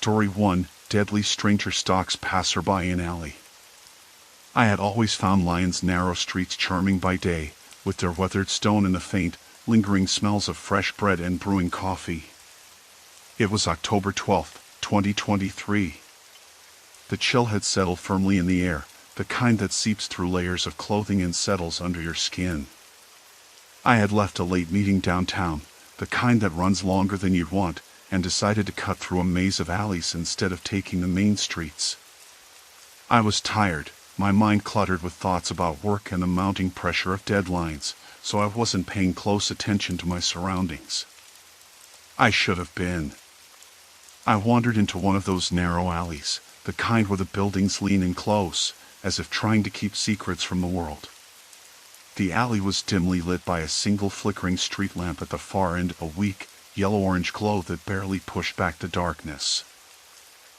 Story 1: Deadly Stranger Stalks Passerby in Alley. I had always found Lyon's narrow streets charming by day, with their weathered stone and the faint, lingering smells of fresh bread and brewing coffee. It was October 12th, 2023. The chill had settled firmly in the air, the kind that seeps through layers of clothing and settles under your skin. I had left a late meeting downtown, the kind that runs longer than you'd want, and decided to cut through a maze of alleys instead of taking the main streets. I was tired, my mind cluttered with thoughts about work and the mounting pressure of deadlines, so I wasn't paying close attention to my surroundings. I should have been. I wandered into one of those narrow alleys, the kind where the buildings lean in close, as if trying to keep secrets from the world. The alley was dimly lit by a single flickering street lamp at the far end, a weak, yellow-orange glow that barely pushed back the darkness.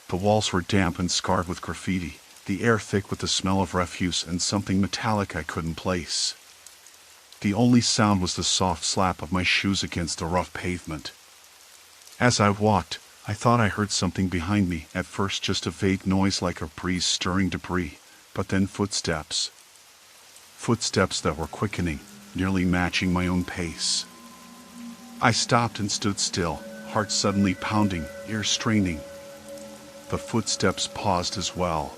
The walls were damp and scarred with graffiti, the air thick with the smell of refuse and something metallic I couldn't place. The only sound was the soft slap of my shoes against the rough pavement. As I walked, I thought I heard something behind me, at first just a vague noise like a breeze stirring debris, but then footsteps. Footsteps that were quickening, nearly matching my own pace. I stopped and stood still, heart suddenly pounding, ears straining. The footsteps paused as well.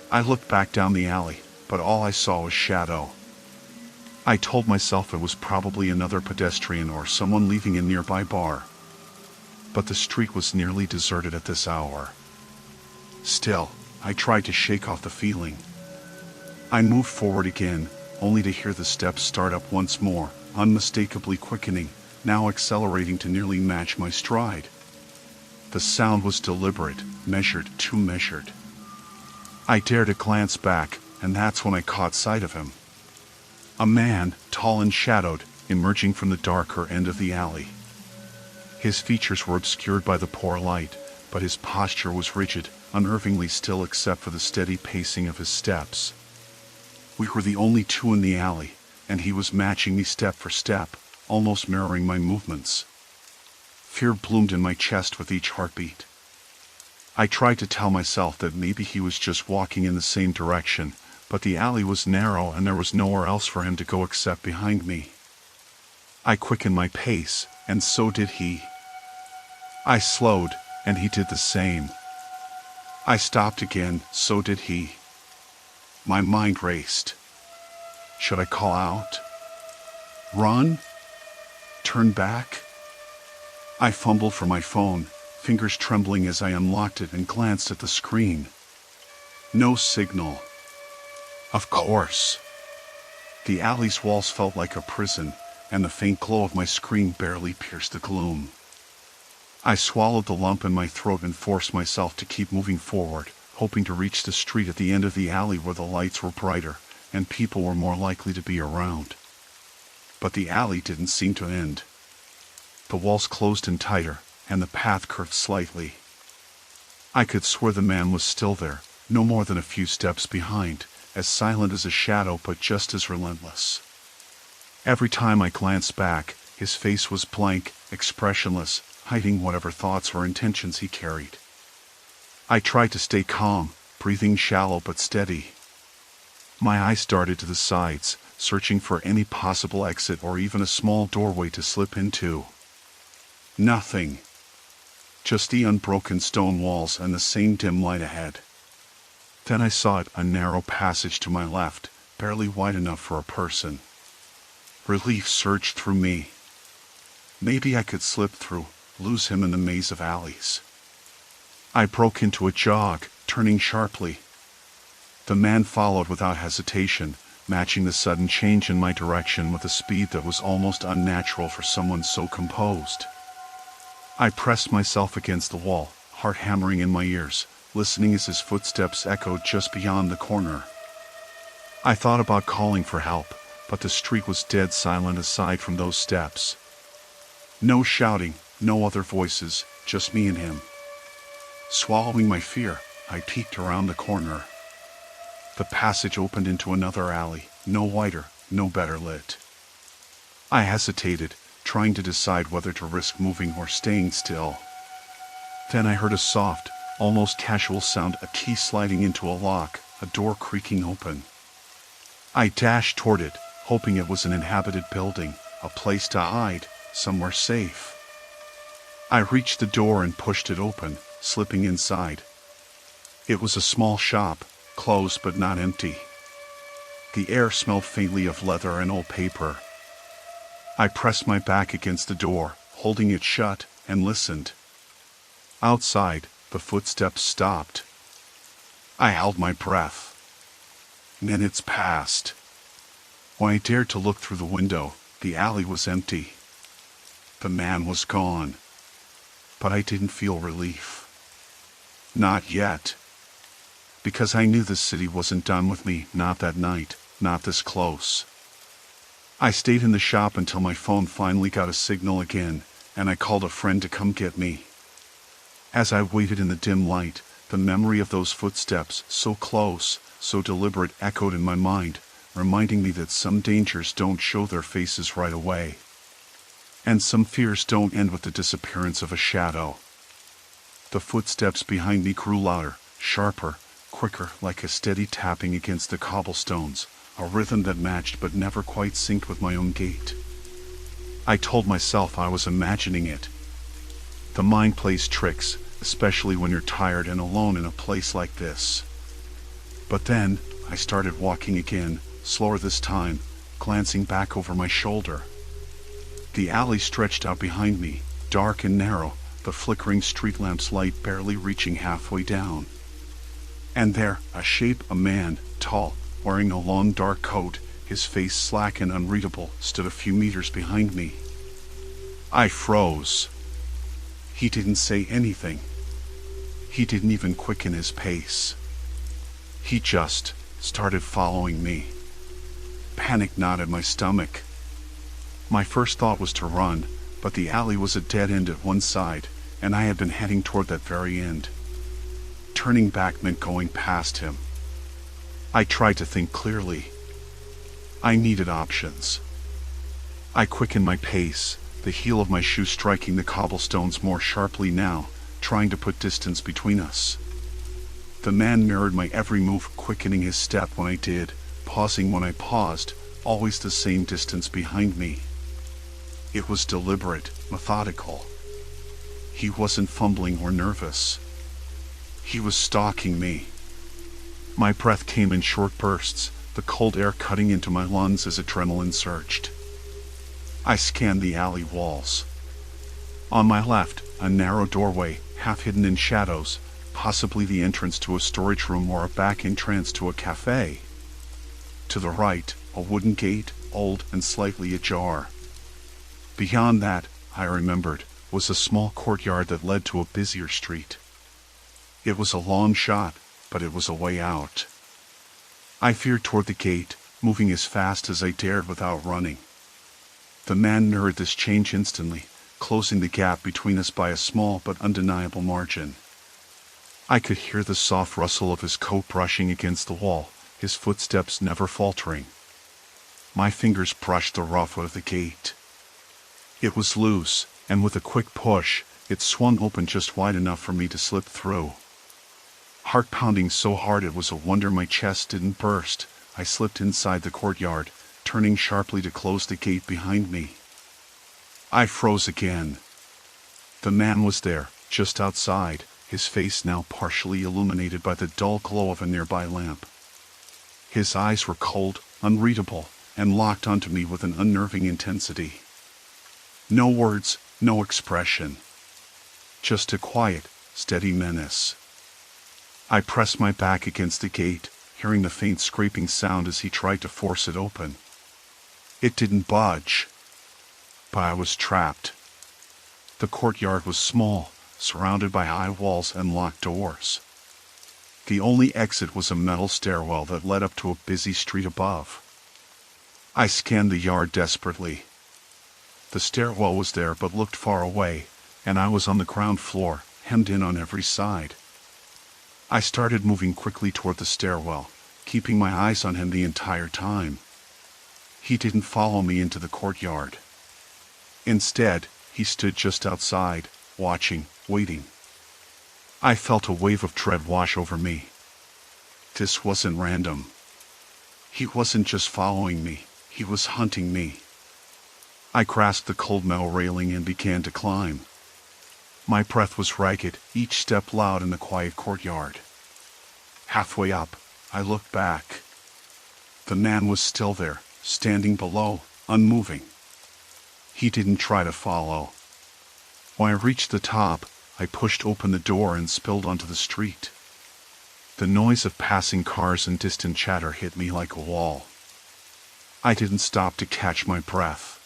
I looked back down the alley, but all I saw was shadow. I told myself it was probably another pedestrian or someone leaving a nearby bar. But the street was nearly deserted at this hour. Still, I tried to shake off the feeling. I moved forward again, only to hear the steps start up once more, unmistakably quickening, now accelerating to nearly match my stride. The sound was deliberate, measured, too measured. I dared to glance back, and that's when I caught sight of him. A man, tall and shadowed, emerging from the darker end of the alley. His features were obscured by the poor light, but his posture was rigid, unnervingly still except for the steady pacing of his steps. We were the only two in the alley, and he was matching me step for step, almost mirroring my movements. Fear bloomed in my chest with each heartbeat. I tried to tell myself that maybe he was just walking in the same direction, but the alley was narrow and there was nowhere else for him to go except behind me. I quickened my pace, and so did he. I slowed, and he did the same. I stopped again, so did he. My mind raced. Should I call out? Run? Turn back? I fumbled for my phone, fingers trembling as I unlocked it and glanced at the screen. No signal. Of course. The alley's walls felt like a prison, and the faint glow of my screen barely pierced the gloom. I swallowed the lump in my throat and forced myself to keep moving forward, hoping to reach the street at the end of the alley where the lights were brighter, and people were more likely to be around. But the alley didn't seem to end. The walls closed in tighter, and the path curved slightly. I could swear the man was still there, no more than a few steps behind, as silent as a shadow but just as relentless. Every time I glanced back, his face was blank, expressionless, hiding whatever thoughts or intentions he carried. I tried to stay calm, breathing shallow but steady. My eyes darted to the sides, searching for any possible exit or even a small doorway to slip into. Nothing. Just the unbroken stone walls and the same dim light ahead. Then I saw it, a narrow passage to my left, barely wide enough for a person. Relief surged through me. Maybe I could slip through, lose him in the maze of alleys. I broke into a jog, turning sharply. The man followed without hesitation, matching the sudden change in my direction with a speed that was almost unnatural for someone so composed. I pressed myself against the wall, heart hammering in my ears, listening as his footsteps echoed just beyond the corner. I thought about calling for help, but the street was dead silent aside from those steps. No shouting, no other voices, just me and him. Swallowing my fear, I peeked around the corner. The passage opened into another alley, no wider, no better lit. I hesitated, trying to decide whether to risk moving or staying still. Then I heard a soft, almost casual sound, a key sliding into a lock, a door creaking open. I dashed toward it, hoping it was an inhabited building, a place to hide, somewhere safe. I reached the door and pushed it open, slipping inside. It was a small shop, closed but not empty. The air smelled faintly of leather and old paper. I pressed my back against the door, holding it shut, and listened. Outside, the footsteps stopped. I held my breath. Minutes passed. When I dared to look through the window, the alley was empty. The man was gone. But I didn't feel relief. Not yet. Because I knew the city wasn't done with me, not that night, not this close. I stayed in the shop until my phone finally got a signal again, and I called a friend to come get me. As I waited in the dim light, the memory of those footsteps, so close, so deliberate, echoed in my mind, reminding me that some dangers don't show their faces right away. And some fears don't end with the disappearance of a shadow. The footsteps behind me grew louder, sharper, quicker, like a steady tapping against the cobblestones, a rhythm that matched but never quite synced with my own gait. I told myself I was imagining it. The mind plays tricks, especially when you're tired and alone in a place like this. But then, I started walking again, slower this time, glancing back over my shoulder. The alley stretched out behind me, dark and narrow, the flickering street lamp's light barely reaching halfway down. And there, a shape, a man, tall, wearing a long dark coat, his face slack and unreadable, stood a few meters behind me. I froze. He didn't say anything. He didn't even quicken his pace. He just started following me. Panic knotted my stomach. My first thought was to run, but the alley was a dead end at one side, and I had been heading toward that very end. Turning back meant going past him. I tried to think clearly. I needed options. I quickened my pace, the heel of my shoe striking the cobblestones more sharply now, trying to put distance between us. The man mirrored my every move, quickening his step when I did, pausing when I paused, always the same distance behind me. It was deliberate, methodical. He wasn't fumbling or nervous. He was stalking me. My breath came in short bursts, the cold air cutting into my lungs as adrenaline surged. I scanned the alley walls. On my left, a narrow doorway, half hidden in shadows, possibly the entrance to a storage room or a back entrance to a cafe. To the right, a wooden gate, old and slightly ajar. Beyond that, I remembered, was a small courtyard that led to a busier street. It was a long shot, but it was a way out. I veered toward the gate, moving as fast as I dared without running. The man mirrored this change instantly, closing the gap between us by a small but undeniable margin. I could hear the soft rustle of his coat brushing against the wall, his footsteps never faltering. My fingers brushed the rough wood of the gate. It was loose, and with a quick push, it swung open just wide enough for me to slip through. Heart pounding so hard it was a wonder my chest didn't burst, I slipped inside the courtyard, turning sharply to close the gate behind me. I froze again. The man was there, just outside, his face now partially illuminated by the dull glow of a nearby lamp. His eyes were cold, unreadable, and locked onto me with an unnerving intensity. No words, no expression. Just a quiet, steady menace. I pressed my back against the gate, hearing the faint scraping sound as he tried to force it open. It didn't budge. But I was trapped. The courtyard was small, surrounded by high walls and locked doors. The only exit was a metal stairwell that led up to a busy street above. I scanned the yard desperately. The stairwell was there but looked far away, and I was on the ground floor, hemmed in on every side. I started moving quickly toward the stairwell, keeping my eyes on him the entire time. He didn't follow me into the courtyard. Instead, he stood just outside, watching, waiting. I felt a wave of dread wash over me. This wasn't random. He wasn't just following me, he was hunting me. I grasped the cold metal railing and began to climb. My breath was ragged, each step loud in the quiet courtyard. Halfway up, I looked back. The man was still there, standing below, unmoving. He didn't try to follow. When I reached the top, I pushed open the door and spilled onto the street. The noise of passing cars and distant chatter hit me like a wall. I didn't stop to catch my breath.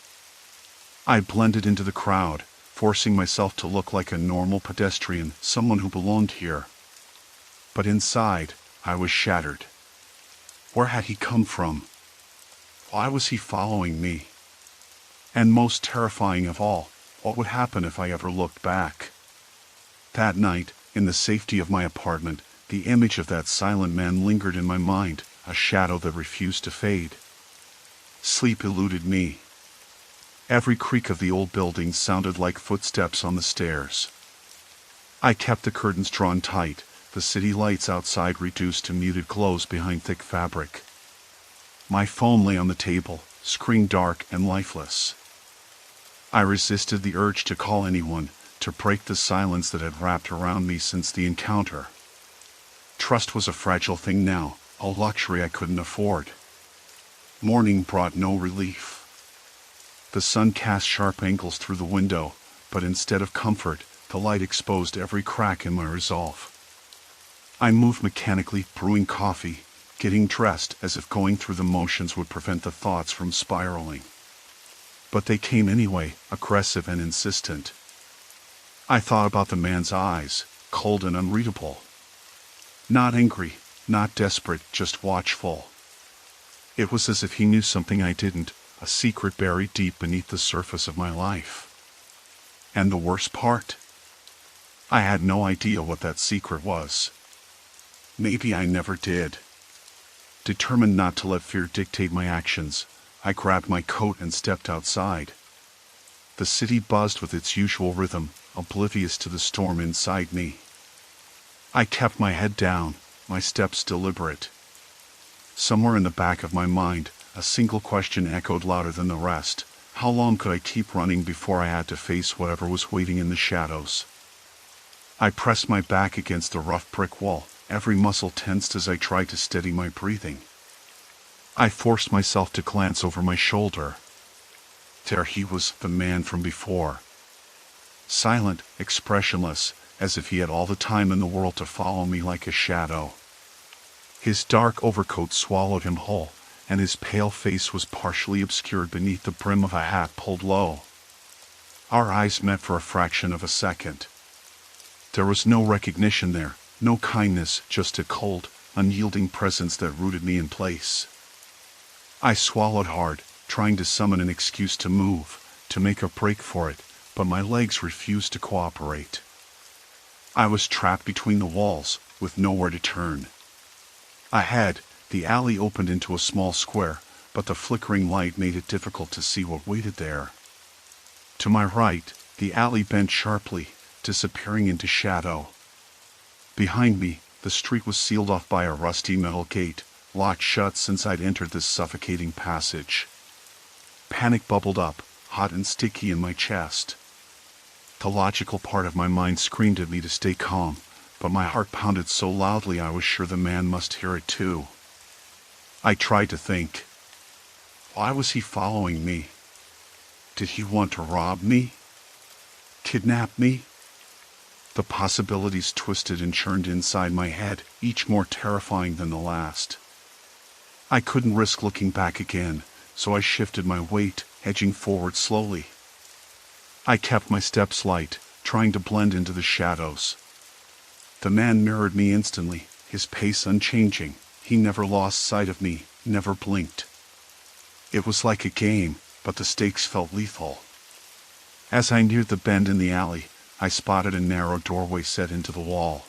I blended into the crowd, forcing myself to look like a normal pedestrian, someone who belonged here. But inside, I was shattered. Where had he come from? Why was he following me? And most terrifying of all, what would happen if I ever looked back? That night, in the safety of my apartment, the image of that silent man lingered in my mind, a shadow that refused to fade. Sleep eluded me. Every creak of the old building sounded like footsteps on the stairs. I kept the curtains drawn tight, the city lights outside reduced to muted glows behind thick fabric. My phone lay on the table, screen dark and lifeless. I resisted the urge to call anyone, to break the silence that had wrapped around me since the encounter. Trust was a fragile thing now, a luxury I couldn't afford. Morning brought no relief. The sun cast sharp angles through the window, but instead of comfort, the light exposed every crack in my resolve. I moved mechanically, brewing coffee, getting dressed as if going through the motions would prevent the thoughts from spiraling. But they came anyway, aggressive and insistent. I thought about the man's eyes, cold and unreadable. Not angry, not desperate, just watchful. It was as if he knew something I didn't, a secret buried deep beneath the surface of my life. And the worst part? I had no idea what that secret was. Maybe I never did. Determined not to let fear dictate my actions, I grabbed my coat and stepped outside. The city buzzed with its usual rhythm, oblivious to the storm inside me. I kept my head down, my steps deliberate. Somewhere in the back of my mind, a single question echoed louder than the rest. How long could I keep running before I had to face whatever was waiting in the shadows? I pressed my back against the rough brick wall, every muscle tensed as I tried to steady my breathing. I forced myself to glance over my shoulder. There he was, the man from before. Silent, expressionless, as if he had all the time in the world to follow me like a shadow. His dark overcoat swallowed him whole, and his pale face was partially obscured beneath the brim of a hat pulled low. Our eyes met for a fraction of a second. There was no recognition there, no kindness, just a cold, unyielding presence that rooted me in place. I swallowed hard, trying to summon an excuse to move, to make a break for it, but my legs refused to cooperate. I was trapped between the walls, with nowhere to turn. Ahead, the alley opened into a small square, but the flickering light made it difficult to see what waited there. To my right, the alley bent sharply, disappearing into shadow. Behind me, the street was sealed off by a rusty metal gate, locked shut since I'd entered this suffocating passage. Panic bubbled up, hot and sticky in my chest. The logical part of my mind screamed at me to stay calm, but my heart pounded so loudly I was sure the man must hear it too. I tried to think. Why was he following me? Did he want to rob me? Kidnap me? The possibilities twisted and churned inside my head, each more terrifying than the last. I couldn't risk looking back again, so I shifted my weight, edging forward slowly. I kept my steps light, trying to blend into the shadows. The man mirrored me instantly, his pace unchanging. He never lost sight of me, never blinked. It was like a game, but the stakes felt lethal. As I neared the bend in the alley, I spotted a narrow doorway set into the wall.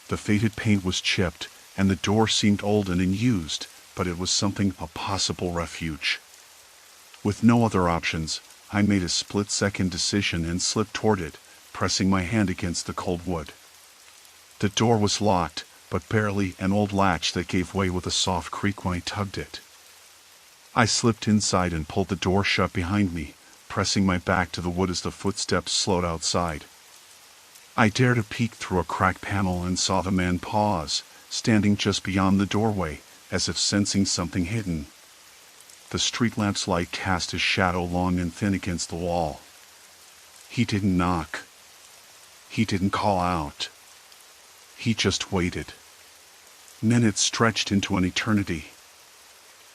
The faded paint was chipped, and the door seemed old and unused, but it was something, a possible refuge. With no other options, I made a split-second decision and slipped toward it, pressing my hand against the cold wood. The door was locked, but barely, an old latch that gave way with a soft creak when I tugged it. I slipped inside and pulled the door shut behind me, pressing my back to the wood as the footsteps slowed outside. I dared to peek through a cracked panel and saw the man pause, standing just beyond the doorway, as if sensing something hidden. The street lamp's light cast his shadow long and thin against the wall. He didn't knock. He didn't call out. He just waited. Minutes stretched into an eternity.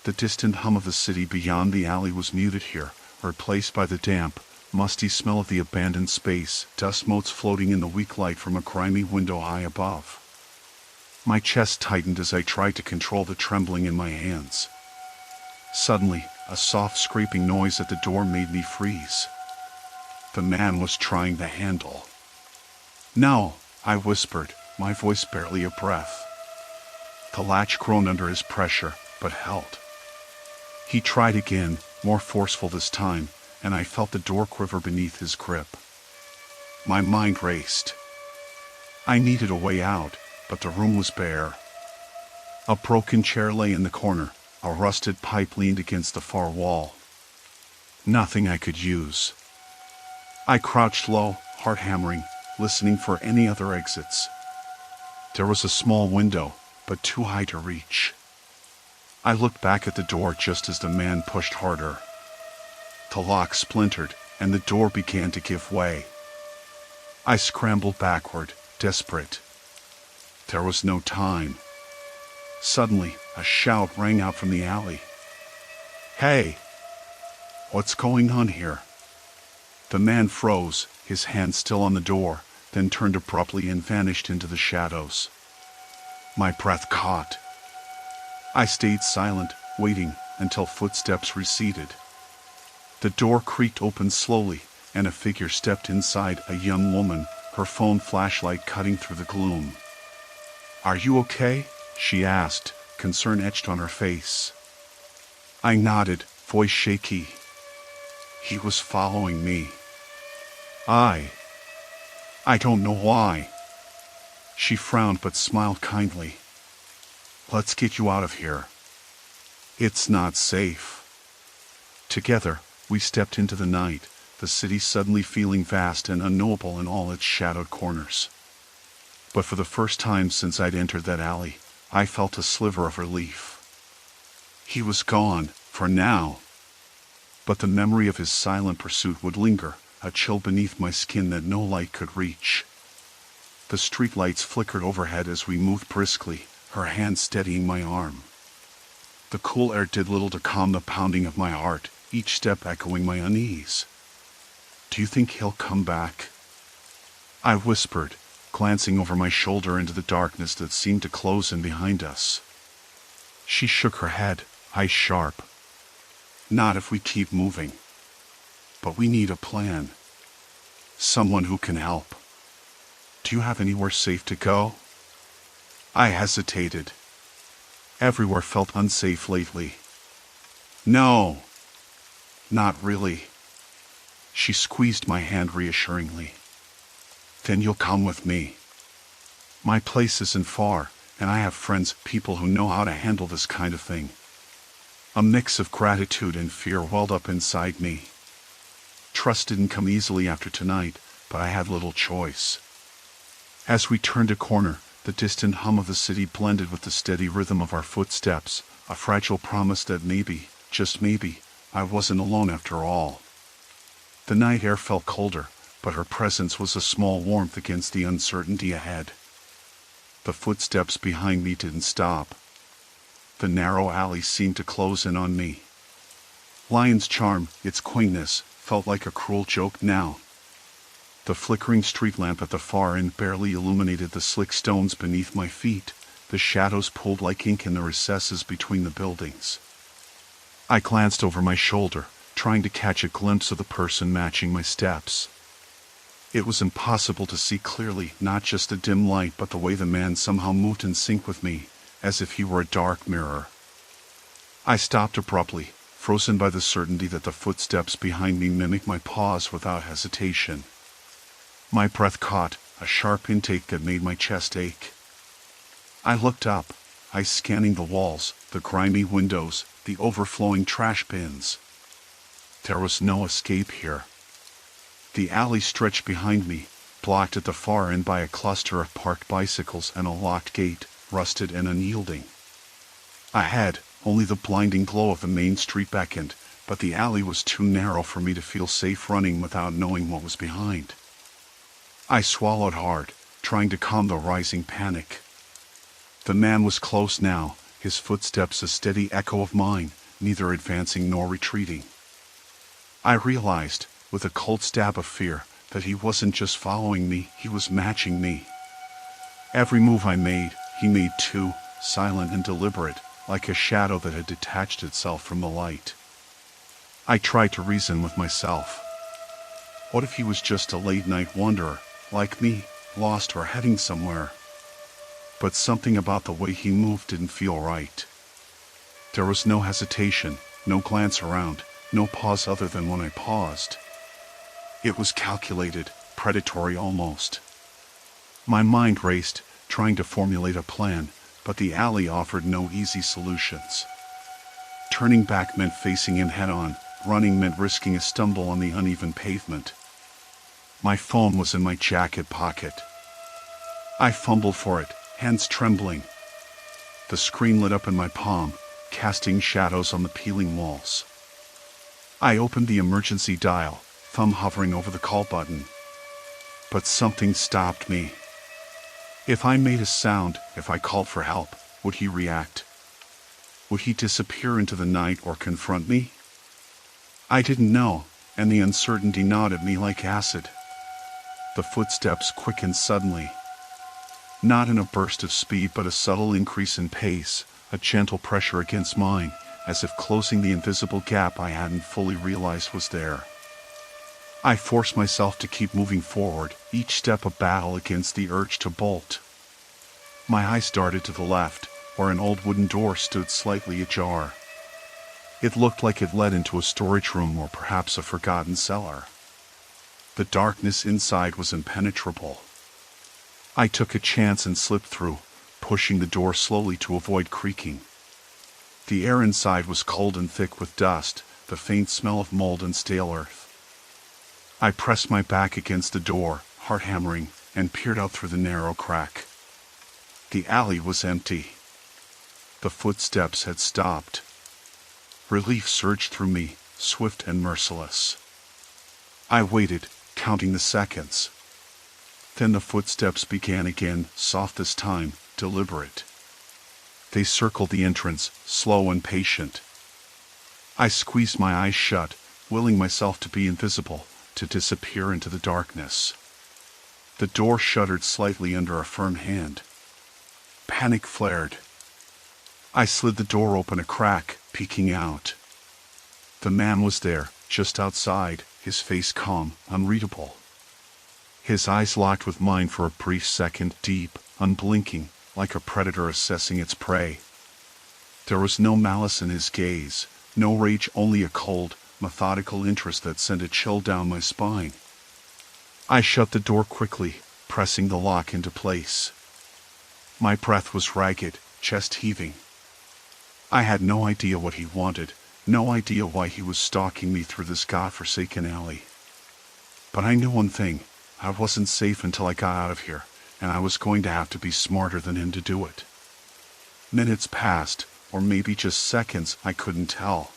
The distant hum of the city beyond the alley was muted here, replaced by the damp, musty smell of the abandoned space, dust motes floating in the weak light from a grimy window high above. My chest tightened as I tried to control the trembling in my hands. Suddenly, a soft scraping noise at the door made me freeze. The man was trying the handle. "No," I whispered, my voice barely a breath. The latch groaned under his pressure, but held. He tried again, more forceful this time, and I felt the door quiver beneath his grip. My mind raced. I needed a way out, but the room was bare. A broken chair lay in the corner, a rusted pipe leaned against the far wall. Nothing I could use. I crouched low, heart hammering, listening for any other exits. There was a small window, but too high to reach. I looked back at the door just as the man pushed harder. The lock splintered, and the door began to give way. I scrambled backward, desperate. There was no time. Suddenly, a shout rang out from the alley. "Hey! What's going on here?" The man froze, his hand still on the door, then turned abruptly and vanished into the shadows. My breath caught. I stayed silent, waiting until footsteps receded. The door creaked open slowly, and a figure stepped inside, a young woman, her phone flashlight cutting through the gloom. "Are you okay?" she asked, concern etched on her face. I nodded, voice shaky. He was following me. I don't know why. She frowned but smiled kindly. "Let's get you out of here. It's not safe." Together, we stepped into the night, the city suddenly feeling vast and unknowable in all its shadowed corners. But for the first time since I'd entered that alley, I felt a sliver of relief. He was gone, for now. But the memory of his silent pursuit would linger, a chill beneath my skin that no light could reach. The streetlights flickered overhead as we moved briskly, her hand steadying my arm. The cool air did little to calm the pounding of my heart, each step echoing my unease. "Do you think he'll come back?" I whispered, glancing over my shoulder into the darkness that seemed to close in behind us. She shook her head, eyes sharp. "Not if we keep moving. But we need a plan. Someone who can help. Do you have anywhere safe to go?" I hesitated. Everywhere felt unsafe lately. "No, not really." She squeezed my hand reassuringly. "Then you'll come with me. My place isn't far, and I have friends, people who know how to handle this kind of thing." A mix of gratitude and fear welled up inside me. Trust didn't come easily after tonight, but I had little choice. As we turned a corner, the distant hum of the city blended with the steady rhythm of our footsteps, a fragile promise that maybe, just maybe, I wasn't alone after all. The night air felt colder, but her presence was a small warmth against the uncertainty ahead. The footsteps behind me didn't stop. The narrow alley seemed to close in on me. Lion's charm, its quaintness, felt like a cruel joke now. The flickering street lamp at the far end barely illuminated the slick stones beneath my feet. The shadows pulled like ink in the recesses between the buildings. I glanced over my shoulder, trying to catch a glimpse of the person matching my steps. It was impossible to see clearly, not just the dim light but the way the man somehow moved in sync with me, as if he were a dark mirror. I stopped abruptly, frozen by the certainty that the footsteps behind me mimicked my pause without hesitation. My breath caught, a sharp intake that made my chest ache. I looked up, eyes scanning the walls, the grimy windows, the overflowing trash bins. There was no escape here. The alley stretched behind me, blocked at the far end by a cluster of parked bicycles and a locked gate, rusted and unyielding. Ahead, only the blinding glow of the main street beckoned, but the alley was too narrow for me to feel safe running without knowing what was behind. I swallowed hard, trying to calm the rising panic. The man was close now, his footsteps a steady echo of mine, neither advancing nor retreating. I realized, with a cold stab of fear, that he wasn't just following me, he was matching me. Every move I made, he made too, silent and deliberate, like a shadow that had detached itself from the light. I tried to reason with myself. What if he was just a late-night wanderer, like me, lost or heading somewhere? But something about the way he moved didn't feel right. There was no hesitation, no glance around, no pause other than when I paused. It was calculated, predatory almost. My mind raced, trying to formulate a plan, but the alley offered no easy solutions. Turning back meant facing him head-on, running meant risking a stumble on the uneven pavement. My phone was in my jacket pocket. I fumbled for it, hands trembling. The screen lit up in my palm, casting shadows on the peeling walls. I opened the emergency dial, thumb hovering over the call button. But something stopped me. If I made a sound, if I called for help, would he react? Would he disappear into the night or confront me? I didn't know, and the uncertainty gnawed at me like acid. The footsteps quickened suddenly. Not in a burst of speed, but a subtle increase in pace, a gentle pressure against mine, as if closing the invisible gap I hadn't fully realized was there. I forced myself to keep moving forward, each step a battle against the urge to bolt. My eyes darted to the left, where an old wooden door stood slightly ajar. It looked like it led into a storage room or perhaps a forgotten cellar. The darkness inside was impenetrable. I took a chance and slipped through, pushing the door slowly to avoid creaking. The air inside was cold and thick with dust, the faint smell of mold and stale earth. I pressed my back against the door, heart hammering, and peered out through the narrow crack. The alley was empty. The footsteps had stopped. Relief surged through me, swift and merciless. I waited, counting the seconds. Then the footsteps began again, soft this time, deliberate. They circled the entrance, slow and patient. I squeezed my eyes shut, willing myself to be invisible, to disappear into the darkness. The door shuddered slightly under a firm hand. Panic flared. I slid the door open a crack, peeking out. The man was there, just outside, his face calm, unreadable. His eyes locked with mine for a brief second, deep, unblinking, like a predator assessing its prey. There was no malice in his gaze, no rage, only a cold, methodical interest that sent a chill down my spine. I shut the door quickly, pressing the lock into place. My breath was ragged, chest heaving. I had no idea what he wanted, no idea why he was stalking me through this godforsaken alley. But I knew one thing, I wasn't safe until I got out of here, and I was going to have to be smarter than him to do it. Minutes passed, or maybe just seconds, I couldn't tell.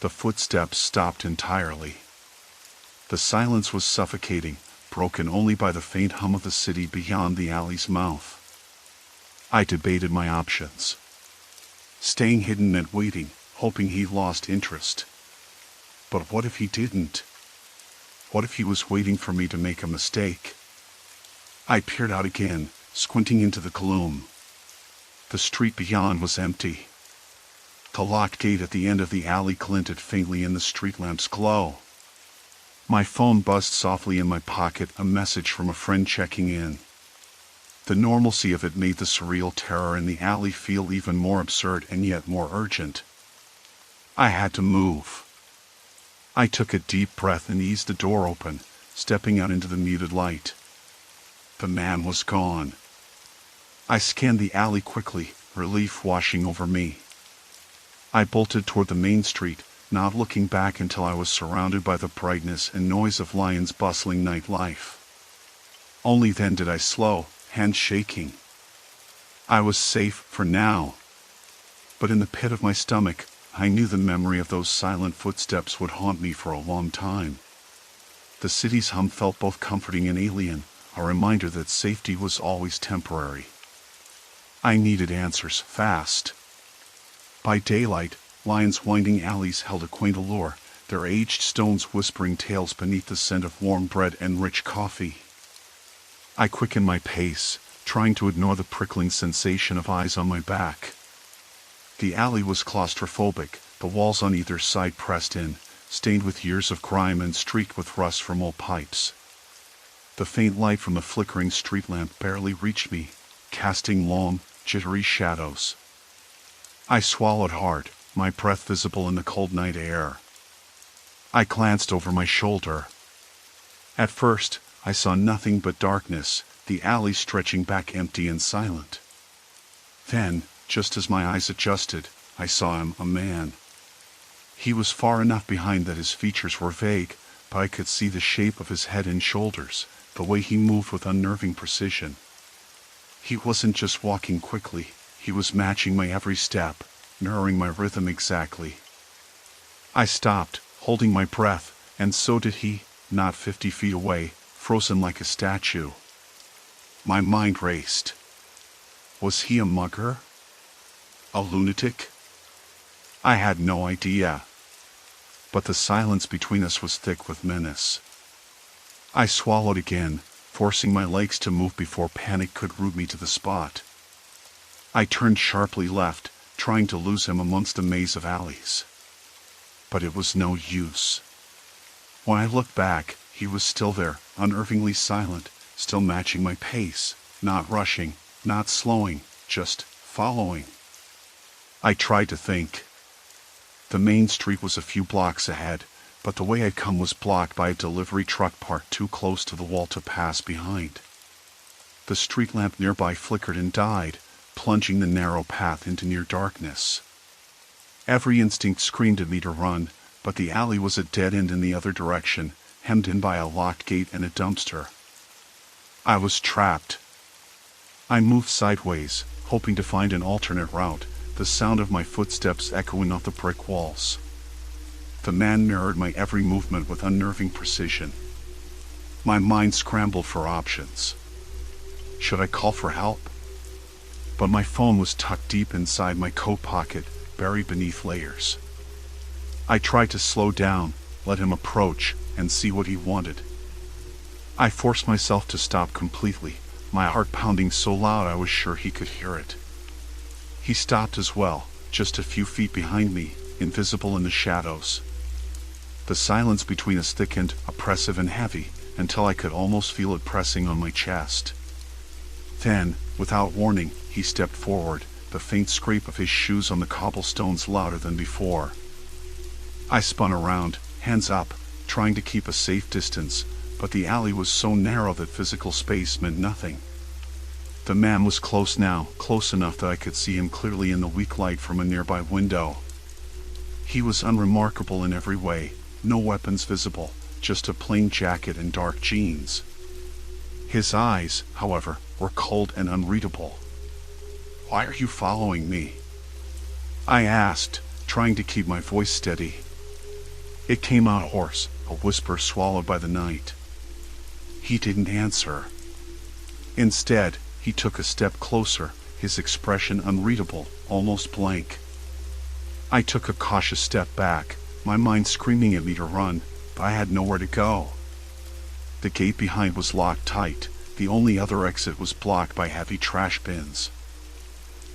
The footsteps stopped entirely. The silence was suffocating, broken only by the faint hum of the city beyond the alley's mouth. I debated my options. Staying hidden meant waiting, hoping he lost interest. But what if he didn't? What if he was waiting for me to make a mistake? I peered out again, squinting into the gloom. The street beyond was empty. The locked gate at the end of the alley glinted faintly in the street lamp's glow. My phone buzzed softly in my pocket, a message from a friend checking in. The normalcy of it made the surreal terror in the alley feel even more absurd and yet more urgent. I had to move. I took a deep breath and eased the door open, stepping out into the muted light. The man was gone. I scanned the alley quickly, relief washing over me. I bolted toward the main street, not looking back until I was surrounded by the brightness and noise of Lyon's bustling nightlife. Only then did I slow, hands shaking. I was safe for now. But in the pit of my stomach, I knew the memory of those silent footsteps would haunt me for a long time. The city's hum felt both comforting and alien, a reminder that safety was always temporary. I needed answers fast. By daylight, Lyon's winding alleys held a quaint allure, their aged stones whispering tales beneath the scent of warm bread and rich coffee. I quickened my pace, trying to ignore the prickling sensation of eyes on my back. The alley was claustrophobic, the walls on either side pressed in, stained with years of grime and streaked with rust from old pipes. The faint light from the flickering street lamp barely reached me, casting long, jittery shadows. I swallowed hard, my breath visible in the cold night air. I glanced over my shoulder. At first, I saw nothing but darkness, the alley stretching back empty and silent. Then, just as my eyes adjusted, I saw him, a man. He was far enough behind that his features were vague, but I could see the shape of his head and shoulders, the way he moved with unnerving precision. He wasn't just walking quickly, he was matching my every step, mirroring my rhythm exactly. I stopped, holding my breath, and so did he, not 50 feet away, frozen like a statue. My mind raced. Was he a mugger? A lunatic? I had no idea. But the silence between us was thick with menace. I swallowed again, forcing my legs to move before panic could root me to the spot. I turned sharply left, trying to lose him amongst a maze of alleys. But it was no use. When I looked back, he was still there, unnervingly silent, still matching my pace, not rushing, not slowing, just following. I tried to think. The main street was a few blocks ahead, but the way I'd come was blocked by a delivery truck parked too close to the wall to pass behind. The street lamp nearby flickered and died, plunging the narrow path into near darkness. Every instinct screamed at me to run, but the alley was a dead end in the other direction, hemmed in by a locked gate and a dumpster. I was trapped. I moved sideways, hoping to find an alternate route, the sound of my footsteps echoing off the brick walls. The man mirrored my every movement with unnerving precision. My mind scrambled for options. Should I call for help? But my phone was tucked deep inside my coat pocket, buried beneath layers. I tried to slow down, let him approach, and see what he wanted. I forced myself to stop completely, my heart pounding so loud I was sure he could hear it. He stopped as well, just a few feet behind me, invisible in the shadows. The silence between us thickened, oppressive and heavy, until I could almost feel it pressing on my chest. Then, without warning, he stepped forward, the faint scrape of his shoes on the cobblestones louder than before. I spun around, hands up, trying to keep a safe distance, but the alley was so narrow that physical space meant nothing. The man was close now, close enough that I could see him clearly in the weak light from a nearby window. He was unremarkable in every way, no weapons visible, just a plain jacket and dark jeans. His eyes, however, were cold and unreadable. "Why are you following me?" I asked, trying to keep my voice steady. It came out hoarse, a whisper swallowed by the night. He didn't answer. Instead, he took a step closer, his expression unreadable, almost blank. I took a cautious step back, my mind screaming at me to run, but I had nowhere to go. The gate behind was locked tight, the only other exit was blocked by heavy trash bins.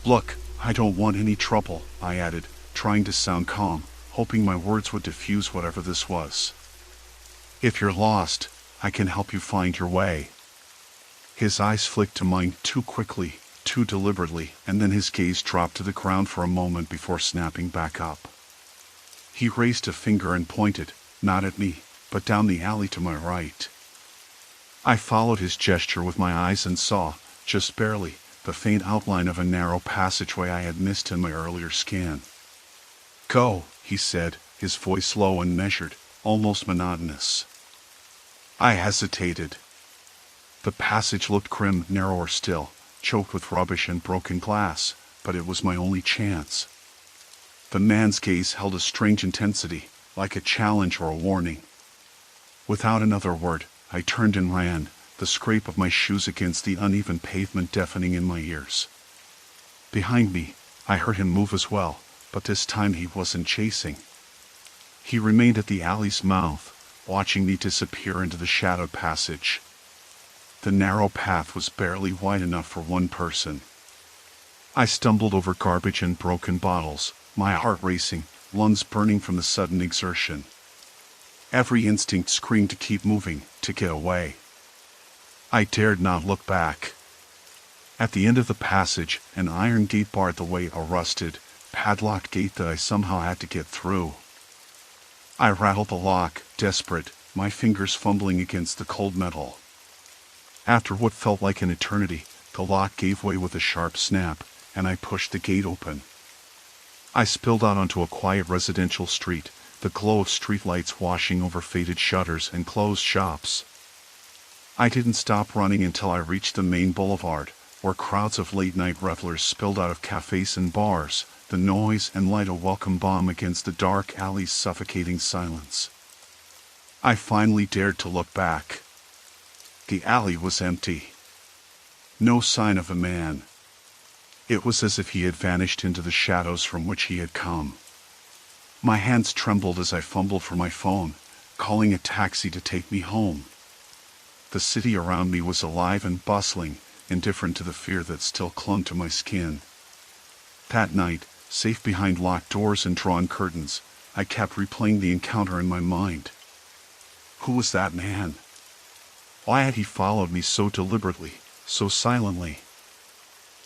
"Look, I don't want any trouble," I added, trying to sound calm, hoping my words would diffuse whatever this was. "If you're lost, I can help you find your way." His eyes flicked to mine too quickly, too deliberately, and then his gaze dropped to the ground for a moment before snapping back up. He raised a finger and pointed, not at me, but down the alley to my right. I followed his gesture with my eyes and saw, just barely, the faint outline of a narrow passageway I had missed in my earlier scan. "Go," he said, his voice low and measured, almost monotonous. I hesitated. The passage looked grim, narrower still, choked with rubbish and broken glass, but it was my only chance. The man's gaze held a strange intensity, like a challenge or a warning. Without another word, I turned and ran, the scrape of my shoes against the uneven pavement deafening in my ears. Behind me, I heard him move as well, but this time he wasn't chasing. He remained at the alley's mouth, watching me disappear into the shadowed passage. The narrow path was barely wide enough for one person. I stumbled over garbage and broken bottles, my heart racing, lungs burning from the sudden exertion. Every instinct screamed to keep moving, to get away. I dared not look back. At the end of the passage, an iron gate barred the way, a rusted, padlocked gate that I somehow had to get through. I rattled the lock, desperate, my fingers fumbling against the cold metal. After what felt like an eternity, the lock gave way with a sharp snap, and I pushed the gate open. I spilled out onto a quiet residential street, the glow of streetlights washing over faded shutters and closed shops. I didn't stop running until I reached the main boulevard, where crowds of late-night revelers spilled out of cafes and bars, the noise and light a welcome balm against the dark alley's suffocating silence. I finally dared to look back. The alley was empty. No sign of a man. It was as if he had vanished into the shadows from which he had come. My hands trembled as I fumbled for my phone, calling a taxi to take me home. The city around me was alive and bustling, indifferent to the fear that still clung to my skin. That night, safe behind locked doors and drawn curtains, I kept replaying the encounter in my mind. Who was that man? Why had he followed me so deliberately, so silently?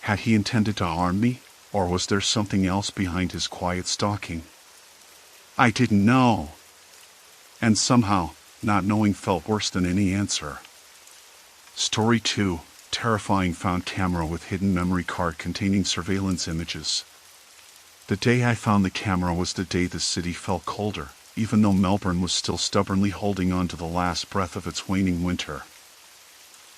Had he intended to harm me, or was there something else behind his quiet stalking? I didn't know. And somehow, not knowing felt worse than any answer. Story 2, terrifying found camera with hidden memory card containing surveillance images. The day I found the camera was the day the city felt colder, even though Melbourne was still stubbornly holding on to the last breath of its waning winter.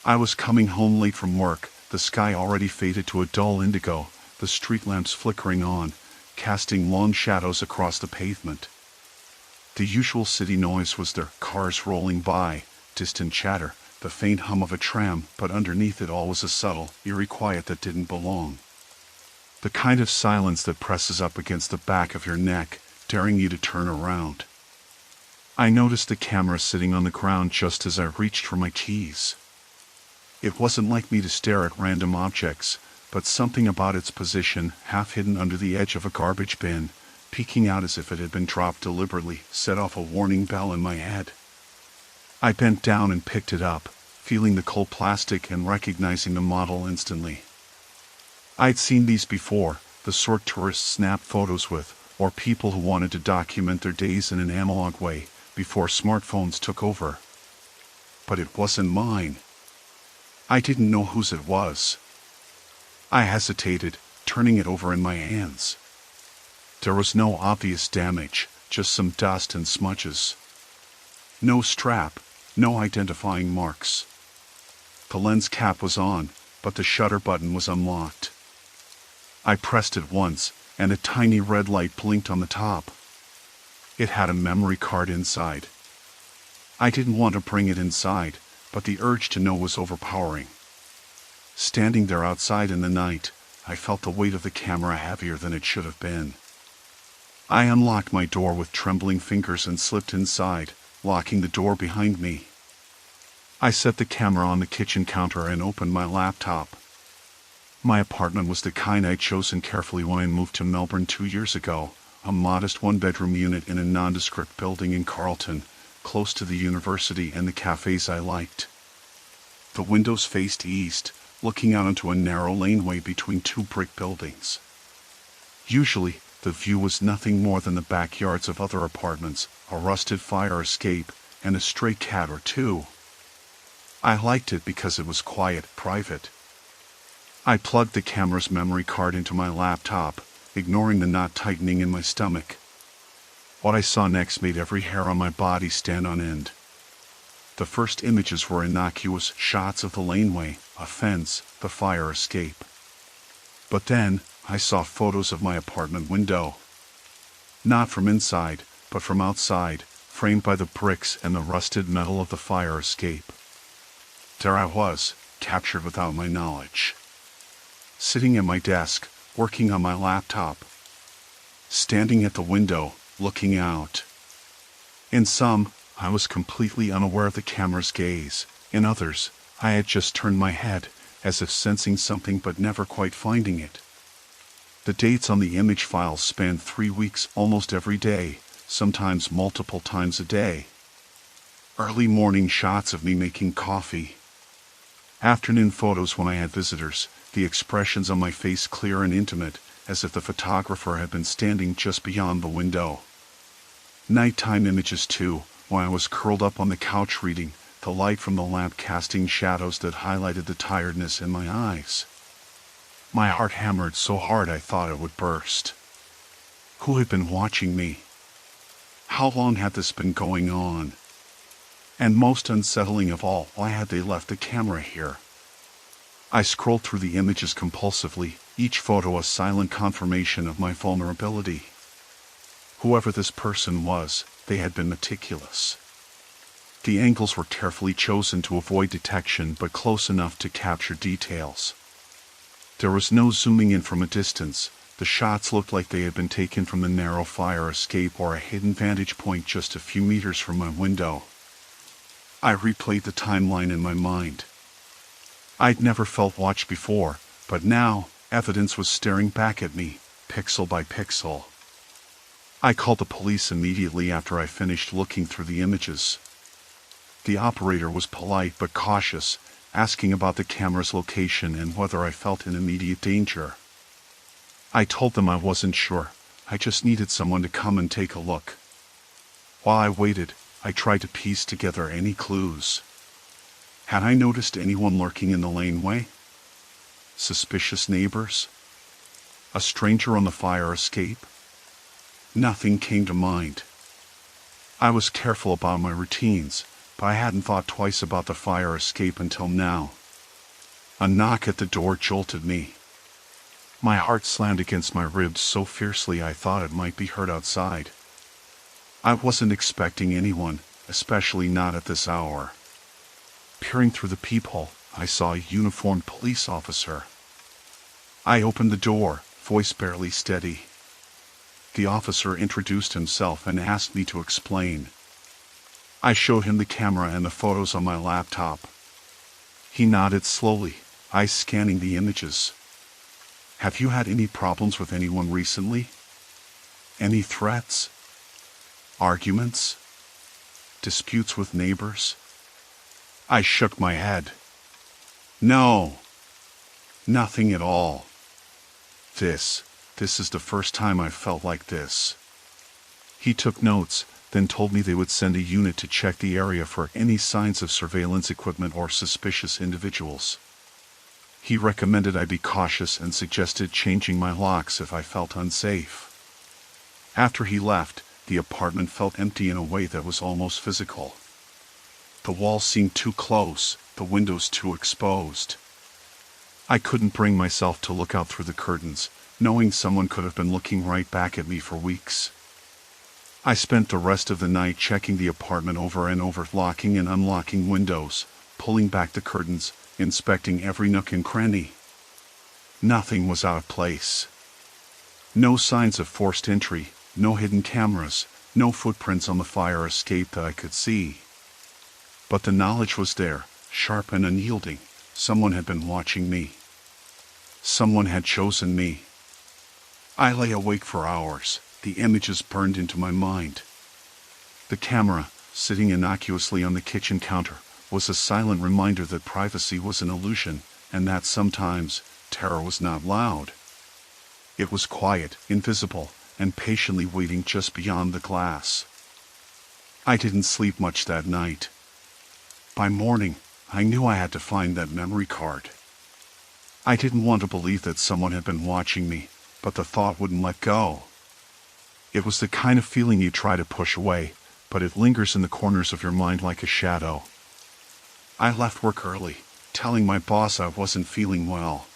I was coming home late from work, the sky already faded to a dull indigo, the street lamps flickering on, casting long shadows across the pavement. The usual city noise was there, cars rolling by, distant chatter, the faint hum of a tram, but underneath it all was a subtle, eerie quiet that didn't belong. The kind of silence that presses up against the back of your neck, daring you to turn around. I noticed the camera sitting on the ground just as I reached for my keys. It wasn't like me to stare at random objects, but something about its position, half hidden under the edge of a garbage bin, peeking out as if it had been dropped deliberately, set off a warning bell in my head. I bent down and picked it up, feeling the cold plastic and recognizing the model instantly. I'd seen these before, the sort tourists snap photos with, or people who wanted to document their days in an analog way, before smartphones took over. But it wasn't mine. I didn't know whose it was. I hesitated, turning it over in my hands. There was no obvious damage, just some dust and smudges. No strap, no identifying marks. The lens cap was on, but the shutter button was unlocked. I pressed it once, and a tiny red light blinked on the top. It had a memory card inside. I didn't want to bring it inside, but the urge to know was overpowering. Standing there outside in the night, I felt the weight of the camera heavier than it should have been. I unlocked my door with trembling fingers and slipped inside, locking the door behind me. I set the camera on the kitchen counter and opened my laptop. My apartment was the kind I'd chosen carefully when I moved to Melbourne 2 years ago, a modest one-bedroom unit in a nondescript building in Carlton, close to the university and the cafes I liked. The windows faced east, looking out onto a narrow laneway between two brick buildings. Usually, the view was nothing more than the backyards of other apartments, a rusted fire escape, and a stray cat or two. I liked it because it was quiet, private. I plugged the camera's memory card into my laptop, ignoring the knot tightening in my stomach. What I saw next made every hair on my body stand on end. The first images were innocuous shots of the laneway, a fence, the fire escape. But then, I saw photos of my apartment window. Not from inside, but from outside, framed by the bricks and the rusted metal of the fire escape. There I was, captured without my knowledge. Sitting at my desk, working on my laptop. Standing at the window, looking out. In some, I was completely unaware of the camera's gaze. In others, I had just turned my head, as if sensing something but never quite finding it. The dates on the image files spanned 3 weeks almost every day, sometimes multiple times a day. Early morning shots of me making coffee. Afternoon photos when I had visitors, the expressions on my face clear and intimate, as if the photographer had been standing just beyond the window. Nighttime images too, when I was curled up on the couch reading, the light from the lamp casting shadows that highlighted the tiredness in my eyes. My heart hammered so hard I thought it would burst. Who had been watching me? How long had this been going on? And most unsettling of all, why had they left the camera here? I scrolled through the images compulsively, each photo a silent confirmation of my vulnerability. Whoever this person was, they had been meticulous. The angles were carefully chosen to avoid detection but close enough to capture details. There was no zooming in from a distance. The shots looked like they had been taken from the narrow fire escape or a hidden vantage point just a few meters from my window. I replayed the timeline in my mind. I'd never felt watched before, but now, evidence was staring back at me, pixel by pixel. I called the police immediately after I finished looking through the images. The operator was polite but cautious, asking about the camera's location and whether I felt in immediate danger. I told them I wasn't sure, I just needed someone to come and take a look. While I waited, I tried to piece together any clues. Had I noticed anyone lurking in the laneway? Suspicious neighbors? A stranger on the fire escape? Nothing came to mind. I was careful about my routines, but I hadn't thought twice about the fire escape until now. A knock at the door jolted me. My heart slammed against my ribs so fiercely I thought it might be heard outside. I wasn't expecting anyone, especially not at this hour. Peering through the peephole, I saw a uniformed police officer. I opened the door, voice barely steady. The officer introduced himself and asked me to explain. I showed him the camera and the photos on my laptop. He nodded slowly, eyes scanning the images. Have you had any problems with anyone recently? Any threats? Arguments? Disputes with neighbors? I shook my head. No. Nothing at all. This is the first time I've felt like this. He took notes, then told me they would send a unit to check the area for any signs of surveillance equipment or suspicious individuals. He recommended I be cautious and suggested changing my locks if I felt unsafe. After he left, the apartment felt empty in a way that was almost physical. The walls seemed too close, the windows too exposed. I couldn't bring myself to look out through the curtains, knowing someone could have been looking right back at me for weeks. I spent the rest of the night checking the apartment over and over, locking and unlocking windows, pulling back the curtains, inspecting every nook and cranny. Nothing was out of place. No signs of forced entry, no hidden cameras, no footprints on the fire escape that I could see. But the knowledge was there, sharp and unyielding. Someone had been watching me. Someone had chosen me. I lay awake for hours, the images burned into my mind. The camera, sitting innocuously on the kitchen counter, was a silent reminder that privacy was an illusion, and that sometimes, terror was not loud. It was quiet, invisible, and patiently waiting just beyond the glass. I didn't sleep much that night. By morning, I knew I had to find that memory card. I didn't want to believe that someone had been watching me, but the thought wouldn't let go. It was the kind of feeling you try to push away, but it lingers in the corners of your mind like a shadow. I left work early, telling my boss I wasn't feeling well.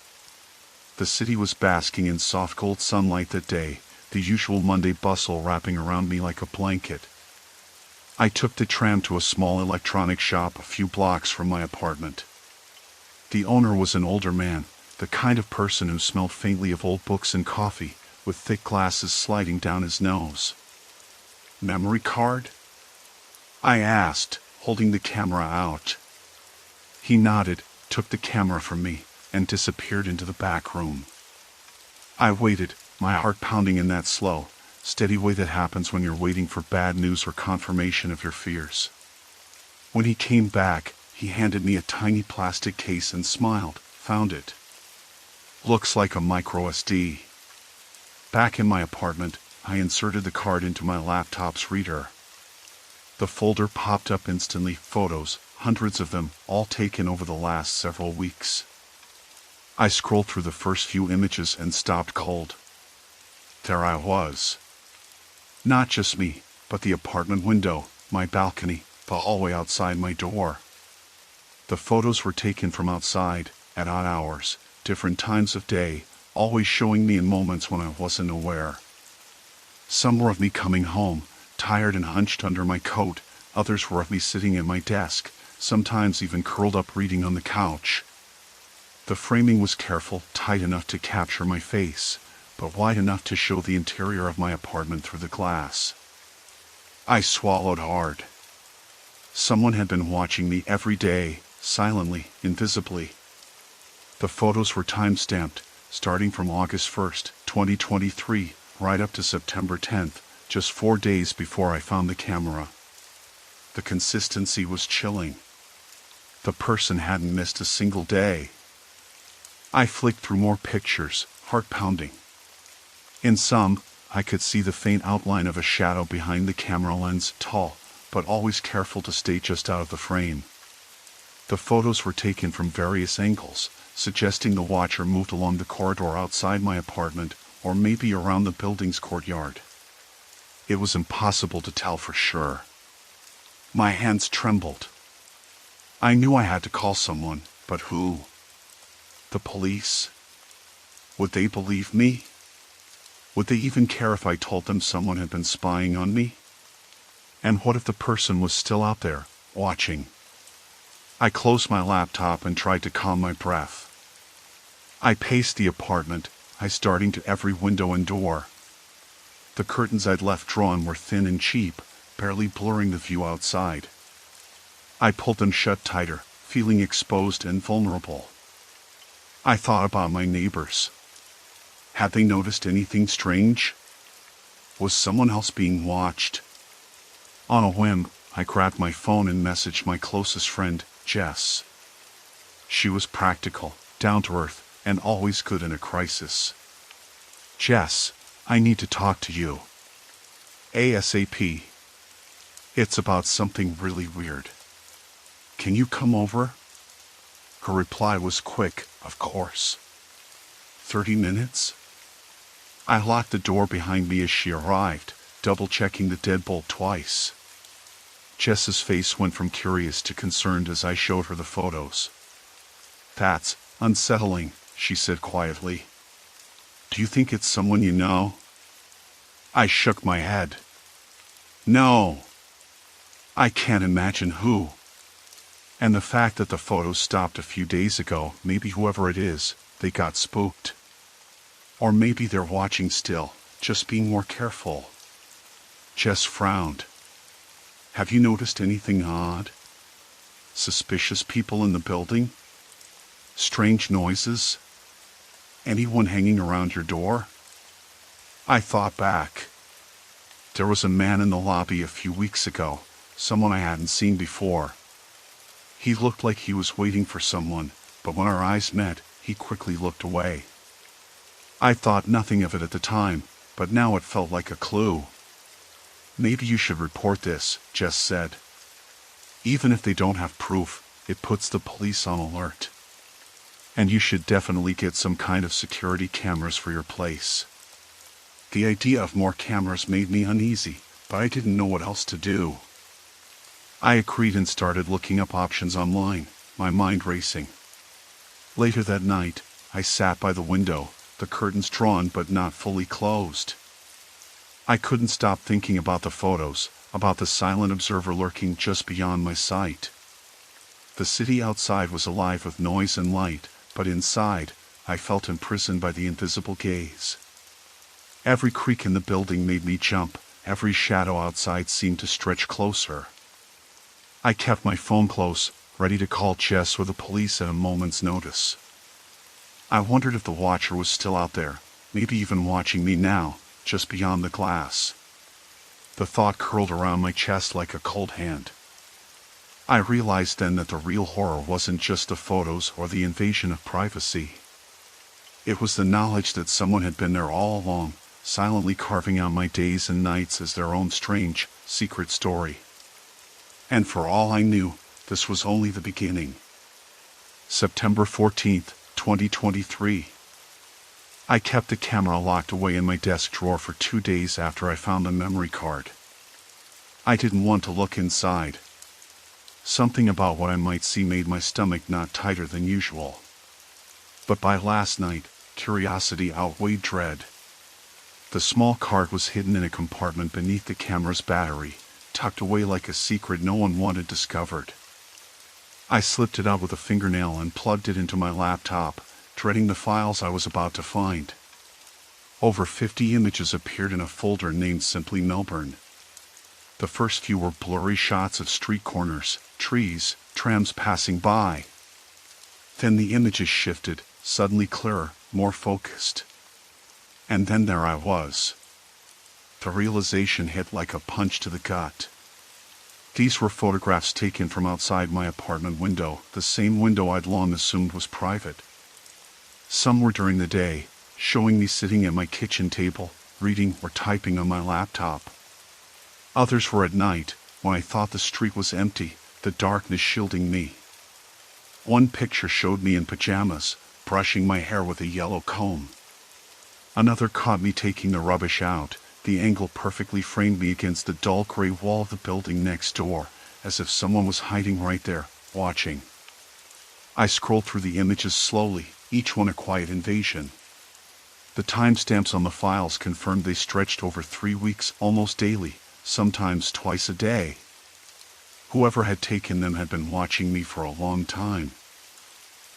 The city was basking in soft gold sunlight that day, the usual Monday bustle wrapping around me like a blanket. I took the tram to a small electronics shop a few blocks from my apartment. The owner was an older man, the kind of person who smelled faintly of old books and coffee, with thick glasses sliding down his nose. "Memory card?" I asked, holding the camera out. He nodded, took the camera from me, and disappeared into the back room. I waited, my heart pounding in that slow, steady way that happens when you're waiting for bad news or confirmation of your fears. When he came back, he handed me a tiny plastic case and smiled. "Found it. Looks like a micro SD." Back in my apartment, I inserted the card into my laptop's reader. The folder popped up instantly, photos, hundreds of them, all taken over the last several weeks. I scrolled through the first few images and stopped cold. There I was. Not just me, but the apartment window, my balcony, the hallway outside my door. The photos were taken from outside, at odd hours, different times of day, always showing me in moments when I wasn't aware. Some were of me coming home, tired and hunched under my coat. Others were of me sitting at my desk, sometimes even curled up reading on the couch. The framing was careful, tight enough to capture my face, but wide enough to show the interior of my apartment through the glass. I swallowed hard. Someone had been watching me every day, silently, invisibly. The photos were time-stamped, starting from August 1st, 2023, right up to September 10th, just 4 days before I found the camera. The consistency was chilling. The person hadn't missed a single day. I flicked through more pictures, heart pounding. In some, I could see the faint outline of a shadow behind the camera lens, tall, but always careful to stay just out of the frame. The photos were taken from various angles, suggesting the watcher moved along the corridor outside my apartment, or maybe around the building's courtyard. It was impossible to tell for sure. My hands trembled. I knew I had to call someone, but who? The police? Would they believe me? Would they even care if I told them someone had been spying on me? And what if the person was still out there, watching? I closed my laptop and tried to calm my breath. I paced the apartment, eyes darting to every window and door. The curtains I'd left drawn were thin and cheap, barely blurring the view outside. I pulled them shut tighter, feeling exposed and vulnerable. I thought about my neighbors. Had they noticed anything strange? Was someone else being watched? On a whim, I grabbed my phone and messaged my closest friend, Jess. She was practical, down to earth, and always good in a crisis. "Jess, I need to talk to you. ASAP. It's about something really weird. Can you come over?" Her reply was quick, of course. 30 minutes? I locked the door behind me as she arrived, double-checking the deadbolt twice. Jess's face went from curious to concerned as I showed her the photos. "That's unsettling," she said quietly. "Do you think it's someone you know?" I shook my head. "No. I can't imagine who. And the fact that the photos stopped a few days ago, maybe whoever it is, they got spooked. Or maybe they're watching still, just being more careful." Jess frowned. "Have you noticed anything odd? Suspicious people in the building? Strange noises? Anyone hanging around your door?" I thought back. There was a man in the lobby a few weeks ago, someone I hadn't seen before. He looked like he was waiting for someone, but when our eyes met, he quickly looked away. I thought nothing of it at the time, but now it felt like a clue. "Maybe you should report this," Jess said. "Even if they don't have proof, it puts the police on alert. And you should definitely get some kind of security cameras for your place. The idea of more cameras made me uneasy, but I didn't know what else to do. I agreed and started looking up options online, my mind racing. Later that night, I sat by the window, the curtains drawn but not fully closed. I couldn't stop thinking about the photos, about the silent observer lurking just beyond my sight. The city outside was alive with noise and light, but inside, I felt imprisoned by the invisible gaze. Every creak in the building made me jump, every shadow outside seemed to stretch closer. I kept my phone close, ready to call Jess or the police at a moment's notice. I wondered if the watcher was still out there, maybe even watching me now, just beyond the glass. The thought curled around my chest like a cold hand. I realized then that the real horror wasn't just the photos or the invasion of privacy. It was the knowledge that someone had been there all along, silently carving out my days and nights as their own strange, secret story. And for all I knew, this was only the beginning. September 14th, 2023. I kept the camera locked away in my desk drawer for 2 days after I found the memory card. I didn't want to look inside. Something about what I might see made my stomach knot tighter than usual. But by last night, curiosity outweighed dread. The small card was hidden in a compartment beneath the camera's battery, tucked away like a secret no one wanted discovered. I slipped it out with a fingernail and plugged it into my laptop, dreading the files I was about to find. Over 50 images appeared in a folder named simply Melbourne. The first few were blurry shots of street corners, trees, trams passing by. Then the images shifted, suddenly clearer, more focused. And then there I was. The realization hit like a punch to the gut. These were photographs taken from outside my apartment window, the same window I'd long assumed was private. Some were during the day, showing me sitting at my kitchen table, reading or typing on my laptop. Others were at night, when I thought the street was empty, the darkness shielding me. One picture showed me in pajamas, brushing my hair with a yellow comb. Another caught me taking the rubbish out. The angle perfectly framed me against the dull gray wall of the building next door, as if someone was hiding right there, watching. I scrolled through the images slowly, each one a quiet invasion. The timestamps on the files confirmed they stretched over 3 weeks, almost daily, sometimes twice a day. Whoever had taken them had been watching me for a long time.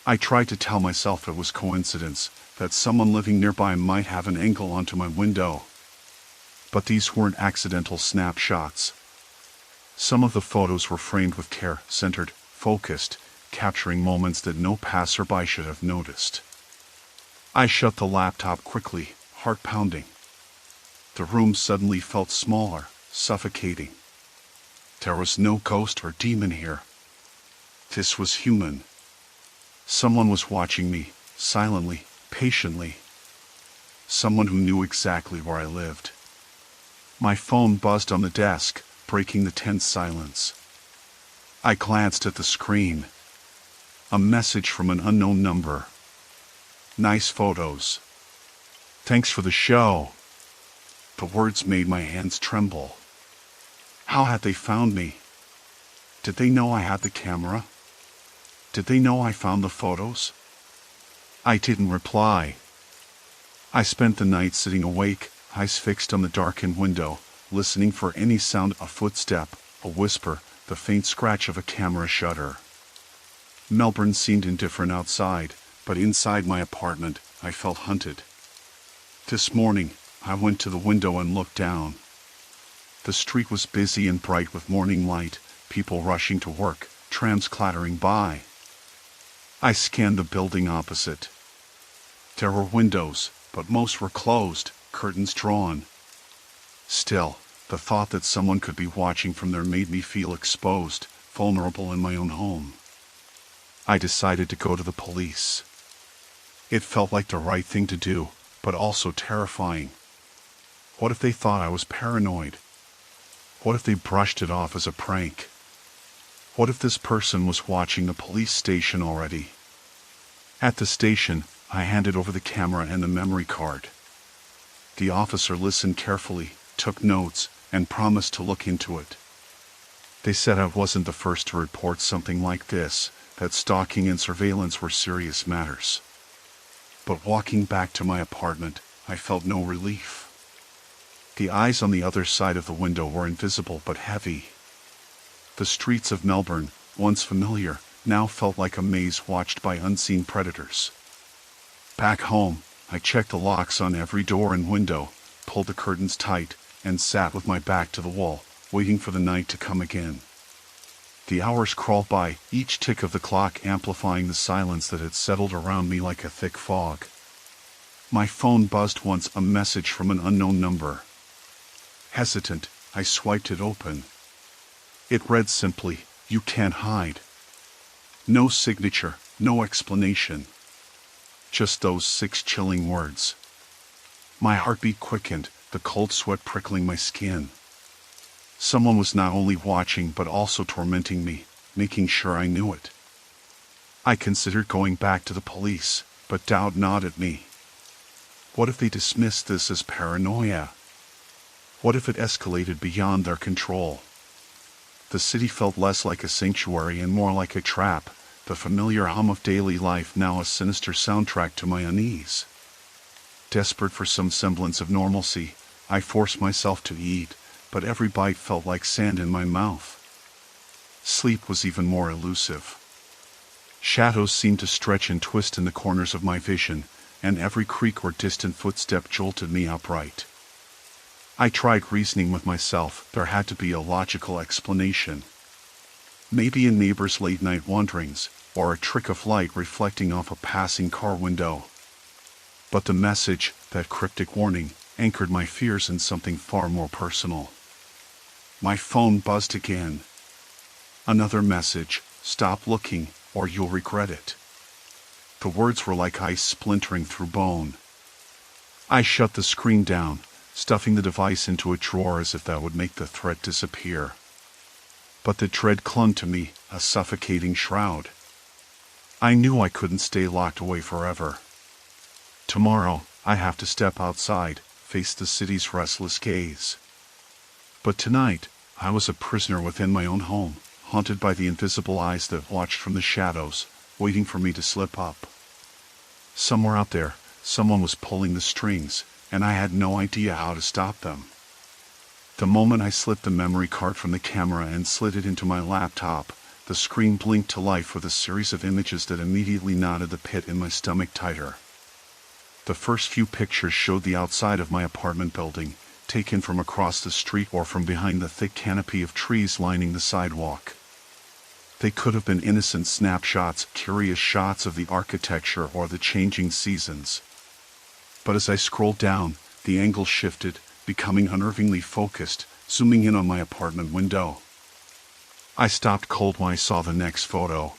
I tried to tell myself it was coincidence, that someone living nearby might have an angle onto my window. But these weren't accidental snapshots. Some of the photos were framed with care, centered, focused, capturing moments that no passerby should have noticed. I shut the laptop quickly, heart pounding. The room suddenly felt smaller, suffocating. There was no ghost or demon here. This was human. Someone was watching me, silently, patiently. Someone who knew exactly where I lived. My phone buzzed on the desk, breaking the tense silence. I glanced at the screen. A message from an unknown number. Nice photos. Thanks for the show. The words made my hands tremble. How had they found me? Did they know I had the camera? Did they know I found the photos? I didn't reply. I spent the night sitting awake, eyes fixed on the darkened window, listening for any sound, a footstep, a whisper, the faint scratch of a camera shutter. Melbourne seemed indifferent outside, but inside my apartment, I felt hunted. This morning, I went to the window and looked down. The street was busy and bright with morning light, people rushing to work, trams clattering by. I scanned the building opposite. There were windows, but most were closed, curtains drawn. Still, the thought that someone could be watching from there made me feel exposed, vulnerable in my own home. I decided to go to the police. It felt like the right thing to do, but also terrifying. What if they thought I was paranoid? What if they brushed it off as a prank? What if this person was watching the police station already? At the station, I handed over the camera and the memory card. The officer listened carefully, took notes, and promised to look into it. They said I wasn't the first to report something like this, that stalking and surveillance were serious matters. But walking back to my apartment, I felt no relief. The eyes on the other side of the window were invisible but heavy. The streets of Melbourne, once familiar, now felt like a maze watched by unseen predators. Back home, I checked the locks on every door and window, pulled the curtains tight, and sat with my back to the wall, waiting for the night to come again. The hours crawled by, each tick of the clock amplifying the silence that had settled around me like a thick fog. My phone buzzed once, a message from an unknown number. Hesitant, I swiped it open. It read simply, "You can't hide." No signature, no explanation. Just those 6 chilling words. My heartbeat quickened, the cold sweat prickling my skin. Someone was not only watching but also tormenting me, making sure I knew it. I considered going back to the police, but doubt gnawed at me. What if they dismissed this as paranoia? What if it escalated beyond their control? The city felt less like a sanctuary and more like a trap, the familiar hum of daily life now a sinister soundtrack to my unease. Desperate for some semblance of normalcy, I forced myself to eat, but every bite felt like sand in my mouth. Sleep was even more elusive. Shadows seemed to stretch and twist in the corners of my vision, and every creak or distant footstep jolted me upright. I tried reasoning with myself. There had to be a logical explanation. Maybe a neighbor's late-night wanderings, or a trick of light reflecting off a passing car window. But the message, that cryptic warning, anchored my fears in something far more personal. My phone buzzed again. Another message, "Stop looking, or you'll regret it." The words were like ice splintering through bone. I shut the screen down, stuffing the device into a drawer as if that would make the threat disappear. But the dread clung to me, a suffocating shroud. I knew I couldn't stay locked away forever. Tomorrow, I have to step outside, face the city's restless gaze. But tonight, I was a prisoner within my own home, haunted by the invisible eyes that watched from the shadows, waiting for me to slip up. Somewhere out there, someone was pulling the strings, and I had no idea how to stop them. The moment I slipped the memory card from the camera and slid it into my laptop, the screen blinked to life with a series of images that immediately knotted the pit in my stomach tighter. The first few pictures showed the outside of my apartment building, taken from across the street or from behind the thick canopy of trees lining the sidewalk. They could have been innocent snapshots, curious shots of the architecture or the changing seasons. But as I scrolled down, the angle shifted, becoming unnervingly focused, zooming in on my apartment window. I stopped cold when I saw the next photo.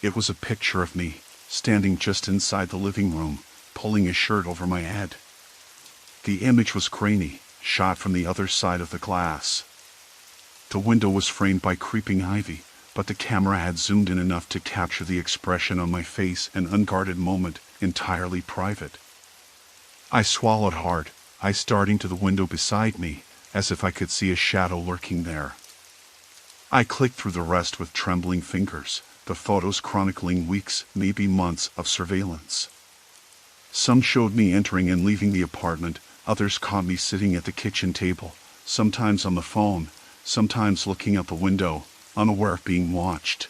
It was a picture of me, standing just inside the living room, pulling a shirt over my head. The image was grainy, shot from the other side of the glass. The window was framed by creeping ivy, but the camera had zoomed in enough to capture the expression on my face, an unguarded moment, entirely private. I swallowed hard, eyes starting to the window beside me, as if I could see a shadow lurking there. I clicked through the rest with trembling fingers, the photos chronicling weeks, maybe months, of surveillance. Some showed me entering and leaving the apartment, others caught me sitting at the kitchen table, sometimes on the phone, sometimes looking out the window, unaware of being watched.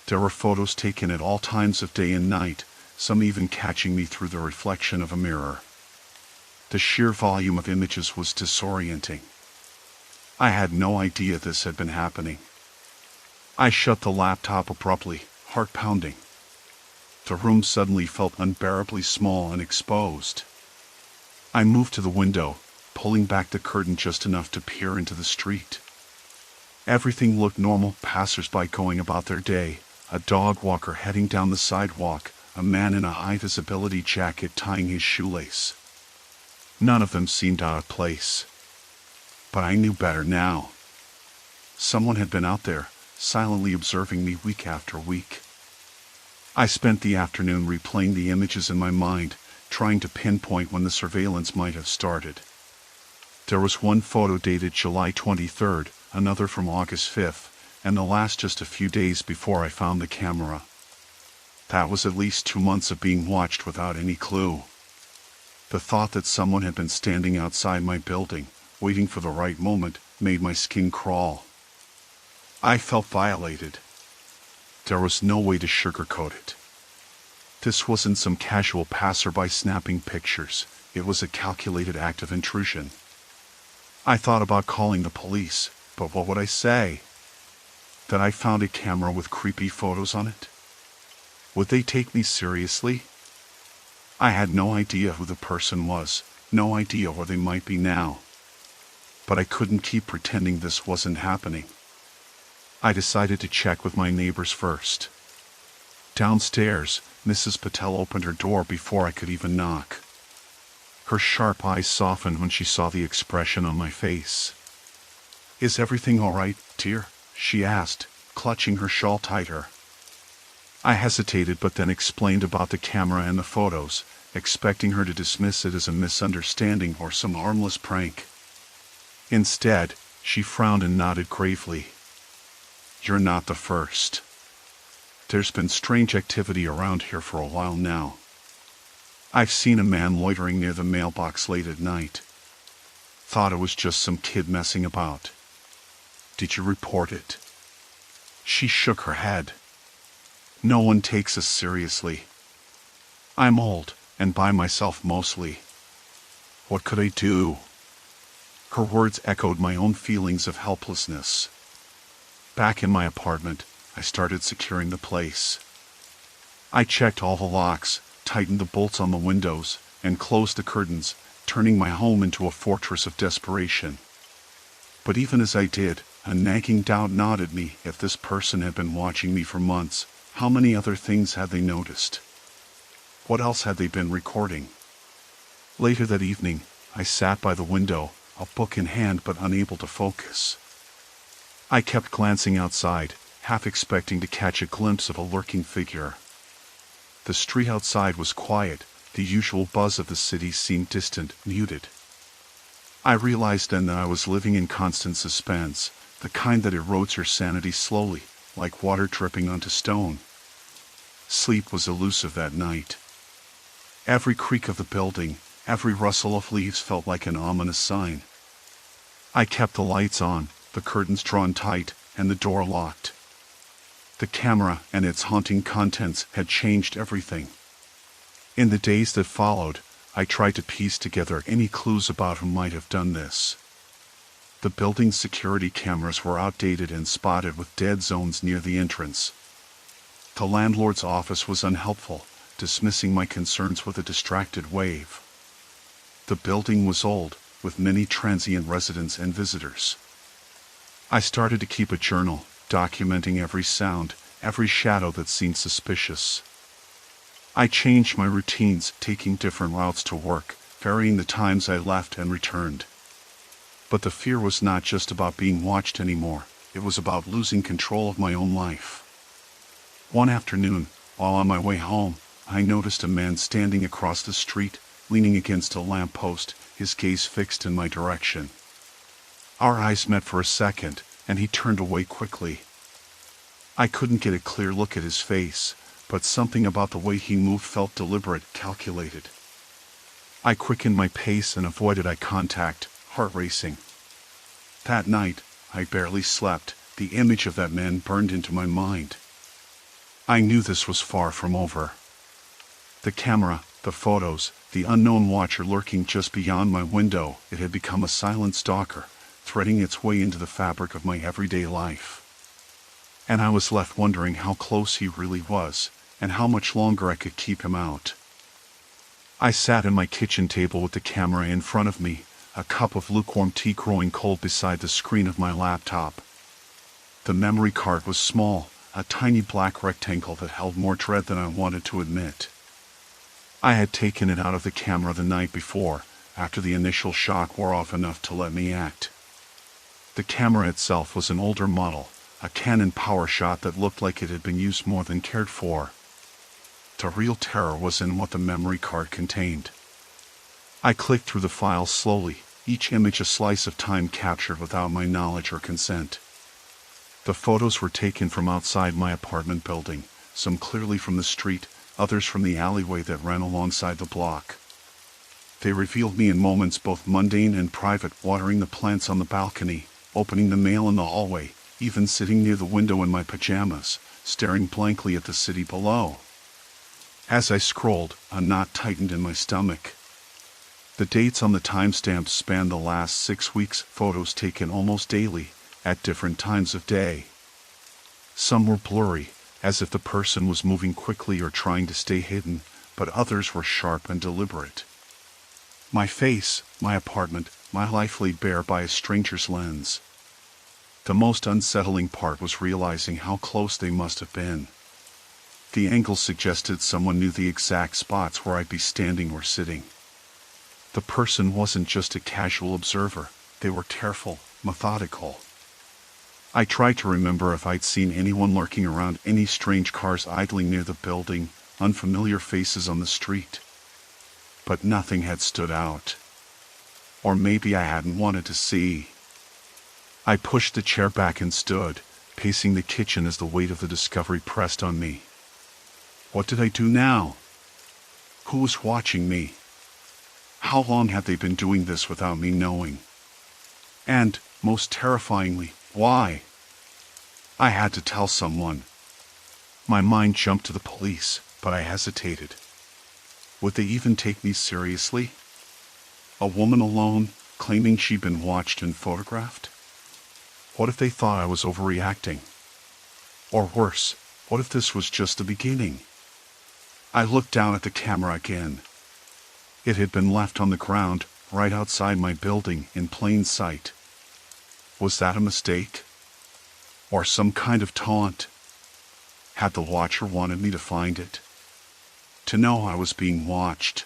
There were photos taken at all times of day and night, some even catching me through the reflection of a mirror. The sheer volume of images was disorienting. I had no idea this had been happening. I shut the laptop abruptly, heart pounding. The room suddenly felt unbearably small and exposed. I moved to the window, pulling back the curtain just enough to peer into the street. Everything looked normal, passers-by going about their day, a dog walker heading down the sidewalk, a man in a high-visibility jacket tying his shoelace. None of them seemed out of place. But I knew better now. Someone had been out there, silently observing me week after week. I spent the afternoon replaying the images in my mind, trying to pinpoint when the surveillance might have started. There was one photo dated July 23rd, another from August 5th, and the last just a few days before I found the camera. That was at least 2 months of being watched without any clue. The thought that someone had been standing outside my building, waiting for the right moment, made my skin crawl. I felt violated. There was no way to sugarcoat it. This wasn't some casual passerby snapping pictures. It was a calculated act of intrusion. I thought about calling the police, but what would I say? That I found a camera with creepy photos on it? Would they take me seriously? I had no idea who the person was, no idea where they might be now. But I couldn't keep pretending this wasn't happening. I decided to check with my neighbors first. Downstairs, Mrs. Patel opened her door before I could even knock. Her sharp eyes softened when she saw the expression on my face. "Is everything all right, dear?" she asked, clutching her shawl tighter. I hesitated but then explained about the camera and the photos, expecting her to dismiss it as a misunderstanding or some harmless prank. Instead, she frowned and nodded gravely. "You're not the first. There's been strange activity around here for a while now. I've seen a man loitering near the mailbox late at night. Thought it was just some kid messing about. Did you report it?" She shook her head. "No one takes us seriously. I'm old, and by myself mostly. What could I do?" Her words echoed my own feelings of helplessness. Back in my apartment, I started securing the place. I checked all the locks, tightened the bolts on the windows, and closed the curtains, turning my home into a fortress of desperation. But even as I did, a nagging doubt gnawed at me. If this person had been watching me for months, how many other things had they noticed? What else had they been recording? Later that evening, I sat by the window, a book in hand but unable to focus. I kept glancing outside, half expecting to catch a glimpse of a lurking figure. The street outside was quiet, the usual buzz of the city seemed distant, muted. I realized then that I was living in constant suspense, the kind that erodes your sanity slowly, like water dripping onto stone. Sleep was elusive that night. Every creak of the building, every rustle of leaves felt like an ominous sign. I kept the lights on, the curtains drawn tight, and the door locked. The camera and its haunting contents had changed everything. In the days that followed, I tried to piece together any clues about who might have done this. The building's security cameras were outdated and spotted with dead zones near the entrance. The landlord's office was unhelpful, dismissing my concerns with a distracted wave. The building was old, with many transient residents and visitors. I started to keep a journal, documenting every sound, every shadow that seemed suspicious. I changed my routines, taking different routes to work, varying the times I left and returned. But the fear was not just about being watched anymore, it was about losing control of my own life. One afternoon, while on my way home, I noticed a man standing across the street, leaning against a lamppost, his gaze fixed in my direction. Our eyes met for a second, and he turned away quickly. I couldn't get a clear look at his face, but something about the way he moved felt deliberate, calculated. I quickened my pace and avoided eye contact, heart racing. That night, I barely slept. The image of that man burned into my mind. I knew this was far from over. The camera, the photos, the unknown watcher lurking just beyond my window, it had become a silent stalker, threading its way into the fabric of my everyday life. And I was left wondering how close he really was, and how much longer I could keep him out. I sat at my kitchen table with the camera in front of me, a cup of lukewarm tea growing cold beside the screen of my laptop. The memory card was small, a tiny black rectangle that held more dread than I wanted to admit. I had taken it out of the camera the night before, after the initial shock wore off enough to let me act. The camera itself was an older model, a Canon power shot that looked like it had been used more than cared for. The real terror was in what the memory card contained. I clicked through the files slowly, each image a slice of time captured without my knowledge or consent. The photos were taken from outside my apartment building, some clearly from the street, others from the alleyway that ran alongside the block. They revealed me in moments both mundane and private, watering the plants on the balcony, opening the mail in the hallway, even sitting near the window in my pajamas, staring blankly at the city below. As I scrolled, a knot tightened in my stomach. The dates on the timestamps spanned the last 6 weeks, photos taken almost daily, at different times of day. Some were blurry, as if the person was moving quickly or trying to stay hidden, but others were sharp and deliberate. My face, my apartment, my life laid bare by a stranger's lens. The most unsettling part was realizing how close they must have been. The angle suggested someone knew the exact spots where I'd be standing or sitting. The person wasn't just a casual observer, they were careful, methodical. I tried to remember if I'd seen anyone lurking around, any strange cars idling near the building, unfamiliar faces on the street. But nothing had stood out. Or maybe I hadn't wanted to see. I pushed the chair back and stood, pacing the kitchen as the weight of the discovery pressed on me. What did I do now? Who was watching me? How long had they been doing this without me knowing? And, most terrifyingly, why? I had to tell someone. My mind jumped to the police, but I hesitated. Would they even take me seriously? A woman alone, claiming she'd been watched and photographed? What if they thought I was overreacting? Or worse, what if this was just the beginning? I looked down at the camera again. It had been left on the ground, right outside my building, in plain sight. Was that a mistake? Or some kind of taunt? Had the watcher wanted me to find it? To know I was being watched?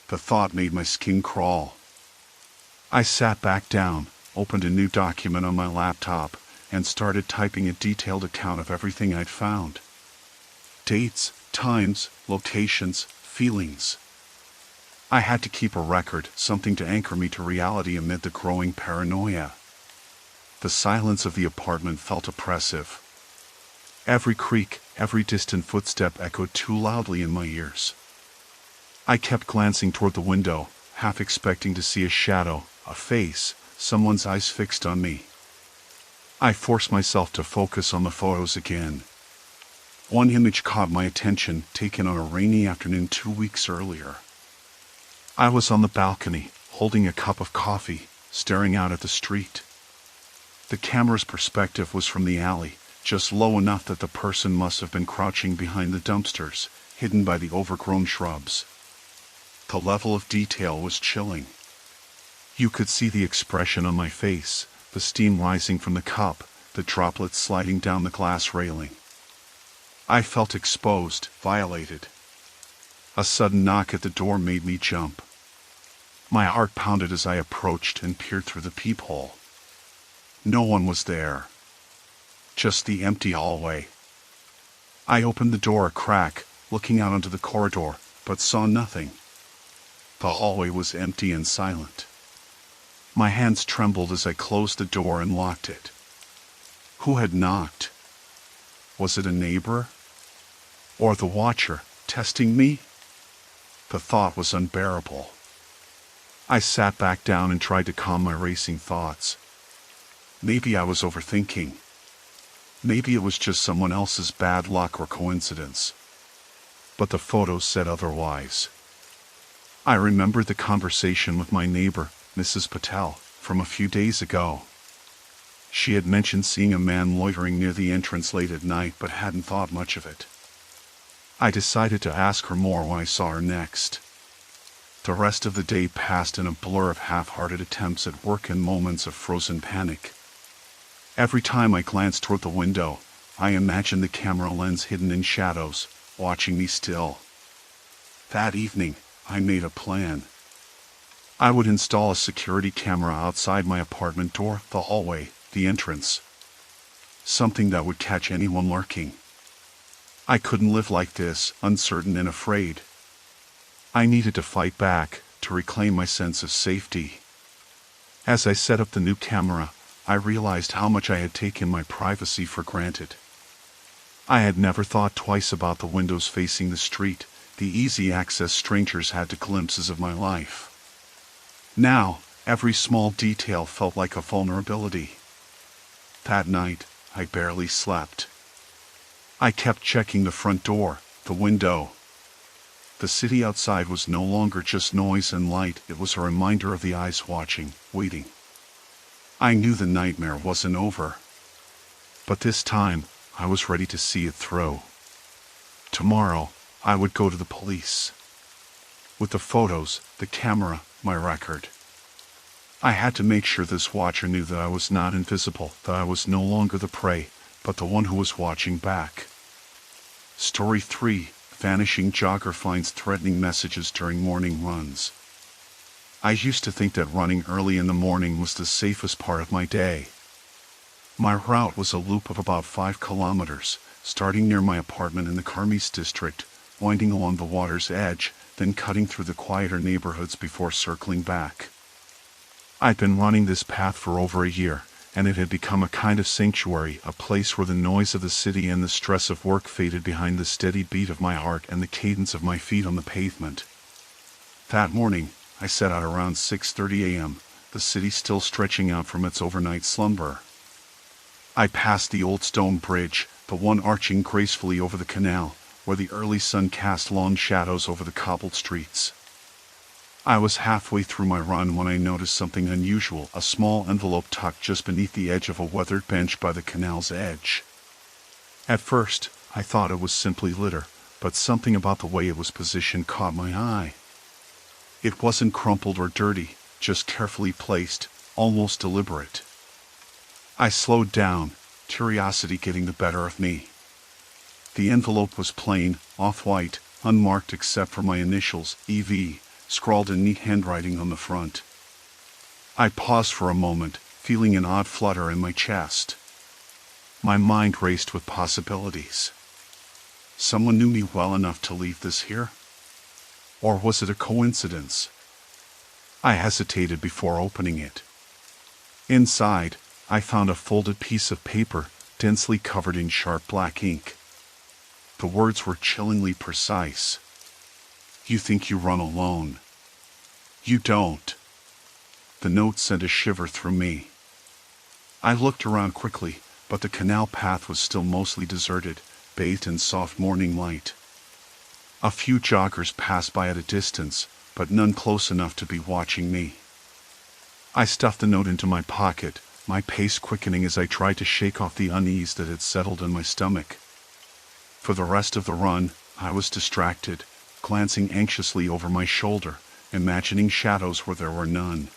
The thought made my skin crawl. I sat back down, opened a new document on my laptop, and started typing a detailed account of everything I'd found. Dates, times, locations, feelings. I had to keep a record, something to anchor me to reality amid the growing paranoia. The silence of the apartment felt oppressive. Every creak, every distant footstep echoed too loudly in my ears. I kept glancing toward the window, half expecting to see a shadow, a face, someone's eyes fixed on me. I forced myself to focus on the photos again. One image caught my attention, taken on a rainy afternoon 2 weeks earlier. I was on the balcony, holding a cup of coffee, staring out at the street. The camera's perspective was from the alley, just low enough that the person must have been crouching behind the dumpsters, hidden by the overgrown shrubs. The level of detail was chilling. You could see the expression on my face, the steam rising from the cup, the droplets sliding down the glass railing. I felt exposed, violated. A sudden knock at the door made me jump. My heart pounded as I approached and peered through the peephole. No one was there. Just the empty hallway. I opened the door a crack, looking out onto the corridor, but saw nothing. The hallway was empty and silent. My hands trembled as I closed the door and locked it. Who had knocked? Was it a neighbor? Or the watcher, testing me? The thought was unbearable. I sat back down and tried to calm my racing thoughts. Maybe I was overthinking. Maybe it was just someone else's bad luck or coincidence. But the photos said otherwise. I remembered the conversation with my neighbor, Mrs. Patel, from a few days ago. She had mentioned seeing a man loitering near the entrance late at night but hadn't thought much of it. I decided to ask her more when I saw her next. The rest of the day passed in a blur of half-hearted attempts at work and moments of frozen panic. Every time I glanced toward the window, I imagined the camera lens hidden in shadows, watching me still. That evening, I made a plan. I would install a security camera outside my apartment door, the hallway, the entrance. something that would catch anyone lurking. I couldn't live like this, uncertain and afraid. I needed to fight back, to reclaim my sense of safety. As I set up the new camera, I realized how much I had taken my privacy for granted. I had never thought twice about the windows facing the street, the easy access strangers had to glimpses of my life. Now, every small detail felt like a vulnerability. That night, I barely slept. I kept checking the front door, the window. The city outside was no longer just noise and light, it was a reminder of the eyes watching, waiting. I knew the nightmare wasn't over. But this time, I was ready to see it through. Tomorrow, I would go to the police. With the photos, the camera, my record. I had to make sure this watcher knew that I was not invisible, that I was no longer the prey, but the one who was watching back. Story 3. Vanishing jogger finds threatening messages during morning runs. I used to think that running early in the morning was the safest part of my day. My route was a loop of about 5 kilometers, starting near my apartment in the Carmes district, winding along the water's edge, then cutting through the quieter neighborhoods before circling back. I'd been running this path for over a year, and it had become a kind of sanctuary, a place where the noise of the city and the stress of work faded behind the steady beat of my heart and the cadence of my feet on the pavement. That morning, I set out around 6:30 a.m., the city still stretching out from its overnight slumber. I passed the old stone bridge, the one arching gracefully over the canal, where the early sun cast long shadows over the cobbled streets. I was halfway through my run when I noticed something unusual, a small envelope tucked just beneath the edge of a weathered bench by the canal's edge. At first, I thought it was simply litter, but something about the way it was positioned caught my eye. It wasn't crumpled or dirty, just carefully placed, almost deliberate. I slowed down, curiosity getting the better of me. The envelope was plain, off-white, unmarked except for my initials, EV, scrawled in neat handwriting on the front. I paused for a moment, feeling an odd flutter in my chest. My mind raced with possibilities. Someone knew me well enough to leave this here? Or was it a coincidence? I hesitated before opening it. Inside, I found a folded piece of paper, densely covered in sharp black ink. The words were chillingly precise. You think you run alone. You don't. The note sent a shiver through me. I looked around quickly, but the canal path was still mostly deserted, bathed in soft morning light. A few joggers passed by at a distance, but none close enough to be watching me. I stuffed the note into my pocket, my pace quickening as I tried to shake off the unease that had settled in my stomach. For the rest of the run, I was distracted, glancing anxiously over my shoulder, imagining shadows where there were none.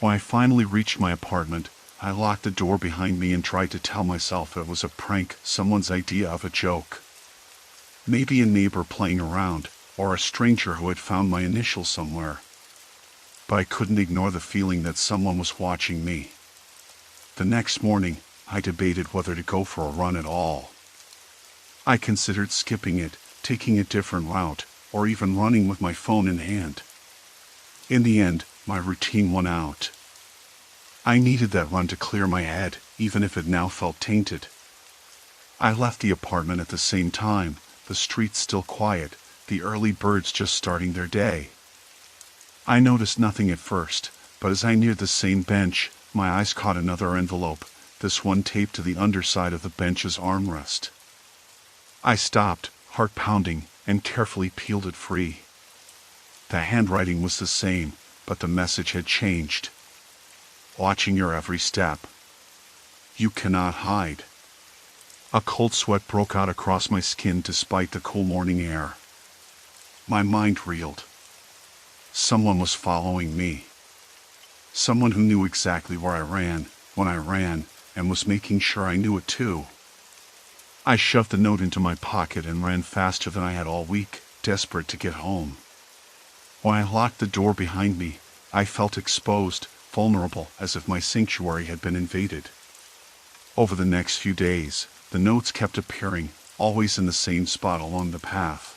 When I finally reached my apartment, I locked the door behind me and tried to tell myself it was a prank, someone's idea of a joke. Maybe a neighbor playing around, or a stranger who had found my initials somewhere. But I couldn't ignore the feeling that someone was watching me. The next morning, I debated whether to go for a run at all. I considered skipping it, taking a different route, or even running with my phone in hand. In the end, my routine won out. I needed that run to clear my head, even if it now felt tainted. I left the apartment at the same time, the streets still quiet, the early birds just starting their day. I noticed nothing at first, but as I neared the same bench, my eyes caught another envelope, this one taped to the underside of the bench's armrest. I stopped, heart pounding, and carefully peeled it free. The handwriting was the same, but the message had changed. Watching your every step. You cannot hide. A cold sweat broke out across my skin despite the cool morning air. My mind reeled. Someone was following me. Someone who knew exactly where I ran, when I ran, and was making sure I knew it too. I shoved the note into my pocket and ran faster than I had all week, desperate to get home. When I locked the door behind me, I felt exposed, vulnerable, as if my sanctuary had been invaded. Over the next few days, the notes kept appearing, always in the same spot along the path.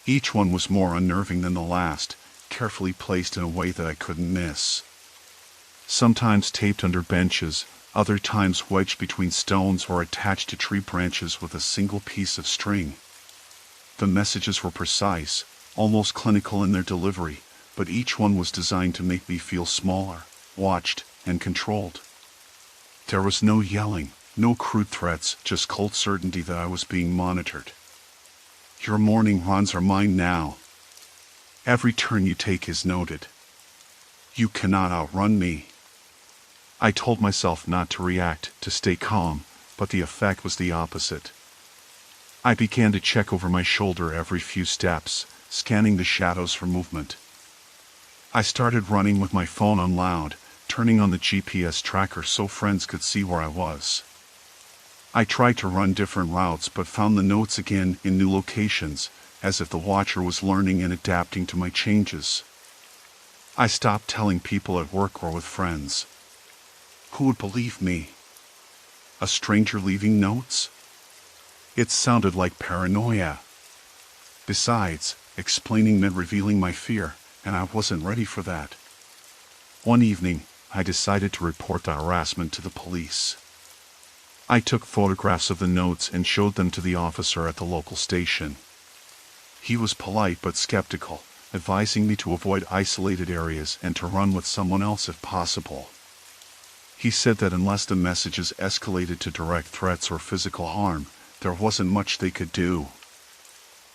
Each one was more unnerving than the last, carefully placed in a way that I couldn't miss. Sometimes taped under benches, other times wedged between stones or attached to tree branches with a single piece of string. The messages were precise, almost clinical in their delivery, but each one was designed to make me feel smaller, watched, and controlled. There was no yelling, no crude threats, just cold certainty that I was being monitored. Your morning runs are mine now. Every turn you take is noted. You cannot outrun me. I told myself not to react, to stay calm, but the effect was the opposite. I began to check over my shoulder every few steps, scanning the shadows for movement. I started running with my phone on loud, turning on the GPS tracker so friends could see where I was. I tried to run different routes but found the notes again in new locations, as if the watcher was learning and adapting to my changes. I stopped telling people at work or with friends. Who would believe me? A stranger leaving notes? It sounded like paranoia. Besides, explaining meant revealing my fear, and I wasn't ready for that. One evening, I decided to report the harassment to the police. I took photographs of the notes and showed them to the officer at the local station. He was polite but skeptical, advising me to avoid isolated areas and to run with someone else if possible. He said that unless the messages escalated to direct threats or physical harm, there wasn't much they could do.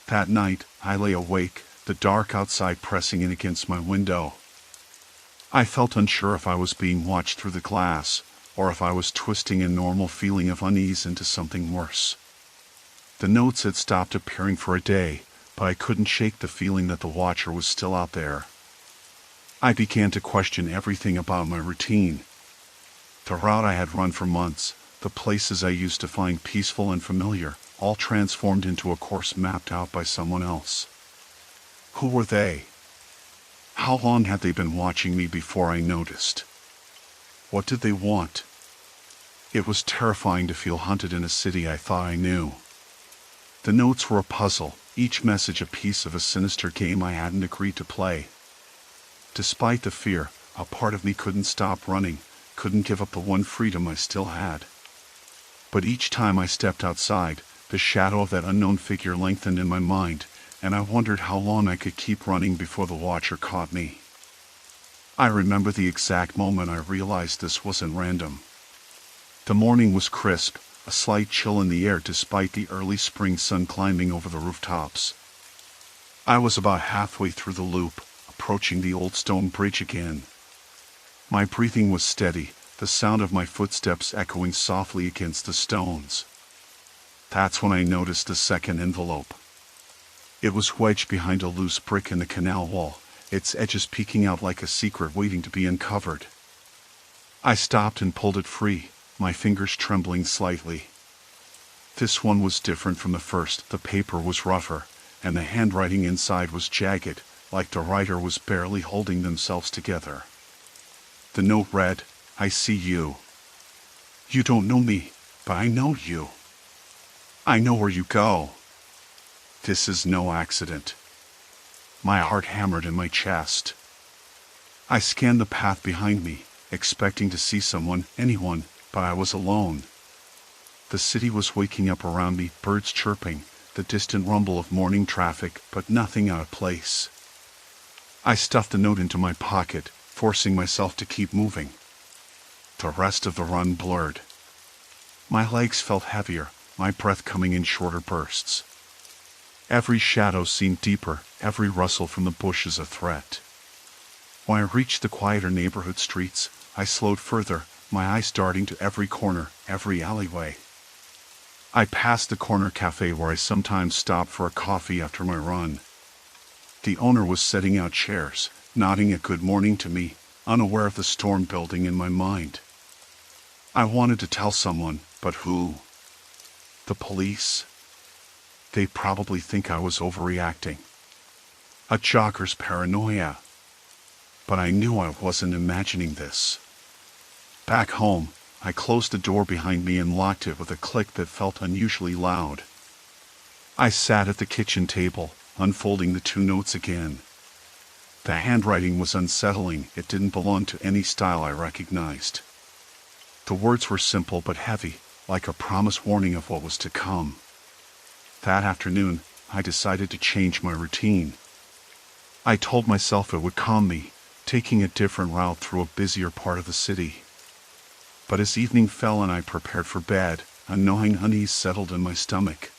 That night, I lay awake, the dark outside pressing in against my window. I felt unsure if I was being watched through the glass, or if I was twisting a normal feeling of unease into something worse. The notes had stopped appearing for a day, but I couldn't shake the feeling that the watcher was still out there. I began to question everything about my routine. The route I had run for months, the places I used to find peaceful and familiar, all transformed into a course mapped out by someone else. Who were they? How long had they been watching me before I noticed? What did they want? It was terrifying to feel hunted in a city I thought I knew. The notes were a puzzle, each message a piece of a sinister game I hadn't agreed to play. Despite the fear, a part of me couldn't stop running, couldn't give up the one freedom I still had. But each time I stepped outside, the shadow of that unknown figure lengthened in my mind, and I wondered how long I could keep running before the watcher caught me. I remember the exact moment I realized this wasn't random. The morning was crisp, a slight chill in the air despite the early spring sun climbing over the rooftops. I was about halfway through the loop, approaching the old stone bridge again. My breathing was steady, the sound of my footsteps echoing softly against the stones. That's when I noticed the second envelope. It was wedged behind a loose brick in the canal wall, its edges peeking out like a secret waiting to be uncovered. I stopped and pulled it free, my fingers trembling slightly. This one was different from the first. The paper was rougher, and the handwriting inside was jagged, like the writer was barely holding themselves together. The note read, "I see you. You don't know me, but I know you. I know where you go. This is no accident." My heart hammered in my chest. I scanned the path behind me, expecting to see someone, anyone, but I was alone. The city was waking up around me, birds chirping, the distant rumble of morning traffic, but nothing out of place. I stuffed the note into my pocket, forcing myself to keep moving. The rest of the run blurred. My legs felt heavier, my breath coming in shorter bursts. Every shadow seemed deeper, every rustle from the bushes a threat. When I reached the quieter neighborhood streets, I slowed further, my eyes darting to every corner, every alleyway. I passed the corner cafe where I sometimes stopped for a coffee after my run. The owner was setting out chairs, nodding a good morning to me, unaware of the storm building in my mind. I wanted to tell someone, but who? The police? They probably think I was overreacting. A jogger's paranoia. But I knew I wasn't imagining this. Back home, I closed the door behind me and locked it with a click that felt unusually loud. I sat at the kitchen table, unfolding the 2 notes again. The handwriting was unsettling. It didn't belong to any style I recognized. The words were simple but heavy, like a promise warning of what was to come. That afternoon, I decided to change my routine. I told myself it would calm me, taking a different route through a busier part of the city. But as evening fell and I prepared for bed, a gnawing unease settled in my stomach.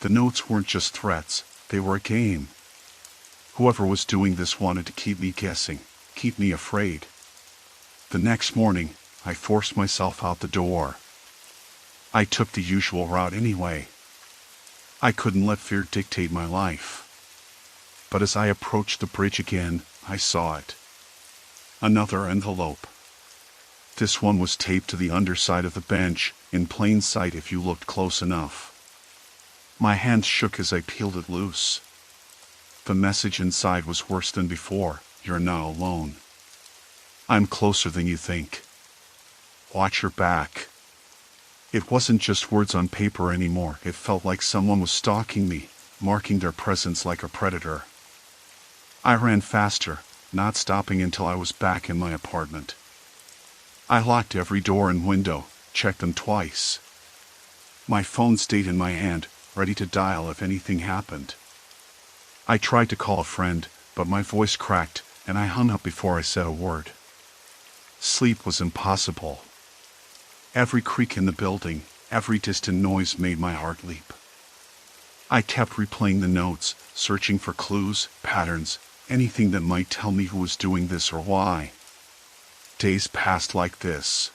The notes weren't just threats, they were a game. Whoever was doing this wanted to keep me guessing, keep me afraid. The next morning, I forced myself out the door. I took the usual route anyway. I couldn't let fear dictate my life. But as I approached the bridge again, I saw it. Another envelope. This one was taped to the underside of the bench, in plain sight if you looked close enough. My hands shook as I peeled it loose. The message inside was worse than before. You're not alone. I'm closer than you think. Watch your back. It wasn't just words on paper anymore. It felt like someone was stalking me, marking their presence like a predator. I ran faster, not stopping until I was back in my apartment. I locked every door and window, checked them twice. My phone stayed in my hand, ready to dial if anything happened. I tried to call a friend, but my voice cracked, and I hung up before I said a word. Sleep was impossible. Every creak in the building, every distant noise made my heart leap. I kept replaying the notes, searching for clues, patterns, anything that might tell me who was doing this or why. Days passed like this.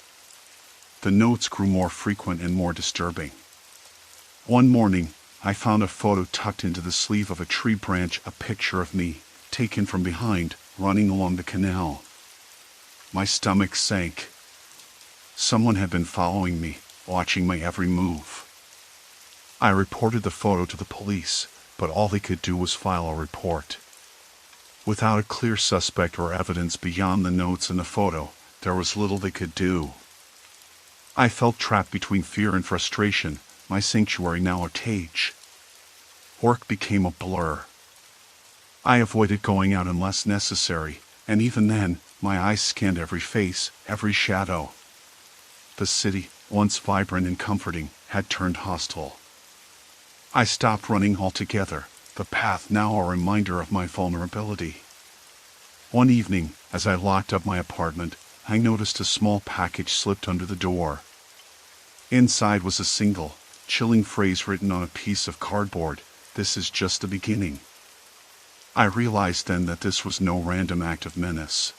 The notes grew more frequent and more disturbing. One morning, I found a photo tucked into the sleeve of a tree branch, a picture of me, taken from behind, running along the canal. My stomach sank. Someone had been following me, watching my every move. I reported the photo to the police, but all they could do was file a report. Without a clear suspect or evidence beyond the notes and the photo, there was little they could do. I felt trapped between fear and frustration, my sanctuary now a cage. Work became a blur. I avoided going out unless necessary, and even then, my eyes scanned every face, every shadow. The city, once vibrant and comforting, had turned hostile. I stopped running altogether, the path now a reminder of my vulnerability. One evening, as I locked up my apartment, I noticed a small package slipped under the door. Inside was a single, chilling phrase written on a piece of cardboard: "This is just the beginning." I realized then that this was no random act of menace.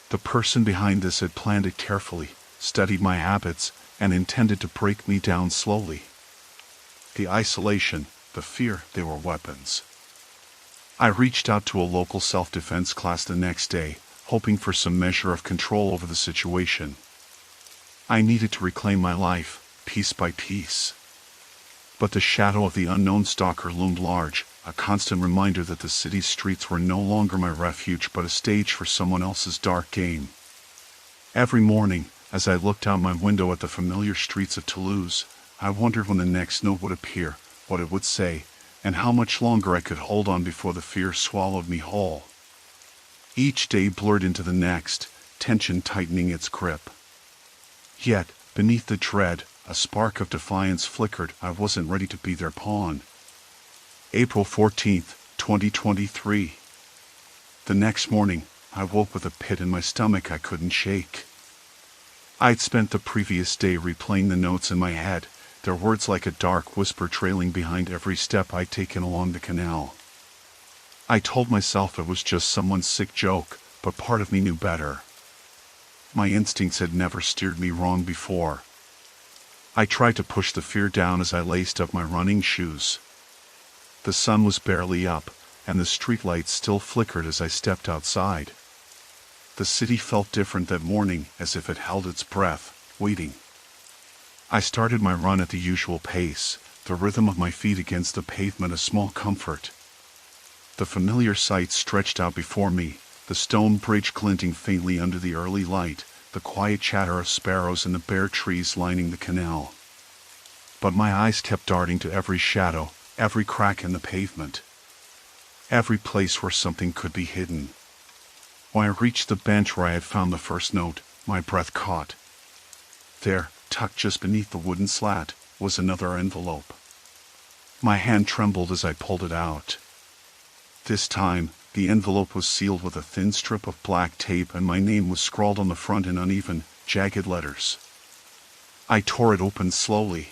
The person behind this had planned it carefully, studied my habits, and intended to break me down slowly. The isolation, the fear, they were weapons. I reached out to a local self-defense class the next day, hoping for some measure of control over the situation. I needed to reclaim my life, piece by piece. But the shadow of the unknown stalker loomed large, a constant reminder that the city's streets were no longer my refuge but a stage for someone else's dark game. Every morning, as I looked out my window at the familiar streets of Toulouse, I wondered when the next note would appear, what it would say, and how much longer I could hold on before the fear swallowed me whole. Each day blurred into the next, tension tightening its grip. Yet, beneath the dread, a spark of defiance flickered. I wasn't ready to be their pawn. April 14th, 2023. The next morning, I woke with a pit in my stomach I couldn't shake. I'd spent the previous day replaying the notes in my head, their words like a dark whisper trailing behind every step I'd taken along the canal. I told myself it was just someone's sick joke, but part of me knew better. My instincts had never steered me wrong before. I tried to push the fear down as I laced up my running shoes. The sun was barely up, and the streetlights still flickered as I stepped outside. The city felt different that morning, as if it held its breath, waiting. I started my run at the usual pace, the rhythm of my feet against the pavement a small comfort. The familiar sight stretched out before me, the stone bridge glinting faintly under the early light, the quiet chatter of sparrows and the bare trees lining the canal. But my eyes kept darting to every shadow, every crack in the pavement, every place where something could be hidden. When I reached the bench where I had found the first note, my breath caught. There, tucked just beneath the wooden slat, was another envelope. My hand trembled as I pulled it out. This time, the envelope was sealed with a thin strip of black tape and my name was scrawled on the front in uneven, jagged letters. I tore it open slowly.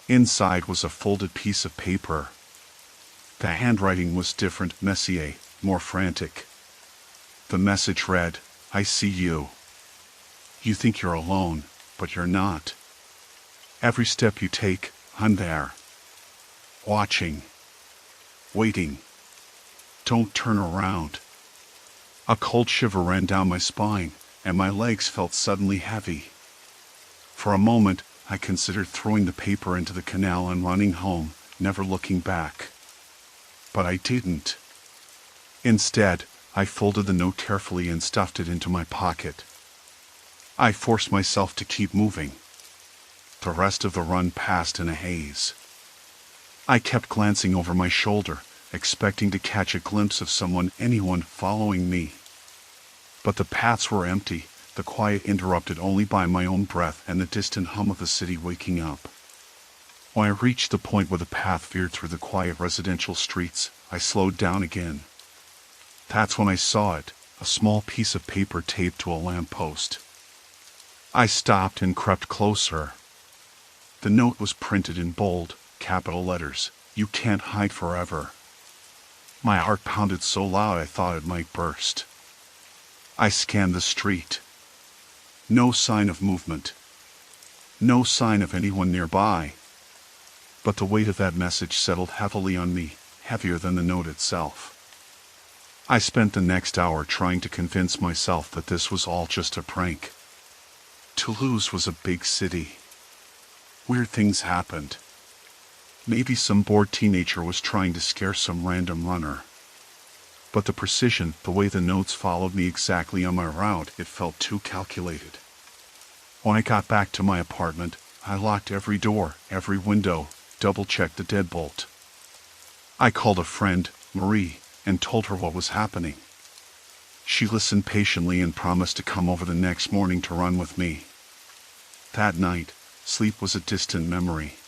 Inside was a folded piece of paper. The handwriting was different, messier, more frantic. The message read, "I see you. You think you're alone, but you're not. Every step you take, I'm there. Watching. Waiting. Don't turn around." A cold shiver ran down my spine, and my legs felt suddenly heavy. For a moment, I considered throwing the paper into the canal and running home, never looking back. But I didn't. Instead, I folded the note carefully and stuffed it into my pocket. I forced myself to keep moving. The rest of the run passed in a haze. I kept glancing over my shoulder, expecting to catch a glimpse of anyone following me. But the paths were empty, the quiet interrupted only by my own breath and the distant hum of the city waking up. When I reached the point where the path veered through the quiet residential streets, I slowed down again. That's when I saw it, a small piece of paper taped to a lamppost. I stopped and crept closer. The note was printed in bold, capital letters, "You can't hide forever." My heart pounded so loud I thought it might burst. I scanned the street. No sign of movement. No sign of anyone nearby. But the weight of that message settled heavily on me, heavier than the note itself. I spent the next hour trying to convince myself that this was all just a prank. Toulouse was a big city. Weird things happened. Maybe some bored teenager was trying to scare some random runner. But the precision, the way the notes followed me exactly on my route, it felt too calculated. When I got back to my apartment, I locked every door, every window, double-checked the deadbolt. I called a friend, Marie, and told her what was happening. She listened patiently and promised to come over the next morning to run with me. That night, sleep was a distant memory.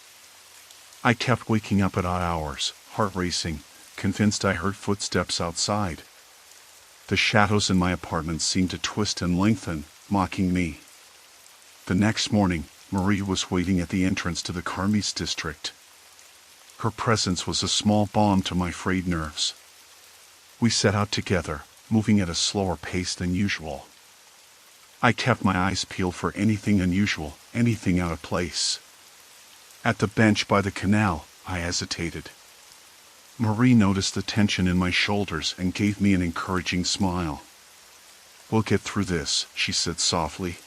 I kept waking up at odd hours, heart racing, convinced I heard footsteps outside. The shadows in my apartment seemed to twist and lengthen, mocking me. The next morning, Marie was waiting at the entrance to the Carmes district. Her presence was a small balm to my frayed nerves. We set out together, moving at a slower pace than usual. I kept my eyes peeled for anything unusual, anything out of place. At the bench by the canal, I hesitated. Marie noticed the tension in my shoulders and gave me an encouraging smile. "We'll get through this," she said softly.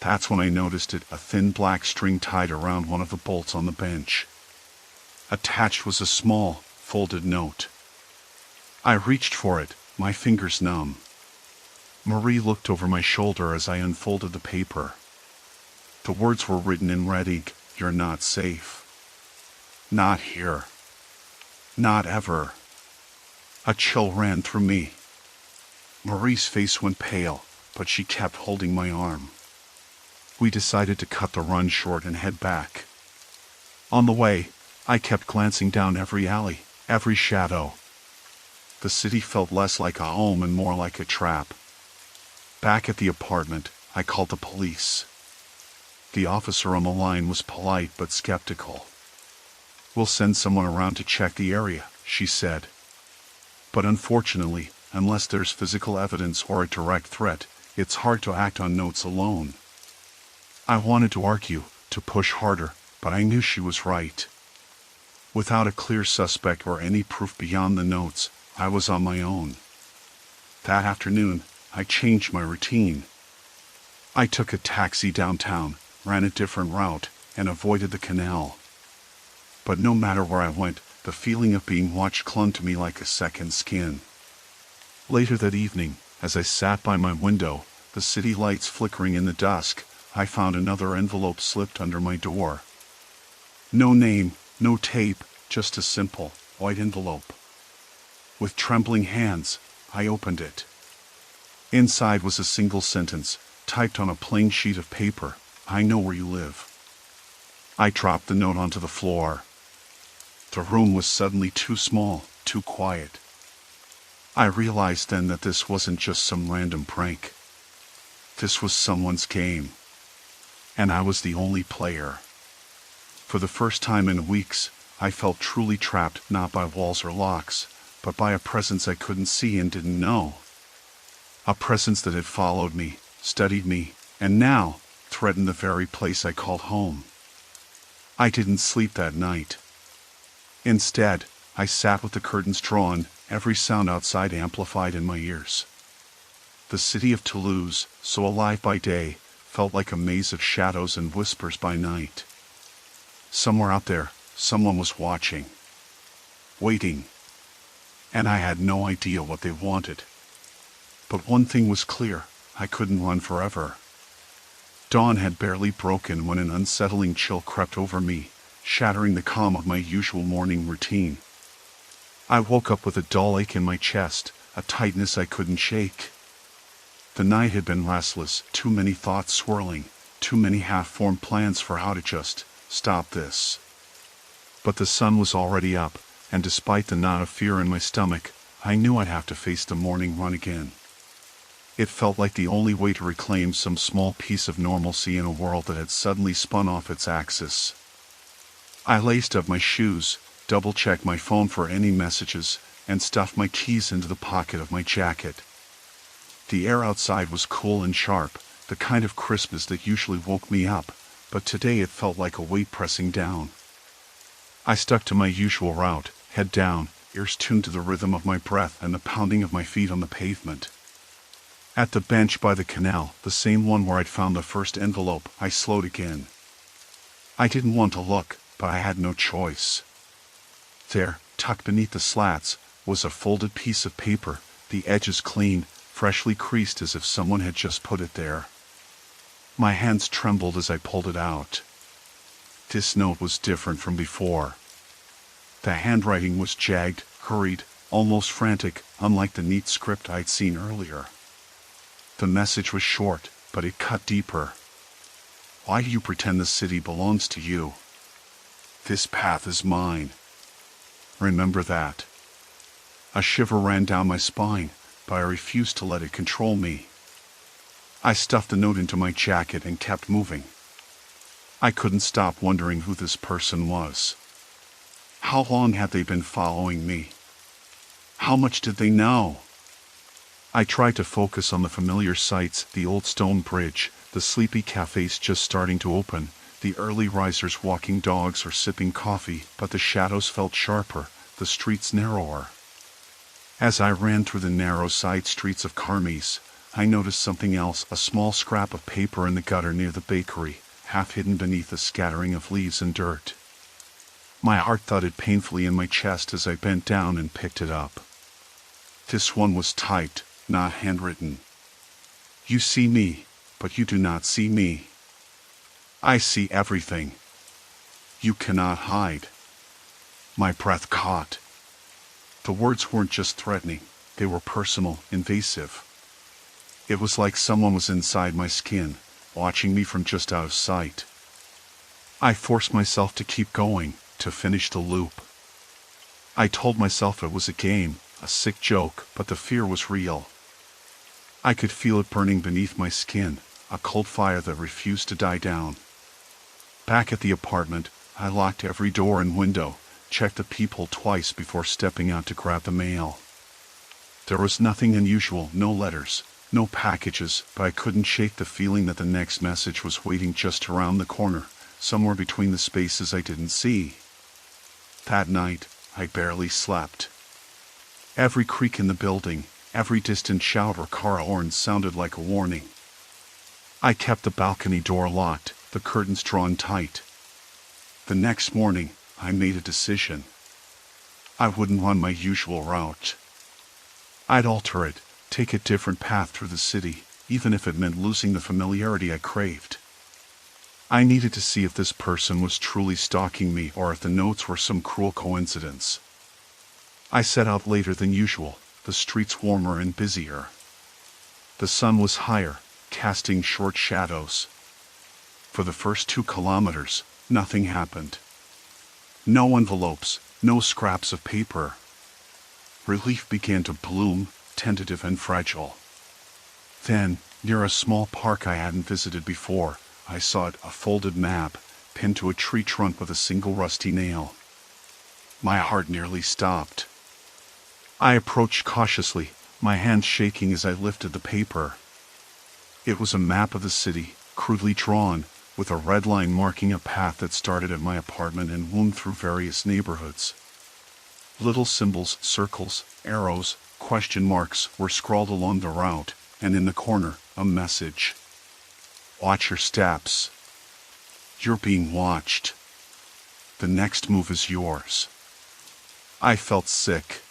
That's when I noticed it, a thin black string tied around one of the bolts on the bench. Attached was a small, folded note. I reached for it, my fingers numb. Marie looked over my shoulder as I unfolded the paper. The words were written in red ink, "You're not safe. Not here. Not ever." A chill ran through me. Marie's face went pale, but she kept holding my arm. We decided to cut the run short and head back. On the way, I kept glancing down every alley, every shadow. The city felt less like a home and more like a trap. Back at the apartment, I called the police. The officer on the line was polite but skeptical. "We'll send someone around to check the area," she said. "But unfortunately, unless there's physical evidence or a direct threat, it's hard to act on notes alone." I wanted to argue, to push harder, but I knew she was right. Without a clear suspect or any proof beyond the notes, I was on my own. That afternoon, I changed my routine. I took a taxi downtown, ran a different route, and avoided the canal. But no matter where I went, the feeling of being watched clung to me like a second skin. Later that evening, as I sat by my window, the city lights flickering in the dusk, I found another envelope slipped under my door. No name, no tape, just a simple, white envelope. With trembling hands, I opened it. Inside was a single sentence, typed on a plain sheet of paper: "I know where you live." I dropped the note onto the floor. The room was suddenly too small, too quiet. I realized then that this wasn't just some random prank. This was someone's game. And I was the only player. For the first time in weeks, I felt truly trapped, not by walls or locks, but by a presence I couldn't see and didn't know. A presence that had followed me, studied me, and now threatened the very place I called home. I didn't sleep that night. Instead, I sat with the curtains drawn, every sound outside amplified in my ears. The city of Toulouse, so alive by day, felt like a maze of shadows and whispers by night. Somewhere out there, someone was watching, waiting, and I had no idea what they wanted. But one thing was clear: I couldn't run forever. Dawn had barely broken when an unsettling chill crept over me, shattering the calm of my usual morning routine. I woke up with a dull ache in my chest, a tightness I couldn't shake. The night had been restless, too many thoughts swirling, too many half-formed plans for how to just stop this. But the sun was already up, and despite the knot of fear in my stomach, I knew I'd have to face the morning run again. It felt like the only way to reclaim some small piece of normalcy in a world that had suddenly spun off its axis. I laced up my shoes, double-checked my phone for any messages, and stuffed my keys into the pocket of my jacket. The air outside was cool and sharp, the kind of crispness that usually woke me up, but today it felt like a weight pressing down. I stuck to my usual route, head down, ears tuned to the rhythm of my breath and the pounding of my feet on the pavement. At the bench by the canal, the same one where I'd found the first envelope, I slowed again. I didn't want to look, but I had no choice. There, tucked beneath the slats, was a folded piece of paper, the edges clean, freshly creased as if someone had just put it there. My hands trembled as I pulled it out. This note was different from before. The handwriting was jagged, hurried, almost frantic, unlike the neat script I'd seen earlier. The message was short, but it cut deeper. Why do you pretend the city belongs to you? This path is mine. Remember that. A shiver ran down my spine, but I refused to let it control me. I stuffed the note into my jacket and kept moving. I couldn't stop wondering who this person was. How long had they been following me? How much did they know? I tried to focus on the familiar sights: the old stone bridge, the sleepy cafes just starting to open, the early risers walking dogs or sipping coffee, but the shadows felt sharper, the streets narrower. As I ran through the narrow side streets of Carmes, I noticed something else: a small scrap of paper in the gutter near the bakery, half hidden beneath a scattering of leaves and dirt. My heart thudded painfully in my chest as I bent down and picked it up. This one was typed, not handwritten. You see me, but you do not see me. I see everything. You cannot hide. My breath caught. The words weren't just threatening, they were personal, invasive. It was like someone was inside my skin, watching me from just out of sight. I forced myself to keep going, to finish the loop. I told myself it was a game, a sick joke, but the fear was real. I could feel it burning beneath my skin, a cold fire that refused to die down. Back at the apartment, I locked every door and window, checked the peephole twice before stepping out to grab the mail. There was nothing unusual, no letters, no packages, but I couldn't shake the feeling that the next message was waiting just around the corner, somewhere between the spaces I didn't see. That night, I barely slept. Every creak in the building, every distant shout or car horn sounded like a warning. I kept the balcony door locked, the curtains drawn tight. The next morning, I made a decision. I wouldn't run my usual route. I'd alter it, take a different path through the city, even if it meant losing the familiarity I craved. I needed to see if this person was truly stalking me or if the notes were some cruel coincidence. I set out later than usual, the streets warmer and busier. The sun was higher, casting short shadows. For the first 2 kilometers, nothing happened. No envelopes, no scraps of paper. Relief began to bloom, tentative and fragile. Then, near a small park I hadn't visited before, I saw a folded map, pinned to a tree trunk with a single rusty nail. My heart nearly stopped. I approached cautiously, my hands shaking as I lifted the paper. It was a map of the city, crudely drawn, with a red line marking a path that started at my apartment and wound through various neighborhoods. Little symbols, circles, arrows, question marks were scrawled along the route, and in the corner, a message. Watch your steps. You're being watched. The next move is yours. I felt sick.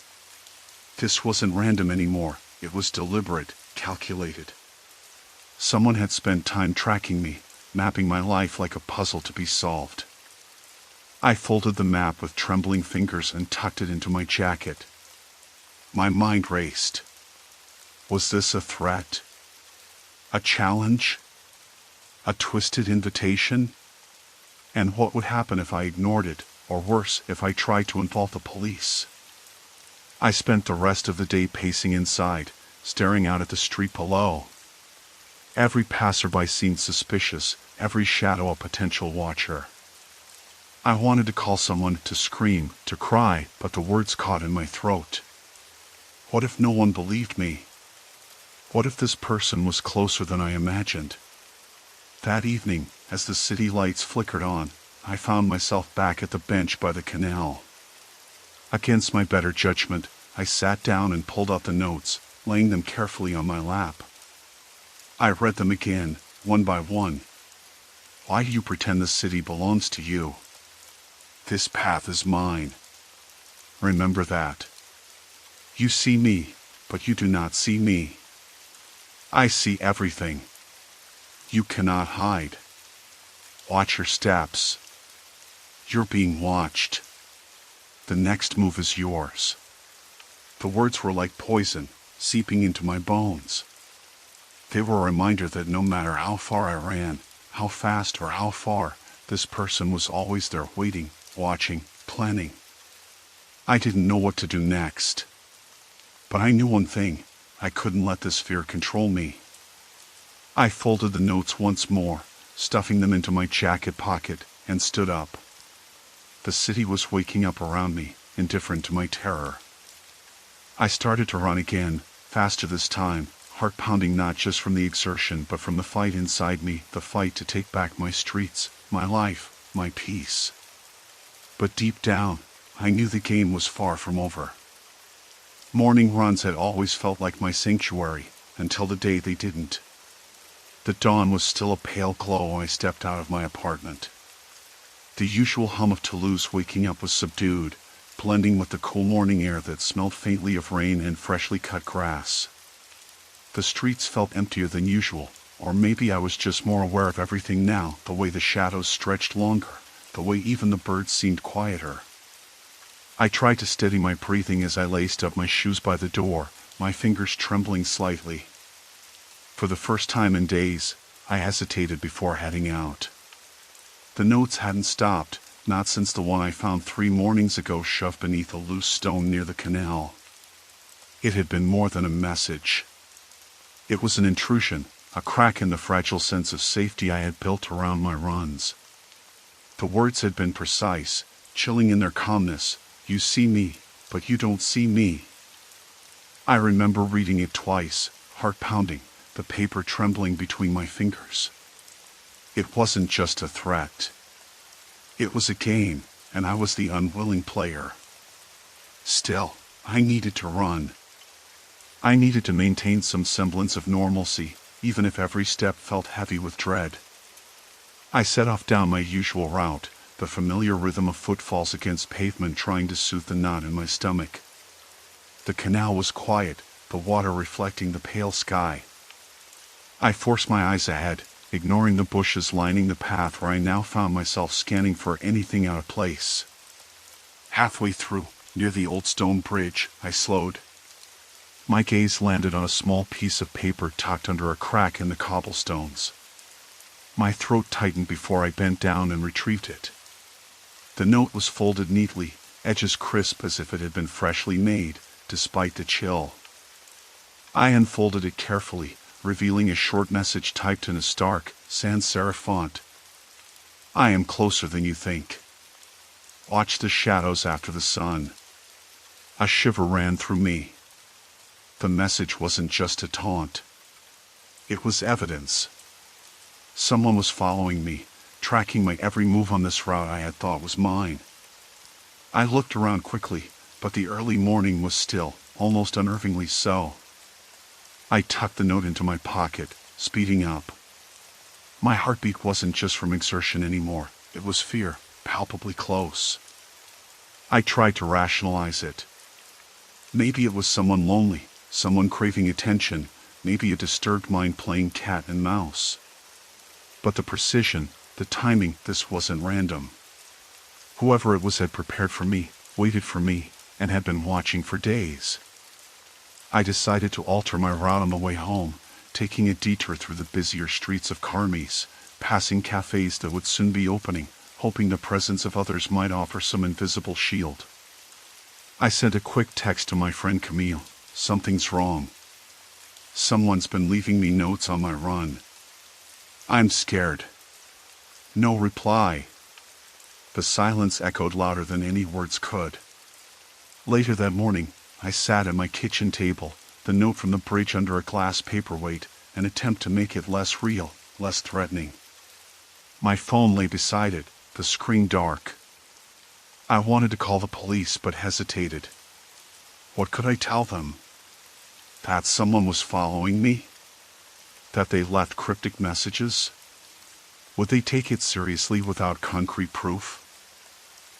This wasn't random anymore, it was deliberate, calculated. Someone had spent time tracking me, mapping my life like a puzzle to be solved. I folded the map with trembling fingers and tucked it into my jacket. My mind raced. Was this a threat? A challenge? A twisted invitation? And what would happen if I ignored it, or worse, if I tried to involve the police? I spent the rest of the day pacing inside, staring out at the street below. Every passerby seemed suspicious, every shadow a potential watcher. I wanted to call someone, to scream, to cry, but the words caught in my throat. What if no one believed me? What if this person was closer than I imagined? That evening, as the city lights flickered on, I found myself back at the bench by the canal. Against my better judgment, I sat down and pulled out the notes, laying them carefully on my lap. I read them again, one by one. Why do you pretend the city belongs to you? This path is mine. Remember that. You see me, but you do not see me. I see everything. You cannot hide. Watch your steps. You're being watched. The next move is yours. The words were like poison, seeping into my bones. They were a reminder that no matter how far I ran, how fast or how far, this person was always there waiting, watching, planning. I didn't know what to do next. But I knew one thing, I couldn't let this fear control me. I folded the notes once more, stuffing them into my jacket pocket, and stood up. The city was waking up around me, indifferent to my terror. I started to run again, faster this time, heart pounding not just from the exertion but from the fight inside me, the fight to take back my streets, my life, my peace. But deep down, I knew the game was far from over. Morning runs had always felt like my sanctuary, until the day they didn't. The dawn was still a pale glow when I stepped out of my apartment. The usual hum of Toulouse waking up was subdued, blending with the cool morning air that smelled faintly of rain and freshly cut grass. The streets felt emptier than usual, or maybe I was just more aware of everything now, the way the shadows stretched longer, the way even the birds seemed quieter. I tried to steady my breathing as I laced up my shoes by the door, my fingers trembling slightly. For the first time in days, I hesitated before heading out. The notes hadn't stopped, not since the one I found 3 mornings ago shoved beneath a loose stone near the canal. It had been more than a message. It was an intrusion, a crack in the fragile sense of safety I had built around my runs. The words had been precise, chilling in their calmness. You see me, but you don't see me. I remember reading it twice, heart pounding, the paper trembling between my fingers. It wasn't just a threat. It was a game, and I was the unwilling player. Still, I needed to run. I needed to maintain some semblance of normalcy, even if every step felt heavy with dread. I set off down my usual route, the familiar rhythm of footfalls against pavement trying to soothe the knot in my stomach. The canal was quiet, the water reflecting the pale sky. I forced my eyes ahead, ignoring the bushes lining the path where I now found myself scanning for anything out of place. Halfway through, near the old stone bridge, I slowed. My gaze landed on a small piece of paper tucked under a crack in the cobblestones. My throat tightened before I bent down and retrieved it. The note was folded neatly, edges crisp as if it had been freshly made, despite the chill. I unfolded it carefully, revealing a short message typed in a stark, sans serif font. I am closer than you think. Watch the shadows after the sun. A shiver ran through me. The message wasn't just a taunt. It was evidence. Someone was following me, tracking my every move on this route I had thought was mine. I looked around quickly, but the early morning was still, almost unnervingly so. I tucked the note into my pocket, speeding up. My heartbeat wasn't just from exertion anymore, it was fear, palpably close. I tried to rationalize it. Maybe it was someone lonely, someone craving attention, maybe a disturbed mind playing cat and mouse. But the precision, the timing, this wasn't random. Whoever it was had prepared for me, waited for me, and had been watching for days. I decided to alter my route on the way home, taking a detour through the busier streets of Carmes, passing cafes that would soon be opening, hoping the presence of others might offer some invisible shield. I sent a quick text to my friend Camille. Something's wrong. Someone's been leaving me notes on my run. I'm scared. No reply. The silence echoed louder than any words could. Later that morning, I sat at my kitchen table, the note from the bridge under a glass paperweight, an attempt to make it less real, less threatening. My phone lay beside it, the screen dark. I wanted to call the police but hesitated. What could I tell them? That someone was following me? That they left cryptic messages? Would they take it seriously without concrete proof?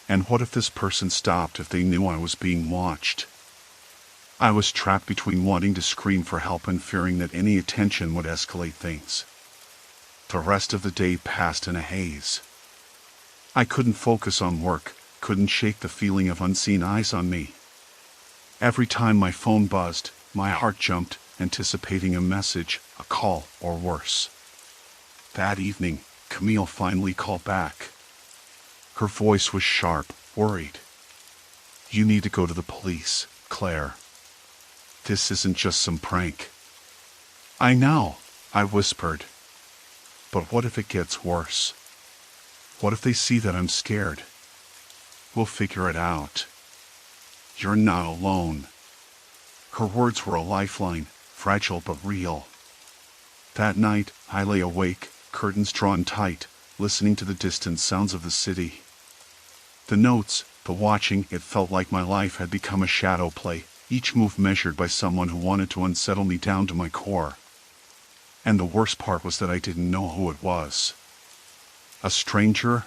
And what if this person stopped if they knew I was being watched? I was trapped between wanting to scream for help and fearing that any attention would escalate things. The rest of the day passed in a haze. I couldn't focus on work, couldn't shake the feeling of unseen eyes on me. Every time my phone buzzed, my heart jumped, anticipating a message, a call, or worse. That evening, Camille finally called back. Her voice was sharp, worried. You need to go to the police, Claire. This isn't just some prank. I know, I whispered. But what if it gets worse? What if they see that I'm scared? We'll figure it out. You're not alone. Her words were a lifeline, fragile but real. That night, I lay awake, curtains drawn tight, listening to the distant sounds of the city. The notes, the watching, it felt like my life had become a shadow play, each move measured by someone who wanted to unsettle me down to my core. And the worst part was that I didn't know who it was. A stranger?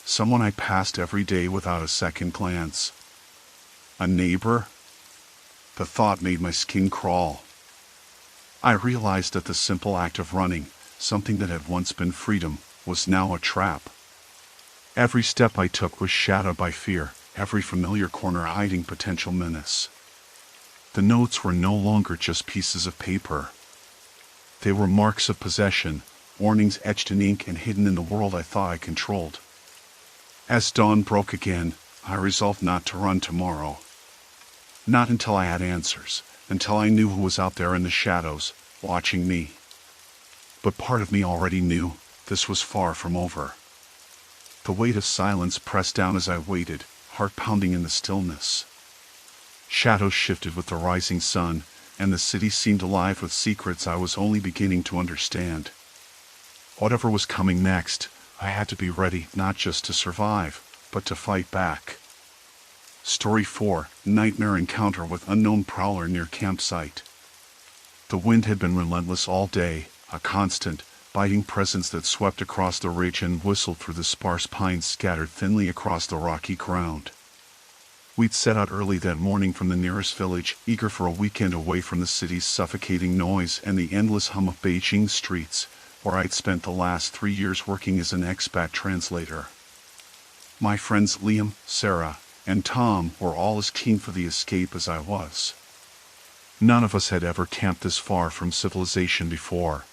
Someone I passed every day without a second glance. A neighbor? The thought made my skin crawl. I realized that the simple act of running, something that had once been freedom, was now a trap. Every step I took was shadowed by fear, every familiar corner hiding potential menace. The notes were no longer just pieces of paper. They were marks of possession, warnings etched in ink and hidden in the world I thought I controlled. As dawn broke again, I resolved not to run tomorrow. Not until I had answers, until I knew who was out there in the shadows, watching me. But part of me already knew this was far from over. The weight of silence pressed down as I waited, heart pounding in the stillness. Shadows shifted with the rising sun, and the city seemed alive with secrets I was only beginning to understand. Whatever was coming next, I had to be ready not just to survive, but to fight back. Story 4, Nightmare Encounter with Unknown Prowler near Campsite. The wind had been relentless all day, a constant, biting presence that swept across the ridge and whistled through the sparse pines scattered thinly across the rocky ground. We'd set out early that morning from the nearest village, eager for a weekend away from the city's suffocating noise and the endless hum of Beijing streets, where I'd spent the last 3 years working as an expat translator. My friends Liam, Sarah, and Tom were all as keen for the escape as I was. None of us had ever camped this far from civilization before.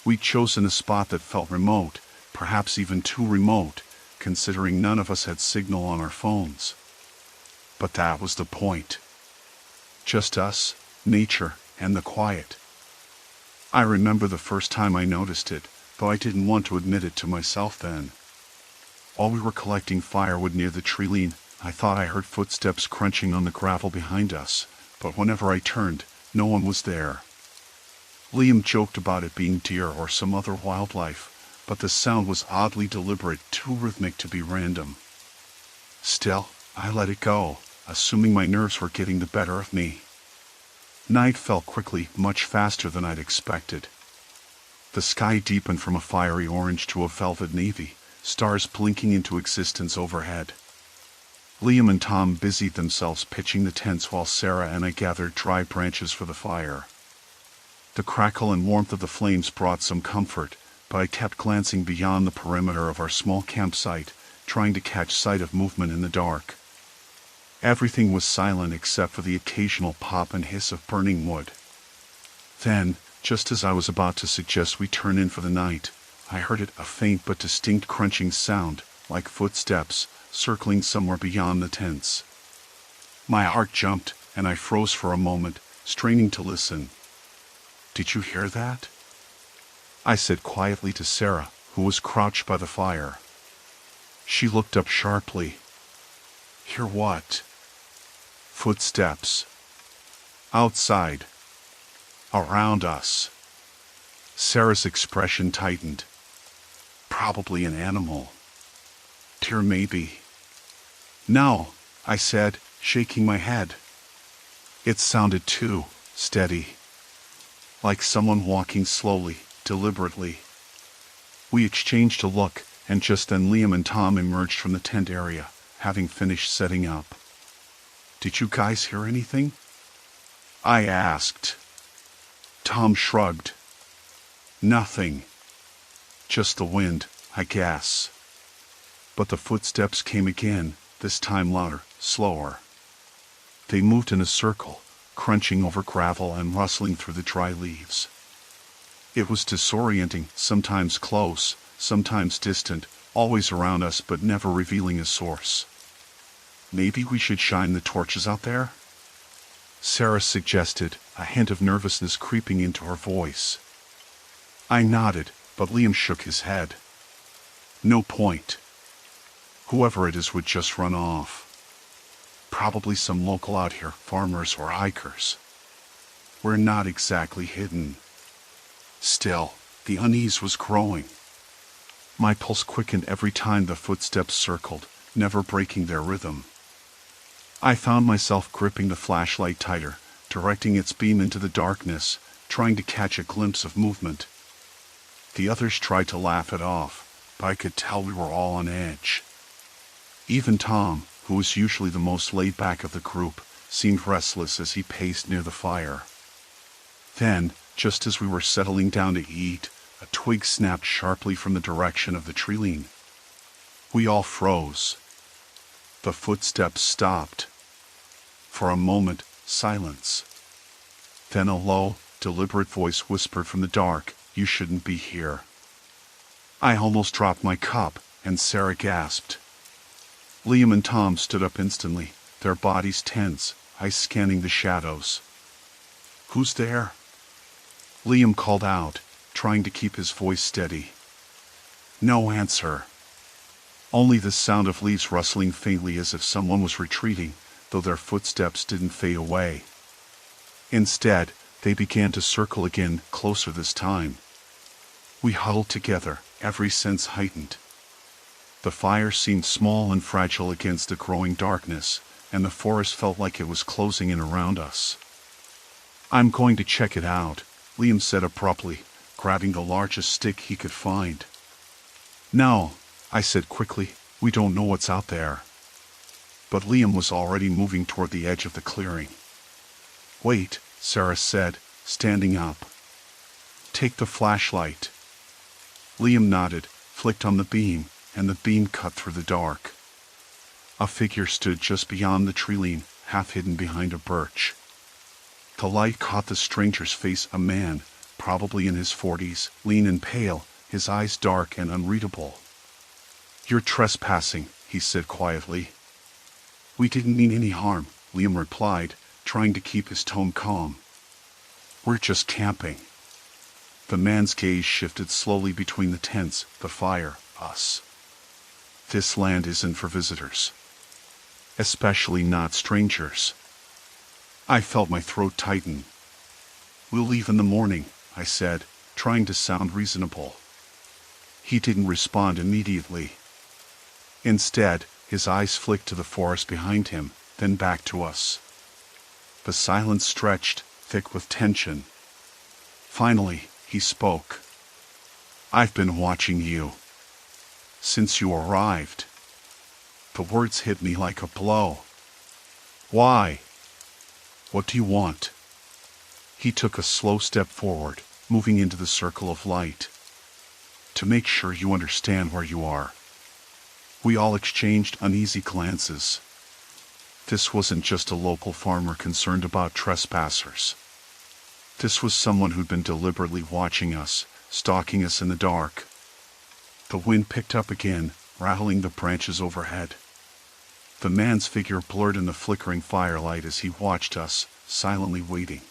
We'd chosen a spot that felt remote, perhaps even too remote, considering none of us had signal on our phones. But that was the point. Just us, nature, and the quiet. I remember the first time I noticed it, though I didn't want to admit it to myself then. While we were collecting firewood near the tree line, I thought I heard footsteps crunching on the gravel behind us, but whenever I turned, no one was there. Liam joked about it being deer or some other wildlife, but the sound was oddly deliberate, too rhythmic to be random. Still, I let it go, assuming my nerves were getting the better of me. Night fell quickly, much faster than I'd expected. The sky deepened from a fiery orange to a velvet navy, stars blinking into existence overhead. Liam and Tom busied themselves pitching the tents while Sarah and I gathered dry branches for the fire. The crackle and warmth of the flames brought some comfort, but I kept glancing beyond the perimeter of our small campsite, trying to catch sight of movement in the dark. Everything was silent except for the occasional pop and hiss of burning wood. Then, just as I was about to suggest we turn in for the night, I heard a faint but distinct crunching sound, like footsteps, circling somewhere beyond the tents. My heart jumped, and I froze for a moment, straining to listen. "Did you hear that?" I said quietly to Sarah, who was crouched by the fire. She looked up sharply. "Hear what?" "Footsteps. Outside. Around us." Sarah's expression tightened. "Probably an animal. Deer maybe." "No," I said, shaking my head. It sounded too steady. Like someone walking slowly, deliberately. We exchanged a look, and just then Liam and Tom emerged from the tent area, having finished setting up. "Did you guys hear anything?" I asked. Tom shrugged. "Nothing. Just the wind, I guess." But the footsteps came again, this time louder, slower. They moved in a circle, crunching over gravel and rustling through the dry leaves. It was disorienting, sometimes close, sometimes distant, always around us but never revealing a source. "Maybe we should shine the torches out there?" Sarah suggested, a hint of nervousness creeping into her voice. I nodded, but Liam shook his head. "No point. Whoever it is would just run off. Probably some local out here, farmers or hikers. We're not exactly hidden." Still, the unease was growing. My pulse quickened every time the footsteps circled, never breaking their rhythm. I found myself gripping the flashlight tighter, directing its beam into the darkness, trying to catch a glimpse of movement. The others tried to laugh it off, but I could tell we were all on edge. Even Tom, who was usually the most laid back of the group, seemed restless as he paced near the fire. Then, just as we were settling down to eat, a twig snapped sharply from the direction of the tree line. We all froze. The footsteps stopped. For a moment, silence. Then a low, deliberate voice whispered from the dark, "You shouldn't be here." I almost dropped my cup, and Sarah gasped. Liam and Tom stood up instantly, their bodies tense, eyes scanning the shadows. "Who's there?" Liam called out, trying to keep his voice steady. No answer. Only the sound of leaves rustling faintly as if someone was retreating, though their footsteps didn't fade away. Instead, they began to circle again, closer this time. We huddled together, every sense heightened. The fire seemed small and fragile against the growing darkness, and the forest felt like it was closing in around us. "I'm going to check it out," Liam said abruptly, grabbing the largest stick he could find. "No," I said quickly, "we don't know what's out there." but Liam was already moving toward the edge of the clearing. "Wait," Sarah said, standing up. "Take the flashlight." Liam nodded, flicked on the beam, and the beam cut through the dark. A figure stood just beyond the tree-line, half hidden behind a birch. The light caught the stranger's face, a man, probably in his 40s, lean and pale, his eyes dark and unreadable. "You're trespassing," he said quietly. "We didn't mean any harm," Liam replied, trying to keep his tone calm. "We're just camping." The man's gaze shifted slowly between the tents, the fire, us. "This land isn't for visitors. Especially not strangers." I felt my throat tighten. "We'll leave in the morning," I said, trying to sound reasonable. He didn't respond immediately. Instead, his eyes flicked to the forest behind him, then back to us. The silence stretched, thick with tension. Finally, he spoke. "I've been watching you. Since you arrived." The words hit me like a blow. "Why? What do you want?" He took a slow step forward, moving into the circle of light. "To make sure you understand where you are." We all exchanged uneasy glances. This wasn't just a local farmer concerned about trespassers. This was someone who'd been deliberately watching us, stalking us in the dark. The wind picked up again, rattling the branches overhead. The man's figure blurred in the flickering firelight as he watched us, silently waiting.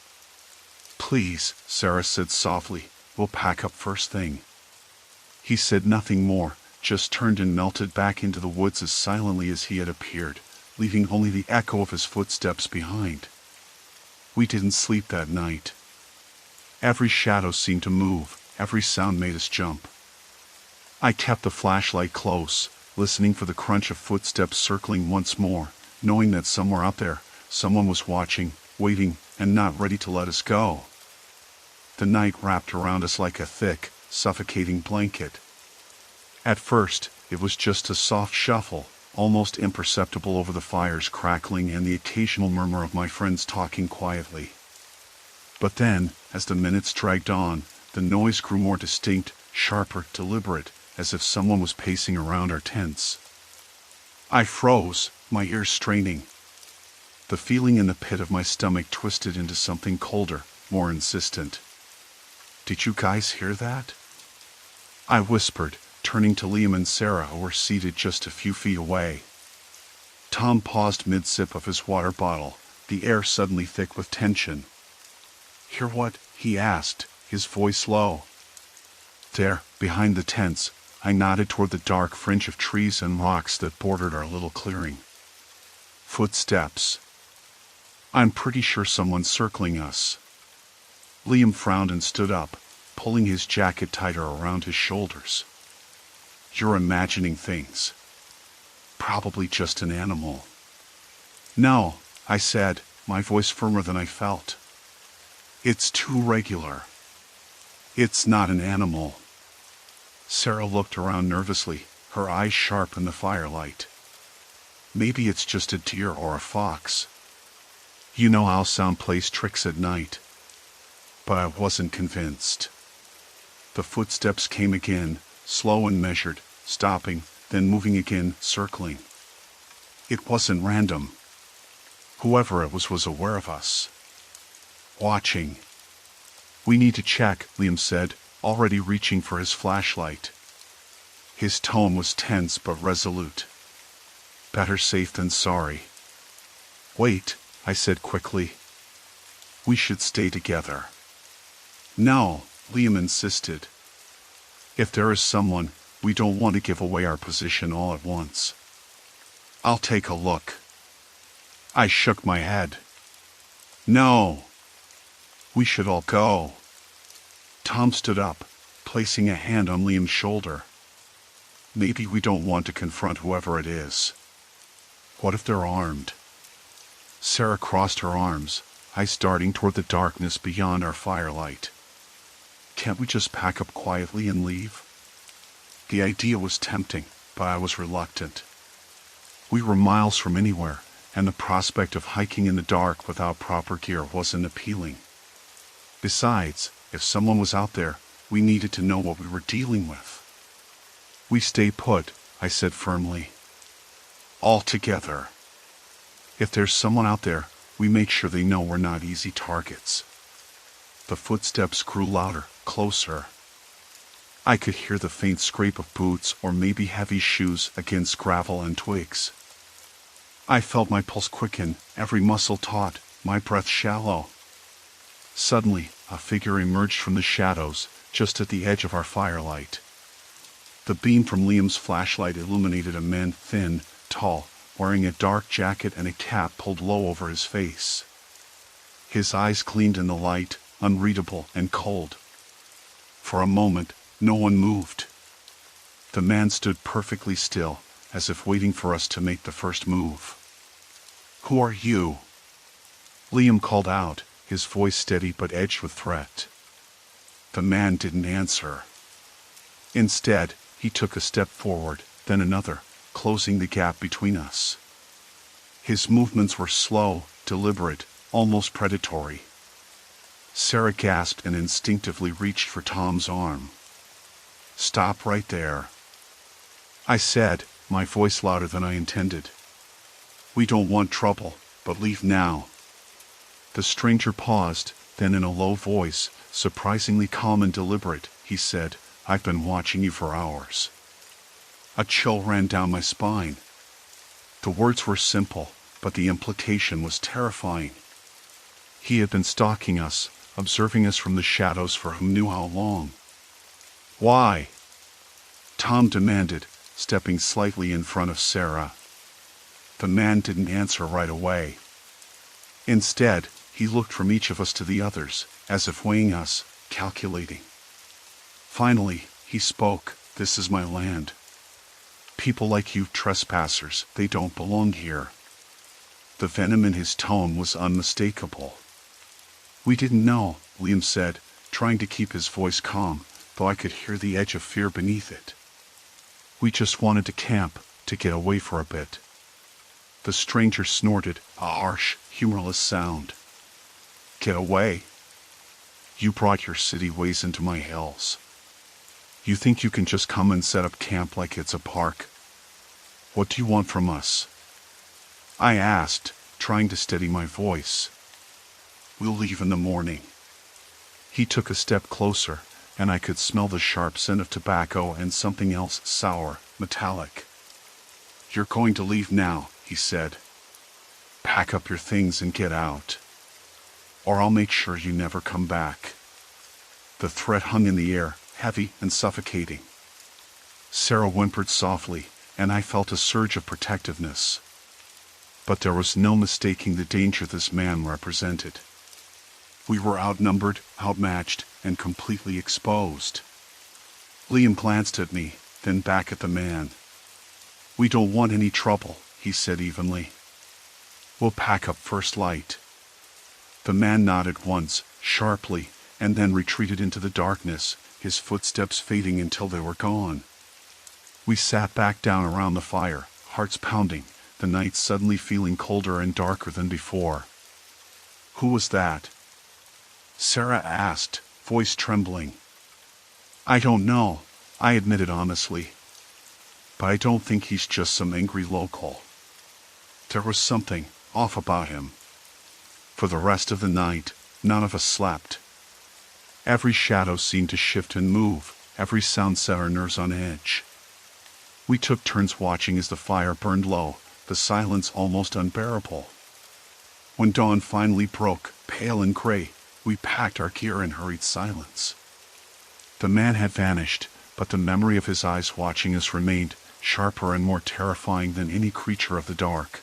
"Please," Sarah said softly, "we'll pack up first thing." He said nothing more, just turned and melted back into the woods as silently as he had appeared, leaving only the echo of his footsteps behind. We didn't sleep that night. Every shadow seemed to move, every sound made us jump. I kept the flashlight close, listening for the crunch of footsteps circling once more, knowing that somewhere out there, someone was watching, waiting, and not ready to let us go. The night wrapped around us like a thick, suffocating blanket. At first, it was just a soft shuffle, almost imperceptible over the fire's crackling and the occasional murmur of my friends talking quietly. But then, as the minutes dragged on, the noise grew more distinct, sharper, deliberate, as if someone was pacing around our tents. I froze, my ears straining. The feeling in the pit of my stomach twisted into something colder, more insistent. "Did you guys hear that?" I whispered, turning to Liam and Sarah, who were seated just a few feet away. Tom paused mid-sip of his water bottle, the air suddenly thick with tension. "Hear what?" he asked, his voice low. "There, behind the tents," I nodded toward the dark fringe of trees and rocks that bordered our little clearing. "Footsteps. I'm pretty sure someone's circling us." Liam frowned and stood up, pulling his jacket tighter around his shoulders. "You're imagining things. Probably just an animal." "No," I said, my voice firmer than I felt. "It's too regular. It's not an animal." Sarah looked around nervously, her eyes sharp in the firelight. "Maybe it's just a deer or a fox. You know how sound plays tricks at night." But I wasn't convinced. The footsteps came again, slow and measured, stopping, then moving again, circling. It wasn't random. Whoever it was aware of us. Watching. "We need to check," Liam said, already reaching for his flashlight. His tone was tense but resolute. "Better safe than sorry." "Wait," I said quickly. "We should stay together." "No," Liam insisted. "If there is someone, we don't want to give away our position all at once." "I'll take a look." I shook my head. "No. We should all go." Tom stood up, placing a hand on Liam's shoulder. "Maybe we don't want to confront whoever it is. What if they're armed?" Sarah crossed her arms, eyes darting toward the darkness beyond our firelight. "Can't we just pack up quietly and leave?" The idea was tempting, but I was reluctant. We were miles from anywhere, and the prospect of hiking in the dark without proper gear wasn't appealing. Besides, if someone was out there, we needed to know what we were dealing with. "We stay put," I said firmly. "All together. If there's someone out there, we make sure they know we're not easy targets." The footsteps grew louder, closer. I could hear the faint scrape of boots or maybe heavy shoes against gravel and twigs. I felt my pulse quicken, every muscle taut, my breath shallow. Suddenly, a figure emerged from the shadows, just at the edge of our firelight. The beam from Liam's flashlight illuminated a man, thin, tall, wearing a dark jacket and a cap pulled low over his face. His eyes gleamed in the light, unreadable and cold. For a moment, no one moved. The man stood perfectly still, as if waiting for us to make the first move. "Who are you?" Liam called out, his voice steady but edged with threat. The man didn't answer. Instead, he took a step forward, then another, closing the gap between us. His movements were slow, deliberate, almost predatory. Sarah gasped and instinctively reached for Tom's arm. "Stop right there," I said, my voice louder than I intended. "We don't want trouble, but leave now." The stranger paused, then in a low voice, surprisingly calm and deliberate, he said, "I've been watching you for hours." A chill ran down my spine. The words were simple, but the implication was terrifying. He had been stalking us, observing us from the shadows for who knew how long. "Why?" Tom demanded, stepping slightly in front of Sarah. The man didn't answer right away. Instead, he looked from each of us to the others, as if weighing us, calculating. Finally, he spoke, "This is my land. People like you trespassers, they don't belong here." The venom in his tone was unmistakable. "We didn't know," Liam said, trying to keep his voice calm, though I could hear the edge of fear beneath it. "We just wanted to camp, to get away for a bit." The stranger snorted, a harsh, humorless sound. "Get away? You brought your city ways into my hills. You think you can just come and set up camp like it's a park? What do you want from us?" I asked, trying to steady my voice. "We'll leave in the morning." He took a step closer, and I could smell the sharp scent of tobacco and something else sour, metallic. "You're going to leave now," he said. "Pack up your things and get out. Or I'll make sure you never come back." The threat hung in the air, heavy and suffocating. Sarah whimpered softly, and I felt a surge of protectiveness. But there was no mistaking the danger this man represented. We were outnumbered, outmatched, and completely exposed. Liam glanced at me, then back at the man. "We don't want any trouble," he said evenly. "We'll pack up first light." The man nodded once, sharply, and then retreated into the darkness, his footsteps fading until they were gone. We sat back down around the fire, hearts pounding, the night suddenly feeling colder and darker than before. "Who was that?" Sarah asked, voice trembling. "I don't know," I admitted honestly. "But I don't think he's just some angry local. There was something off about him." For the rest of the night, none of us slept. Every shadow seemed to shift and move, every sound set our nerves on edge. We took turns watching as the fire burned low, the silence almost unbearable. When dawn finally broke, pale and gray, we packed our gear in hurried silence. The man had vanished, but the memory of his eyes watching us remained, sharper and more terrifying than any creature of the dark.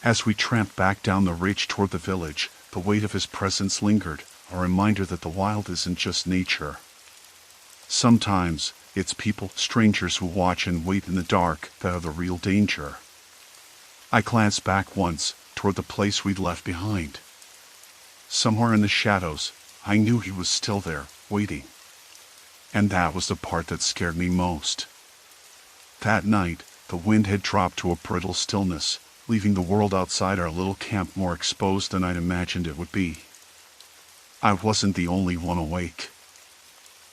As we tramped back down the ridge toward the village, the weight of his presence lingered, a reminder that the wild isn't just nature. Sometimes, it's people, strangers who watch and wait in the dark, that are the real danger. I glanced back once, toward the place we'd left behind. Somewhere in the shadows, I knew he was still there, waiting. And that was the part that scared me most. That night, The wind had dropped to a brittle stillness, leaving the world outside our little camp more exposed than I'd imagined it would be. I wasn't the only one awake.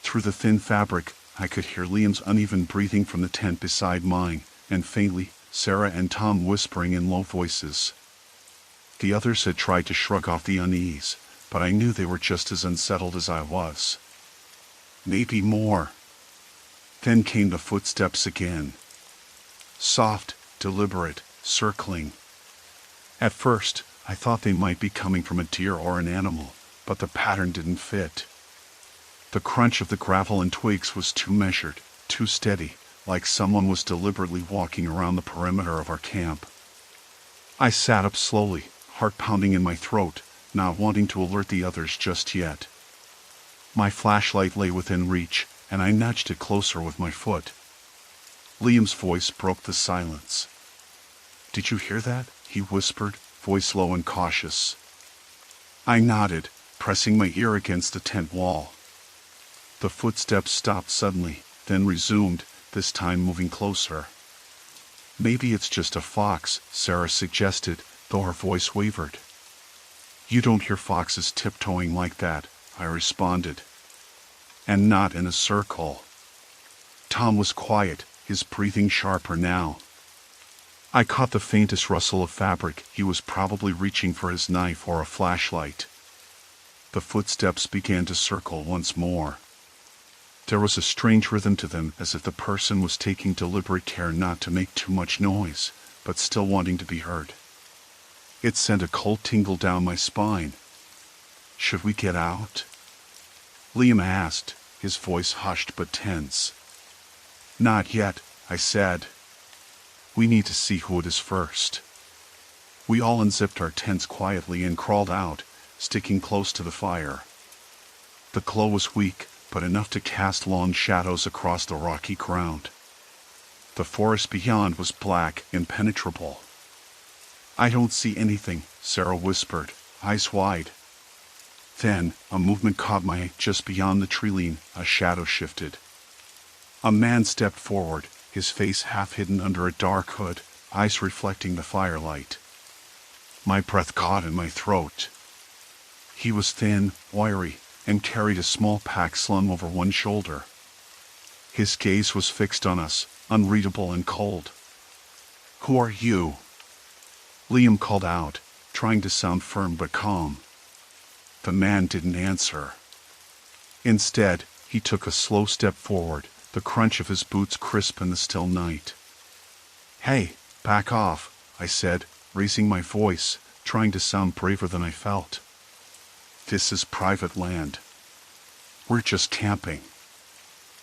Through the thin fabric, I could hear Liam's uneven breathing from the tent beside mine, and faintly, Sarah and Tom whispering in low voices. The others had tried to shrug off the unease, but I knew they were just as unsettled as I was. Maybe more. Then came the footsteps again. Soft, deliberate, circling. At first, I thought they might be coming from a deer or an animal, but the pattern didn't fit. The crunch of the gravel and twigs was too measured, too steady, like someone was deliberately walking around the perimeter of our camp. I sat up slowly, heart pounding in my throat, not wanting to alert the others just yet. My flashlight lay within reach, and I nudged it closer with my foot. Liam's voice broke the silence. "Did you hear that?" he whispered, voice low and cautious. I nodded, pressing my ear against the tent wall. The footsteps stopped suddenly, then resumed, this time moving closer. "Maybe it's just a fox," Sarah suggested, though her voice wavered. "You don't hear foxes tiptoeing like that," I responded. "And not in a circle." Tom was quiet, his breathing sharper now. I caught the faintest rustle of fabric. He was probably reaching for his knife or a flashlight. The footsteps began to circle once more. There was a strange rhythm to them, as if the person was taking deliberate care not to make too much noise, but still wanting to be heard. It sent a cold tingle down my spine. "Should we get out?" Liam asked, his voice hushed but tense. "Not yet," I said. "We need to see who it is first." We all unzipped our tents quietly and crawled out, sticking close to the fire. The glow was weak, but enough to cast long shadows across the rocky ground. The forest beyond was black, impenetrable. "I don't see anything," Sarah whispered, eyes wide. Then, a movement caught my eye just beyond the tree-line. A shadow shifted. A man stepped forward, his face half hidden under a dark hood, eyes reflecting the firelight. My breath caught in my throat. He was thin, wiry, and carried a small pack slung over one shoulder. His gaze was fixed on us, unreadable and cold. "Who are you?" Liam called out, trying to sound firm but calm. The man didn't answer. Instead, he took a slow step forward, the crunch of his boots crisp in the still night. "Hey, back off," I said, raising my voice, trying to sound braver than I felt. "This is private land. We're just camping."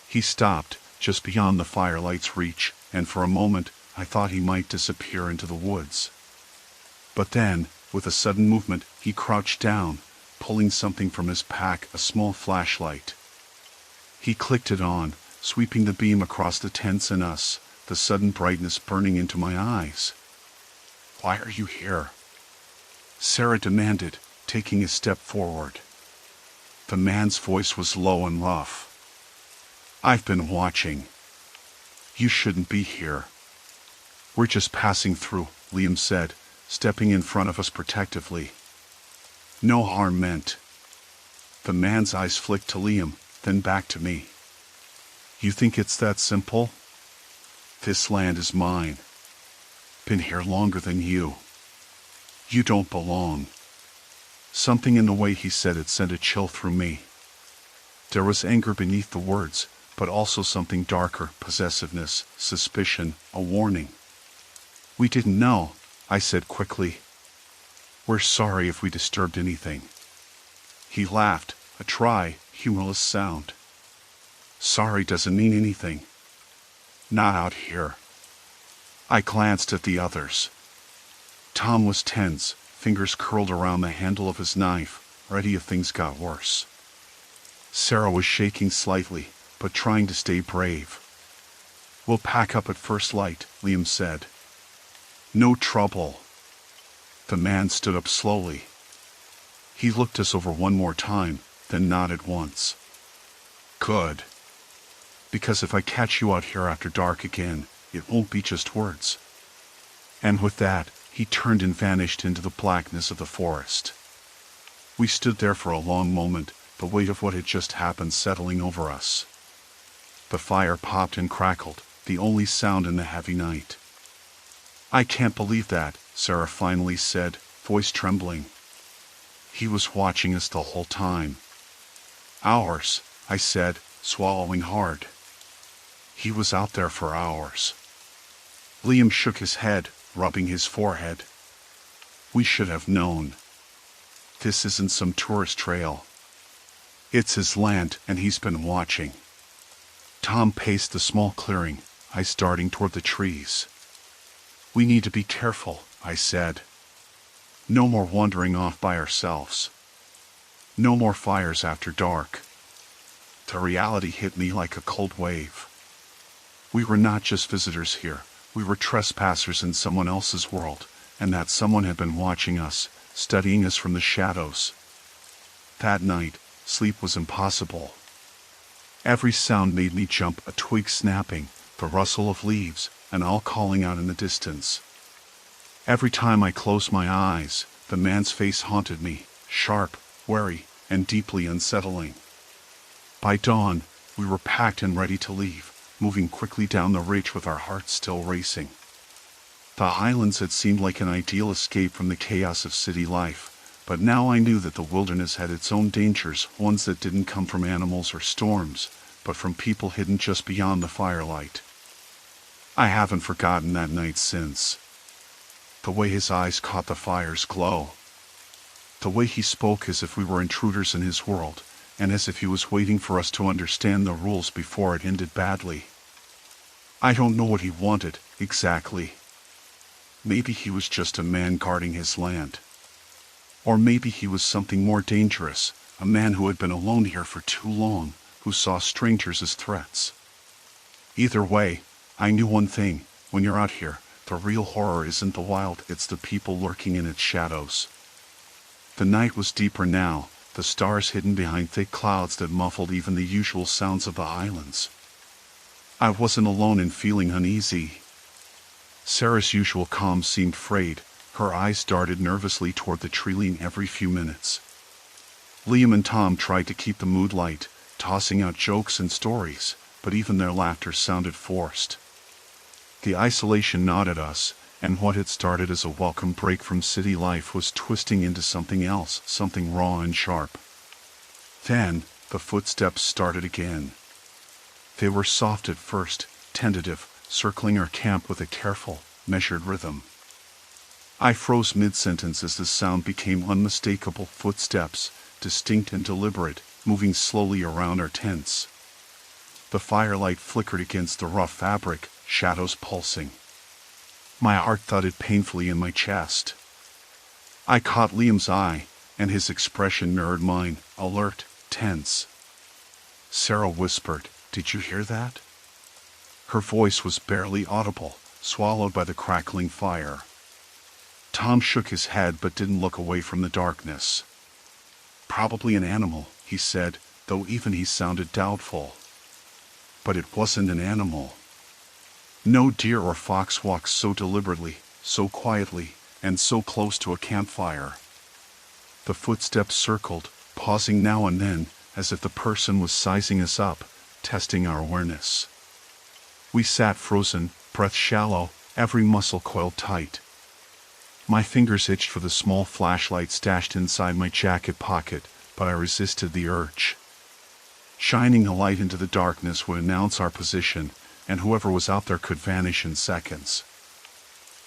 He stopped, just beyond the firelight's reach, and for a moment, I thought he might disappear into the woods. But then, with a sudden movement, he crouched down, pulling something from his pack, a small flashlight. He clicked it on, sweeping the beam across the tents and us, the sudden brightness burning into my eyes. "Why are you here?" Sarah demanded, taking a step forward. The man's voice was low and rough. "I've been watching. You shouldn't be here." "We're just passing through," Liam said, stepping in front of us protectively. "No harm meant." The man's eyes flicked to Liam, then back to me. "You think it's that simple? This land is mine. Been here longer than you. You don't belong." Something in the way he said it sent a chill through me. There was anger beneath the words, but also something darker, possessiveness, suspicion, a warning. "We didn't know," I said quickly. "We're sorry if we disturbed anything." He laughed, a dry, humorless sound. "Sorry doesn't mean anything. Not out here." I glanced at the others. Tom was tense, fingers curled around the handle of his knife, ready if things got worse. Sarah was shaking slightly, but trying to stay brave. "We'll pack up at first light," Liam said. "No trouble." The man stood up slowly. He looked us over one more time, then nodded once. "Good. Because if I catch you out here after dark again, It won't be just words." And with that, he turned and vanished into the blackness of the forest. We stood there for a long moment, the weight of what had just happened settling over us. The fire popped and crackled, the only sound in the heavy night. "I can't believe that," Sarah finally said, voice trembling. "He was watching us the whole time." "Hours," I said, swallowing hard. "He was out there for hours." Liam shook his head, rubbing his forehead. "We should have known. This isn't some tourist trail. It's his land, and he's been watching." Tom paced the small clearing, eyes darting toward the trees. "We need to be careful," I said. "No more wandering off by ourselves. No more fires after dark." The reality hit me like a cold wave. We were not just visitors here, we were trespassers in someone else's world, and that someone had been watching us, studying us from the shadows. That night, sleep was impossible. Every sound made me jump, a twig snapping, the rustle of leaves, an owl calling out in the distance. Every time I closed my eyes, the man's face haunted me, sharp, wary, and deeply unsettling. By dawn, we were packed and ready to leave, moving quickly down the ridge with our hearts still racing. The islands had seemed like an ideal escape from the chaos of city life, but now I knew that the wilderness had its own dangers, ones that didn't come from animals or storms, but from people hidden just beyond the firelight. I haven't forgotten that night since. The way his eyes caught the fire's glow. The way he spoke as if we were intruders in his world, and as if he was waiting for us to understand the rules before it ended badly. I don't know what he wanted, exactly. Maybe he was just a man guarding his land. Or maybe he was something more dangerous, a man who had been alone here for too long, who saw strangers as threats. Either way, I knew one thing: when you're out here, the real horror isn't the wild, it's the people lurking in its shadows. The night was deeper now, the stars hidden behind thick clouds that muffled even the usual sounds of the islands. I wasn't alone in feeling uneasy. Sarah's usual calm seemed frayed, her eyes darted nervously toward the tree every few minutes. Liam and Tom tried to keep the mood light, tossing out jokes and stories, but even their laughter sounded forced. The isolation gnawed at us, and what had started as a welcome break from city life was twisting into something else, something raw and sharp. Then, the footsteps started again. They were soft at first, tentative, circling our camp with a careful, measured rhythm. I froze mid-sentence as the sound became unmistakable: footsteps, distinct and deliberate, moving slowly around our tents. The firelight flickered against the rough fabric, shadows pulsing. My heart thudded painfully in my chest. I caught Liam's eye, and his expression mirrored mine, alert, tense. Sarah whispered, "Did you hear that?" Her voice was barely audible, swallowed by the crackling fire. Tom shook his head but didn't look away from the darkness. "Probably an animal," he said, though even he sounded doubtful. But it wasn't an animal. No deer or fox walks so deliberately, so quietly, and so close to a campfire. The footsteps circled, pausing now and then, as if the person was sizing us up, testing our awareness. We sat frozen, breath shallow, every muscle coiled tight. My fingers itched for the small flashlight stashed inside my jacket pocket, but I resisted the urge. Shining a light into the darkness would announce our position, and whoever was out there could vanish in seconds.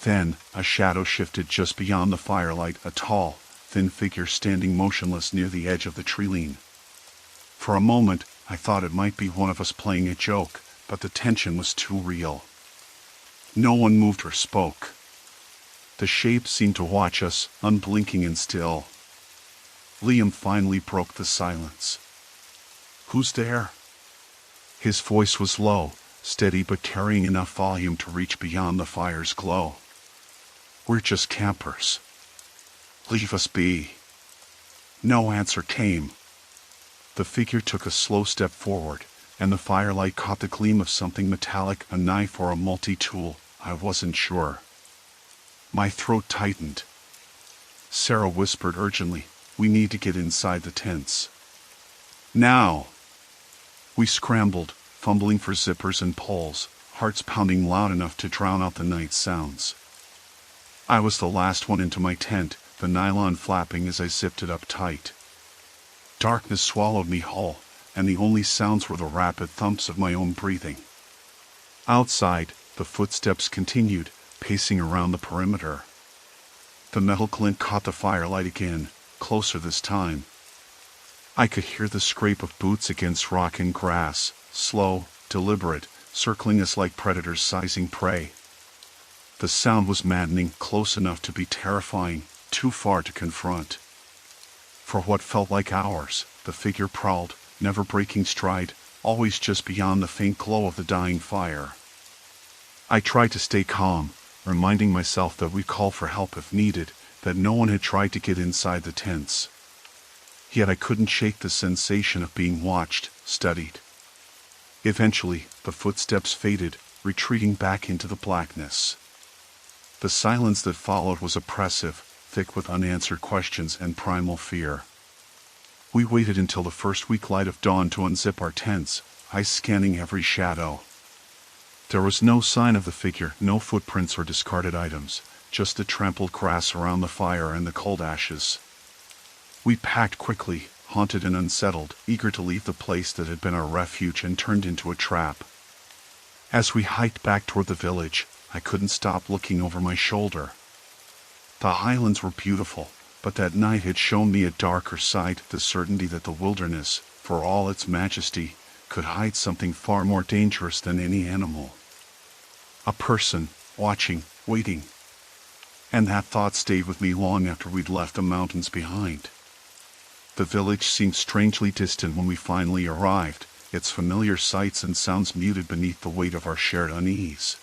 Then, a shadow shifted just beyond the firelight, a tall, thin figure standing motionless near the edge of the tree. For a moment, I thought it might be one of us playing a joke, but the tension was too real. No one moved or spoke. The shape seemed to watch us, unblinking and still. Liam finally broke the silence. "Who's there?" His voice was low, steady but carrying enough volume to reach beyond the fire's glow. "We're just campers. Leave us be." No answer came. The figure took a slow step forward, and the firelight caught the gleam of something metallic, a knife or a multi-tool. I wasn't sure. My throat tightened. Sarah whispered urgently, "We need to get inside the tents. Now!" We scrambled, fumbling for zippers and poles, hearts pounding loud enough to drown out the night sounds. I was the last one into my tent, the nylon flapping as I zipped it up tight. Darkness swallowed me whole, and the only sounds were the rapid thumps of my own breathing. Outside, the footsteps continued, pacing around the perimeter. The metal glint caught the firelight again, closer this time. I could hear the scrape of boots against rock and grass, slow, deliberate, circling us like predators sizing prey. The sound was maddening, close enough to be terrifying, too far to confront. For what felt like hours, the figure prowled, never breaking stride, always just beyond the faint glow of the dying fire. I tried to stay calm, reminding myself that we'd call for help if needed, that no one had tried to get inside the tents. Yet I couldn't shake the sensation of being watched, studied. Eventually, the footsteps faded, retreating back into the blackness. The silence that followed was oppressive, thick with unanswered questions and primal fear. We waited until the first weak light of dawn to unzip our tents, eyes scanning every shadow. There was no sign of the figure, no footprints or discarded items, just the trampled grass around the fire and the cold ashes. We packed quickly, haunted and unsettled, eager to leave the place that had been our refuge and turned into a trap. As we hiked back toward the village, I couldn't stop looking over my shoulder. The highlands were beautiful, but that night had shown me a darker side, the certainty that the wilderness, for all its majesty, could hide something far more dangerous than any animal. A person, watching, waiting. And that thought stayed with me long after we'd left the mountains behind. The village seemed strangely distant when we finally arrived, its familiar sights and sounds muted beneath the weight of our shared unease.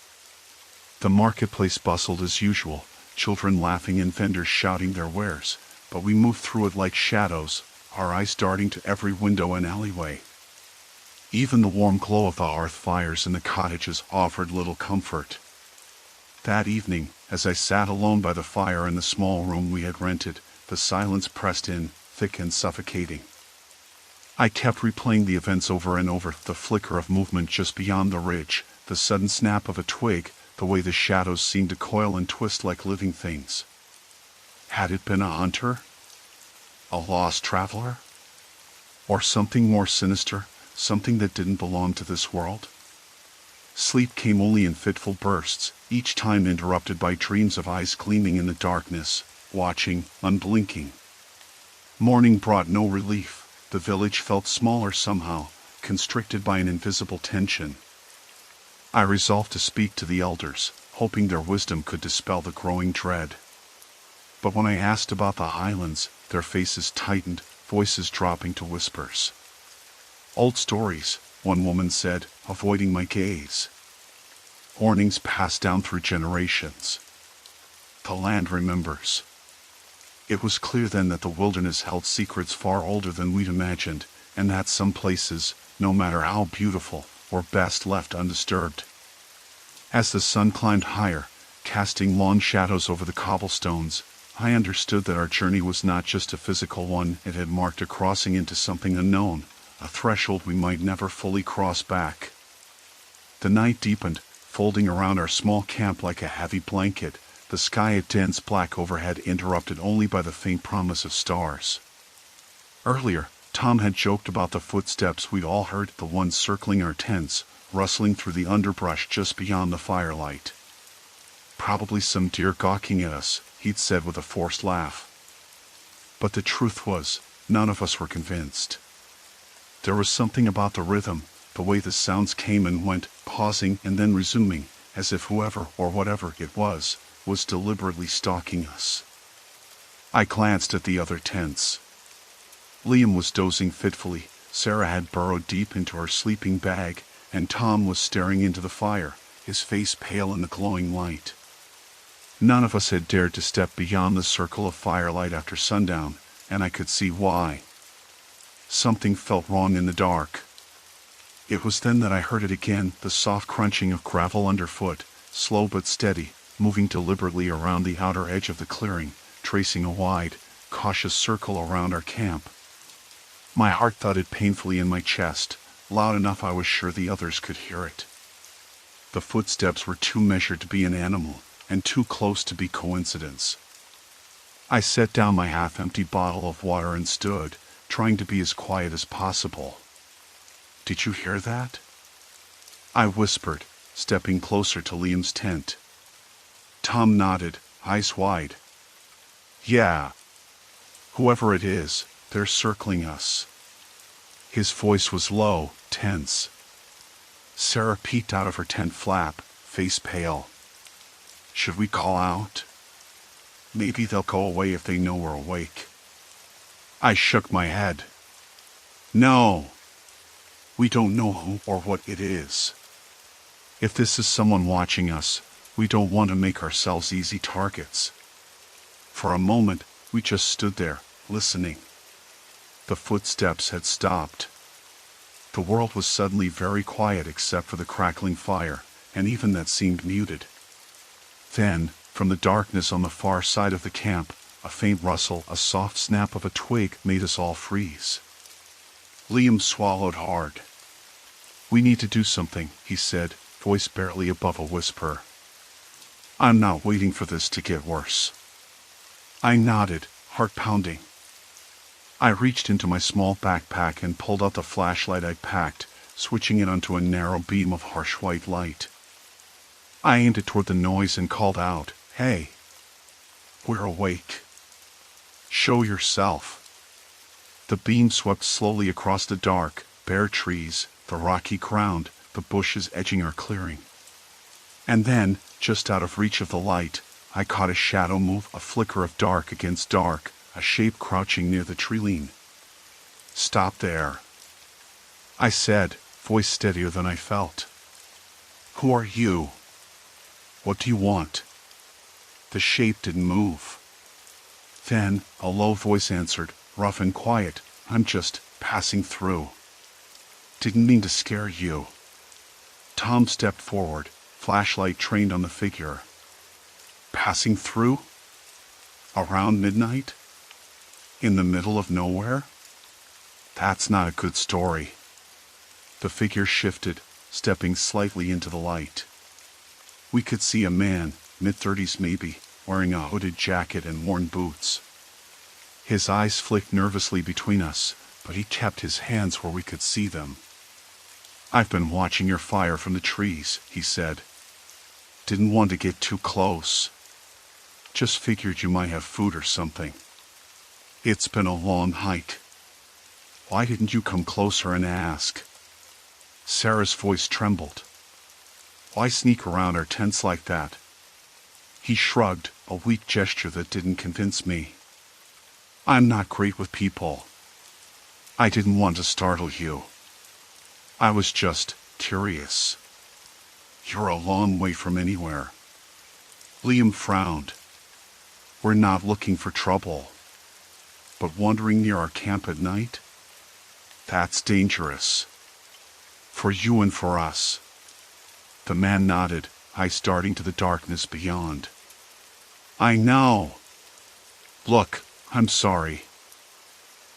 The marketplace bustled as usual, children laughing and vendors shouting their wares, but we moved through it like shadows, our eyes darting to every window and alleyway. Even the warm glow of the hearth fires in the cottages offered little comfort. That evening, as I sat alone by the fire in the small room we had rented, the silence pressed in, thick and suffocating. I kept replaying the events over and over, the flicker of movement just beyond the ridge, the sudden snap of a twig, the way the shadows seemed to coil and twist like living things. Had it been a hunter? A lost traveler? Or something more sinister, something that didn't belong to this world? Sleep came only in fitful bursts, each time interrupted by dreams of eyes gleaming in the darkness, watching, unblinking. Morning brought no relief. The village felt smaller somehow, constricted by an invisible tension. I resolved to speak to the elders, hoping their wisdom could dispel the growing dread. But when I asked about the highlands, their faces tightened, voices dropping to whispers. "Old stories," one woman said, avoiding my gaze. "Warnings passed down through generations. The land remembers." It was clear then that the wilderness held secrets far older than we'd imagined, and that some places, no matter how beautiful, were best left undisturbed. As the sun climbed higher, casting long shadows over the cobblestones, I understood that our journey was not just a physical one. It had marked a crossing into something unknown, a threshold we might never fully cross back. The night deepened, folding around our small camp like a heavy blanket, the sky a dense black overhead interrupted only by the faint promise of stars. Earlier, Tom had joked about the footsteps we'd all heard, the ones circling our tents, rustling through the underbrush just beyond the firelight. "Probably some deer gawking at us," he'd said with a forced laugh. But the truth was, none of us were convinced. There was something about the rhythm, the way the sounds came and went, pausing and then resuming, as if whoever or whatever it was deliberately stalking us. I glanced at the other tents. Liam was dozing fitfully, Sarah had burrowed deep into her sleeping bag, and Tom was staring into the fire, his face pale in the glowing light. None of us had dared to step beyond the circle of firelight after sundown, and I could see why. Something felt wrong in the dark. It was then that I heard it again, the soft crunching of gravel underfoot, slow but steady, moving deliberately around the outer edge of the clearing, tracing a wide, cautious circle around our camp. My heart thudded painfully in my chest, loud enough I was sure the others could hear it. The footsteps were too measured to be an animal, and too close to be coincidence. I set down my half-empty bottle of water and stood, trying to be as quiet as possible. "Did you hear that?" I whispered, stepping closer to Liam's tent. Tom nodded, eyes wide. "Yeah. Whoever it is, they're circling us." His voice was low, tense. Sarah peeked out of her tent flap, face pale. "Should we call out? Maybe they'll go away if they know we're awake." I shook my head. "No. We don't know who or what it is. If this is someone watching us, we don't want to make ourselves easy targets." For a moment, we just stood there, listening. The footsteps had stopped. The world was suddenly very quiet except for the crackling fire, and even that seemed muted. Then, from the darkness on the far side of the camp, a faint rustle, a soft snap of a twig made us all freeze. Liam swallowed hard. "We need to do something," he said, voice barely above a whisper. "I'm not waiting for this to get worse." I nodded, heart pounding. I reached into my small backpack and pulled out the flashlight I'd packed, switching it onto a narrow beam of harsh white light. I aimed it toward the noise and called out, "Hey! We're awake. Show yourself." The beam swept slowly across the dark, bare trees, the rocky ground, the bushes edging our clearing. And then, just out of reach of the light, I caught a shadow move, a flicker of dark against dark, a shape crouching near the tree-line. "Stop there," I said, voice steadier than I felt. "Who are you? What do you want?" The shape didn't move. Then, a low voice answered, rough and quiet, "I'm just passing through. Didn't mean to scare you." Tom stepped forward, flashlight trained on the figure. "Passing through? Around midnight? In the middle of nowhere? That's not a good story." The figure shifted, stepping slightly into the light. We could see a man, mid-30s maybe, wearing a hooded jacket and worn boots. His eyes flicked nervously between us, but he kept his hands where we could see them. "I've been watching your fire from the trees," he said. "Didn't want to get too close. Just figured you might have food or something. It's been a long hike. Why didn't you come closer and ask?" Sarah's voice trembled. "Why sneak around our tents like that?" He shrugged, a weak gesture that didn't convince me. "I'm not great with people. I didn't want to startle you. I was just curious. You're a long way from anywhere." Liam frowned. "We're not looking for trouble. But wandering near our camp at night? That's dangerous. For you and for us." The man nodded, eyes darting to the darkness beyond. "I know. Look, I'm sorry.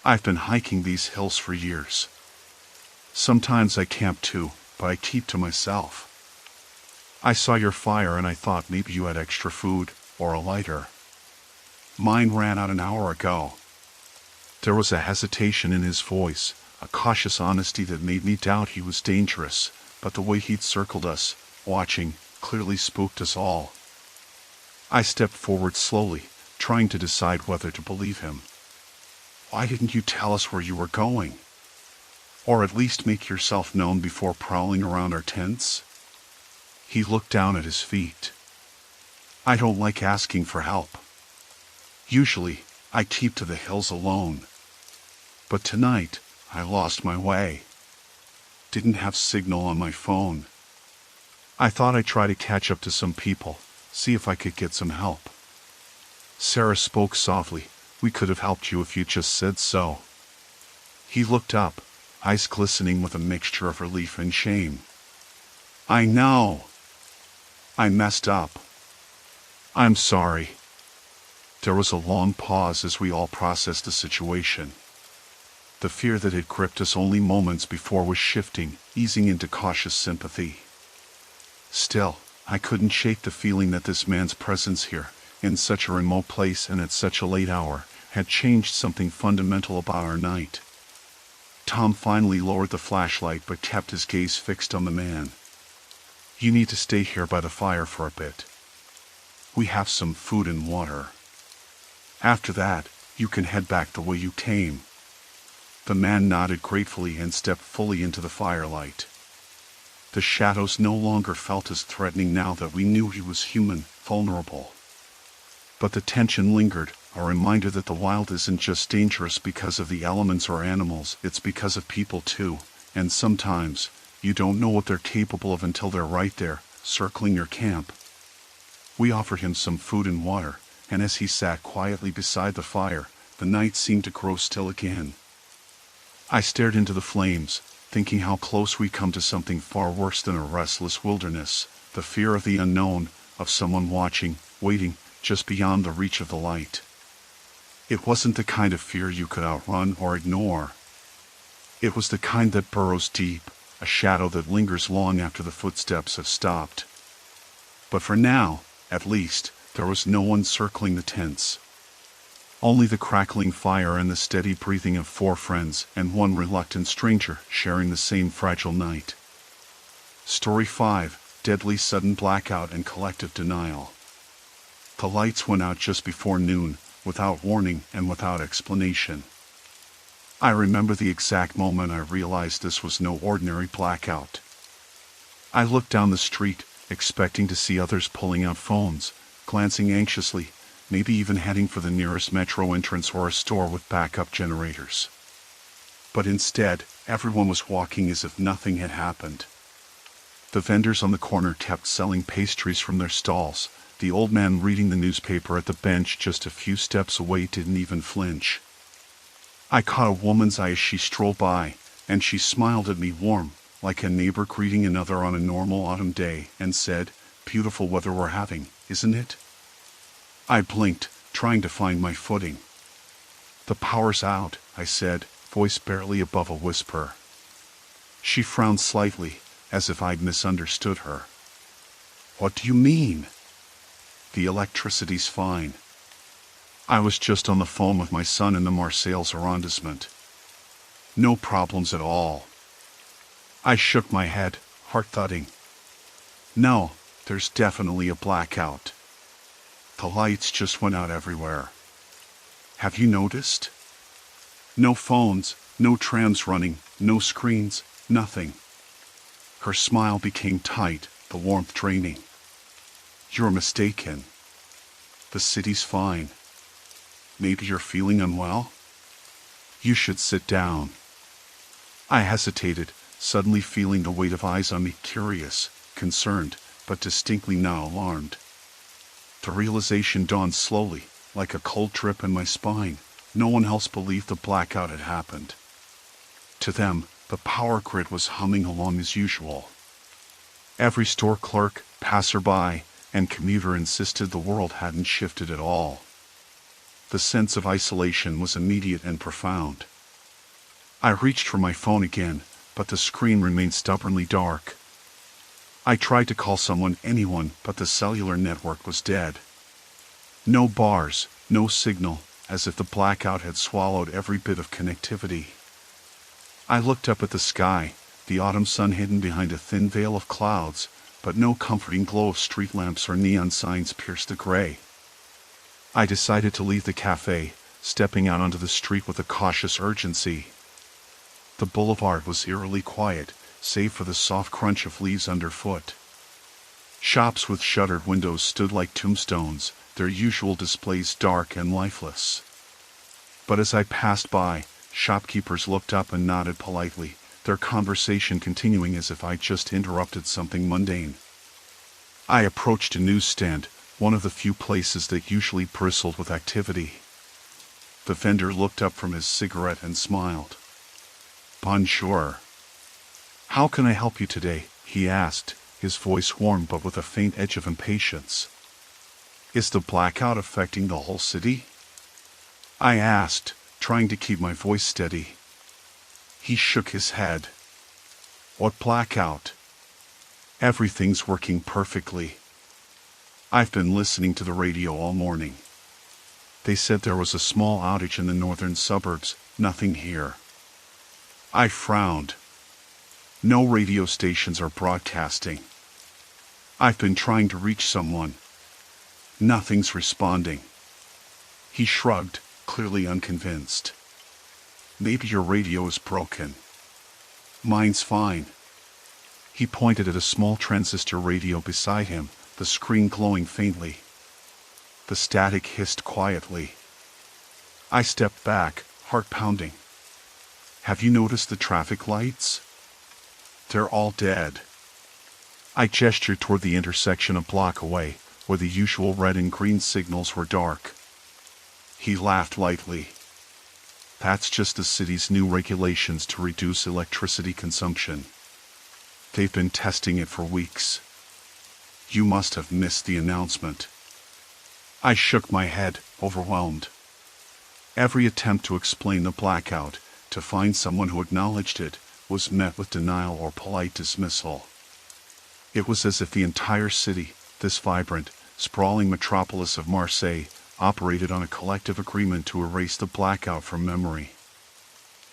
I've been hiking these hills for years. Sometimes I camp too, but I keep to myself. I saw your fire and I thought maybe you had extra food or a lighter. Mine ran out an hour ago." There was a hesitation in his voice, a cautious honesty that made me doubt he was dangerous, but the way he'd circled us, watching, clearly spooked us all. I stepped forward slowly, trying to decide whether to believe him. "Why didn't you tell us where you were going? Or at least make yourself known before prowling around our tents?" He looked down at his feet. "I don't like asking for help. Usually, I keep to the hills alone. But tonight, I lost my way. Didn't have signal on my phone. I thought I'd try to catch up to some people, see if I could get some help." Sarah spoke softly. "We could have helped you if you just said so." He looked up, eyes glistening with a mixture of relief and shame. "I know. I messed up. I'm sorry." There was a long pause as we all processed the situation. The fear that had gripped us only moments before was shifting, easing into cautious sympathy. Still, I couldn't shake the feeling that this man's presence here, in such a remote place and at such a late hour, had changed something fundamental about our night. Tom finally lowered the flashlight but kept his gaze fixed on the man. "You need to stay here by the fire for a bit. We have some food and water. After that, you can head back the way you came." The man nodded gratefully and stepped fully into the firelight. The shadows no longer felt as threatening now that we knew he was human, vulnerable. But the tension lingered, a reminder that the wild isn't just dangerous because of the elements or animals, it's because of people too, and sometimes, you don't know what they're capable of until they're right there, circling your camp. We offered him some food and water, and as he sat quietly beside the fire, the night seemed to grow still again. I stared into the flames, thinking how close we'd come to something far worse than a restless wilderness, the fear of the unknown, of someone watching, waiting, just beyond the reach of the light. It wasn't the kind of fear you could outrun or ignore. It was the kind that burrows deep, a shadow that lingers long after the footsteps have stopped. But for now, at least, there was no one circling the tents. Only the crackling fire and the steady breathing of 4 friends and one reluctant stranger sharing the same fragile night. Story 5, Deadly Sudden Blackout and Collective Denial. The lights went out just before noon, without warning and without explanation. I remember the exact moment I realized this was no ordinary blackout. I looked down the street, expecting to see others pulling out phones, glancing anxiously, maybe even heading for the nearest metro entrance or a store with backup generators. But instead, everyone was walking as if nothing had happened. The vendors on the corner kept selling pastries from their stalls. The old man reading the newspaper at the bench just a few steps away didn't even flinch. I caught a woman's eye as she strolled by, and she smiled at me warm, like a neighbor greeting another on a normal autumn day, and said, "Beautiful weather we're having, isn't it?" I blinked, trying to find my footing. "The power's out," I said, voice barely above a whisper. She frowned slightly, as if I'd misunderstood her. "What do you mean?" "The electricity's fine. I was just on the phone with my son in the Marseilles arrondissement. No problems at all." I shook my head, heart thudding. "No, there's definitely a blackout. The lights just went out everywhere. Have you noticed? No phones, no trams running, no screens, nothing." Her smile became tight, the warmth draining. "You're mistaken. The city's fine. Maybe you're feeling unwell? You should sit down." I hesitated, suddenly feeling the weight of eyes on me, curious, concerned, but distinctly now alarmed. The realization dawned slowly, like a cold drip in my spine. No one else believed the blackout had happened. To them, the power grid was humming along as usual. Every store clerk, passerby, and commuter insisted the world hadn't shifted at all. The sense of isolation was immediate and profound. I reached for my phone again, but the screen remained stubbornly dark. I tried to call someone, anyone, but the cellular network was dead. No bars, no signal, as if the blackout had swallowed every bit of connectivity. I looked up at the sky, the autumn sun hidden behind a thin veil of clouds, but no comforting glow of street lamps or neon signs pierced the gray. I decided to leave the cafe, stepping out onto the street with a cautious urgency. The boulevard was eerily quiet, save for the soft crunch of leaves underfoot. Shops with shuttered windows stood like tombstones, their usual displays dark and lifeless. But as I passed by, shopkeepers looked up and nodded politely, their conversation continuing as if I'd just interrupted something mundane. I approached a newsstand, one of the few places that usually bristled with activity. The vendor looked up from his cigarette and smiled. Bonjour. How can I help you today? He asked, his voice warm but with a faint edge of impatience. Is the blackout affecting the whole city? I asked, trying to keep my voice steady. He shook his head. What blackout? Everything's working perfectly. I've been listening to the radio all morning. They said there was a small outage in the northern suburbs, nothing here. I frowned. No radio stations are broadcasting. I've been trying to reach someone. Nothing's responding. He shrugged, clearly unconvinced. Maybe your radio is broken. Mine's fine. He pointed at a small transistor radio beside him, the screen glowing faintly. The static hissed quietly. I stepped back, heart pounding. Have you noticed the traffic lights? They're all dead. I gestured toward the intersection a block away, where the usual red and green signals were dark. He laughed lightly. That's just the city's new regulations to reduce electricity consumption. They've been testing it for weeks. You must have missed the announcement. I shook my head, overwhelmed. Every attempt to explain the blackout, to find someone who acknowledged it, was met with denial or polite dismissal. It was as if the entire city, this vibrant, sprawling metropolis of Marseille, operated on a collective agreement to erase the blackout from memory.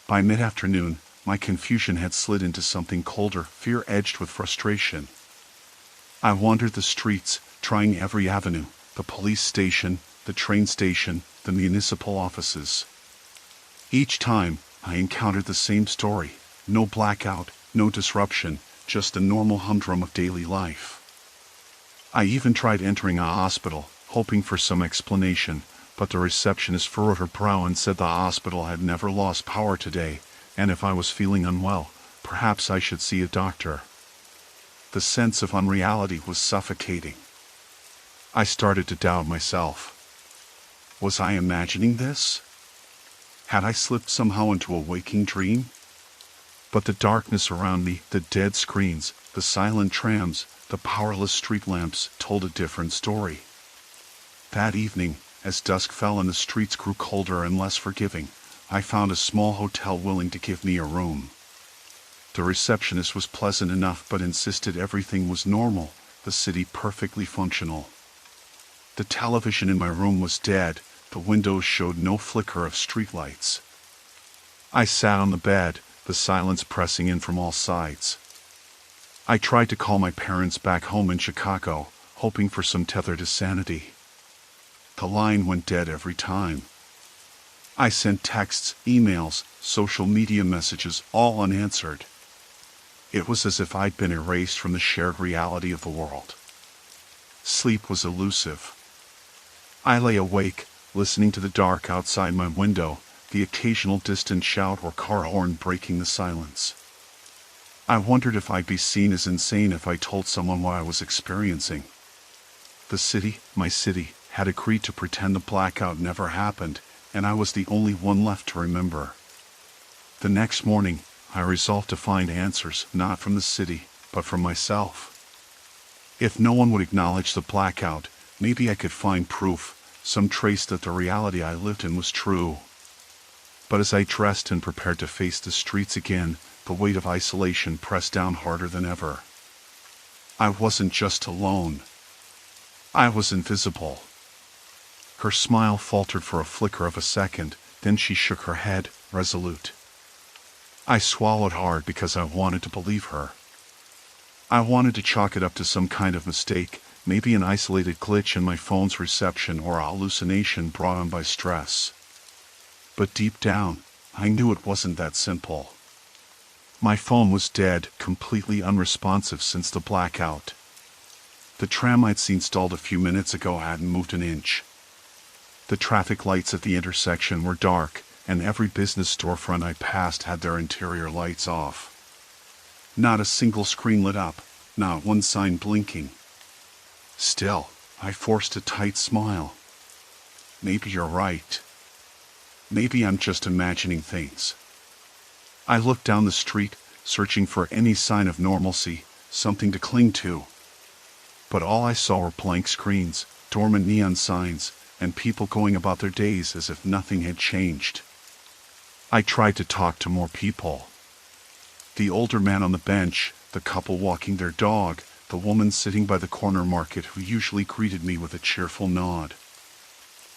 By mid-afternoon, my confusion had slid into something colder, fear-edged with frustration. I wandered the streets, trying every avenue, the police station, the train station, the municipal offices. Each time, I encountered the same story. No blackout, no disruption, just the normal humdrum of daily life. I even tried entering a hospital, hoping for some explanation, but the receptionist furrowed her brow and said the hospital had never lost power today, and if I was feeling unwell, perhaps I should see a doctor. The sense of unreality was suffocating. I started to doubt myself. Was I imagining this? Had I slipped somehow into a waking dream? But the darkness around me, the dead screens, the silent trams, the powerless street lamps told a different story. That evening, as dusk fell and the streets grew colder and less forgiving, I found a small hotel willing to give me a room. The receptionist was pleasant enough but insisted everything was normal, the city perfectly functional. The television in my room was dead, the windows showed no flicker of streetlights. I sat on the bed, the silence pressing in from all sides. I tried to call my parents back home in Chicago, hoping for some tether to sanity. The line went dead every time. I sent texts, emails, social media messages, all unanswered. It was as if I'd been erased from the shared reality of the world. Sleep was elusive. I lay awake, listening to the dark outside my window, the occasional distant shout or car horn breaking the silence. I wondered if I'd be seen as insane if I told someone what I was experiencing. The city, my city, had agreed to pretend the blackout never happened, and I was the only one left to remember. The next morning, I resolved to find answers, not from the city, but from myself. If no one would acknowledge the blackout, maybe I could find proof, some trace that the reality I lived in was true. But as I dressed and prepared to face the streets again, the weight of isolation pressed down harder than ever. I wasn't just alone. I was invisible. Her smile faltered for a flicker of a second, then she shook her head, resolute. I swallowed hard because I wanted to believe her. I wanted to chalk it up to some kind of mistake, maybe an isolated glitch in my phone's reception or a hallucination brought on by stress. But deep down, I knew it wasn't that simple. My phone was dead, completely unresponsive since the blackout. The tram I'd seen stalled a few minutes ago hadn't moved an inch. The traffic lights at the intersection were dark, and every business storefront I passed had their interior lights off. Not a single screen lit up, not one sign blinking. Still, I forced a tight smile. Maybe you're right. Maybe I'm just imagining things. I looked down the street, searching for any sign of normalcy, something to cling to. But all I saw were blank screens, dormant neon signs, and people going about their days as if nothing had changed. I tried to talk to more people. The older man on the bench, the couple walking their dog, the woman sitting by the corner market who usually greeted me with a cheerful nod.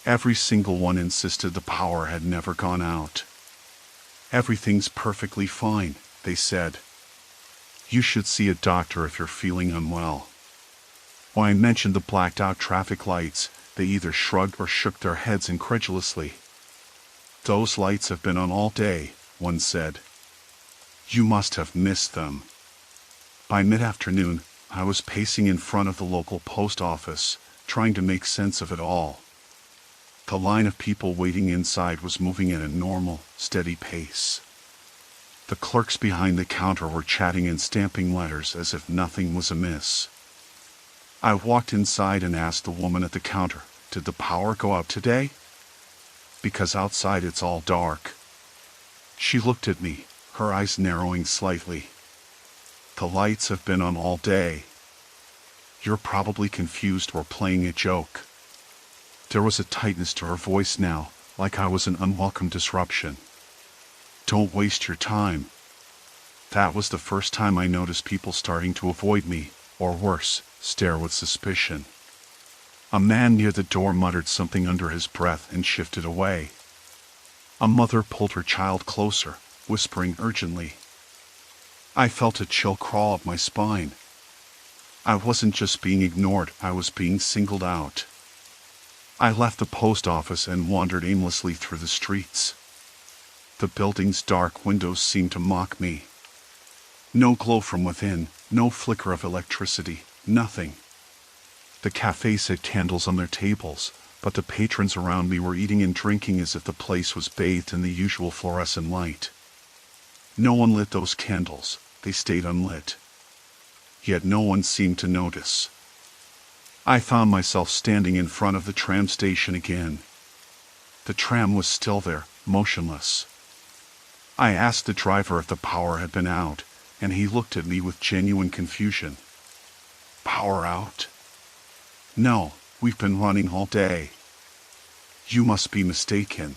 Every single one insisted the power had never gone out. "Everything's perfectly fine," they said. "You should see a doctor if you're feeling unwell." When I mentioned the blacked out traffic lights, they either shrugged or shook their heads incredulously. "Those lights have been on all day," one said. "You must have missed them." By mid-afternoon, I was pacing in front of the local post office, trying to make sense of it all. The line of people waiting inside was moving at a normal, steady pace. The clerks behind the counter were chatting and stamping letters as if nothing was amiss. I walked inside and asked the woman at the counter, "Did the power go out today?" "Because outside it's all dark." She looked at me, her eyes narrowing slightly. "The lights have been on all day. You're probably confused or playing a joke." There was a tightness to her voice now, like I was an unwelcome disruption. "Don't waste your time." That was the first time I noticed people starting to avoid me, or worse, stare with suspicion. A man near the door muttered something under his breath and shifted away. A mother pulled her child closer, whispering urgently. I felt a chill crawl up my spine. I wasn't just being ignored, I was being singled out. I left the post office and wandered aimlessly through the streets. The building's dark windows seemed to mock me. No glow from within, no flicker of electricity, nothing. The cafes had candles on their tables, but the patrons around me were eating and drinking as if the place was bathed in the usual fluorescent light. No one lit those candles, they stayed unlit. Yet no one seemed to notice. I found myself standing in front of the tram station again. The tram was still there, motionless. I asked the driver if the power had been out, and he looked at me with genuine confusion. "Power out?" "No, we've been running all day." "You must be mistaken."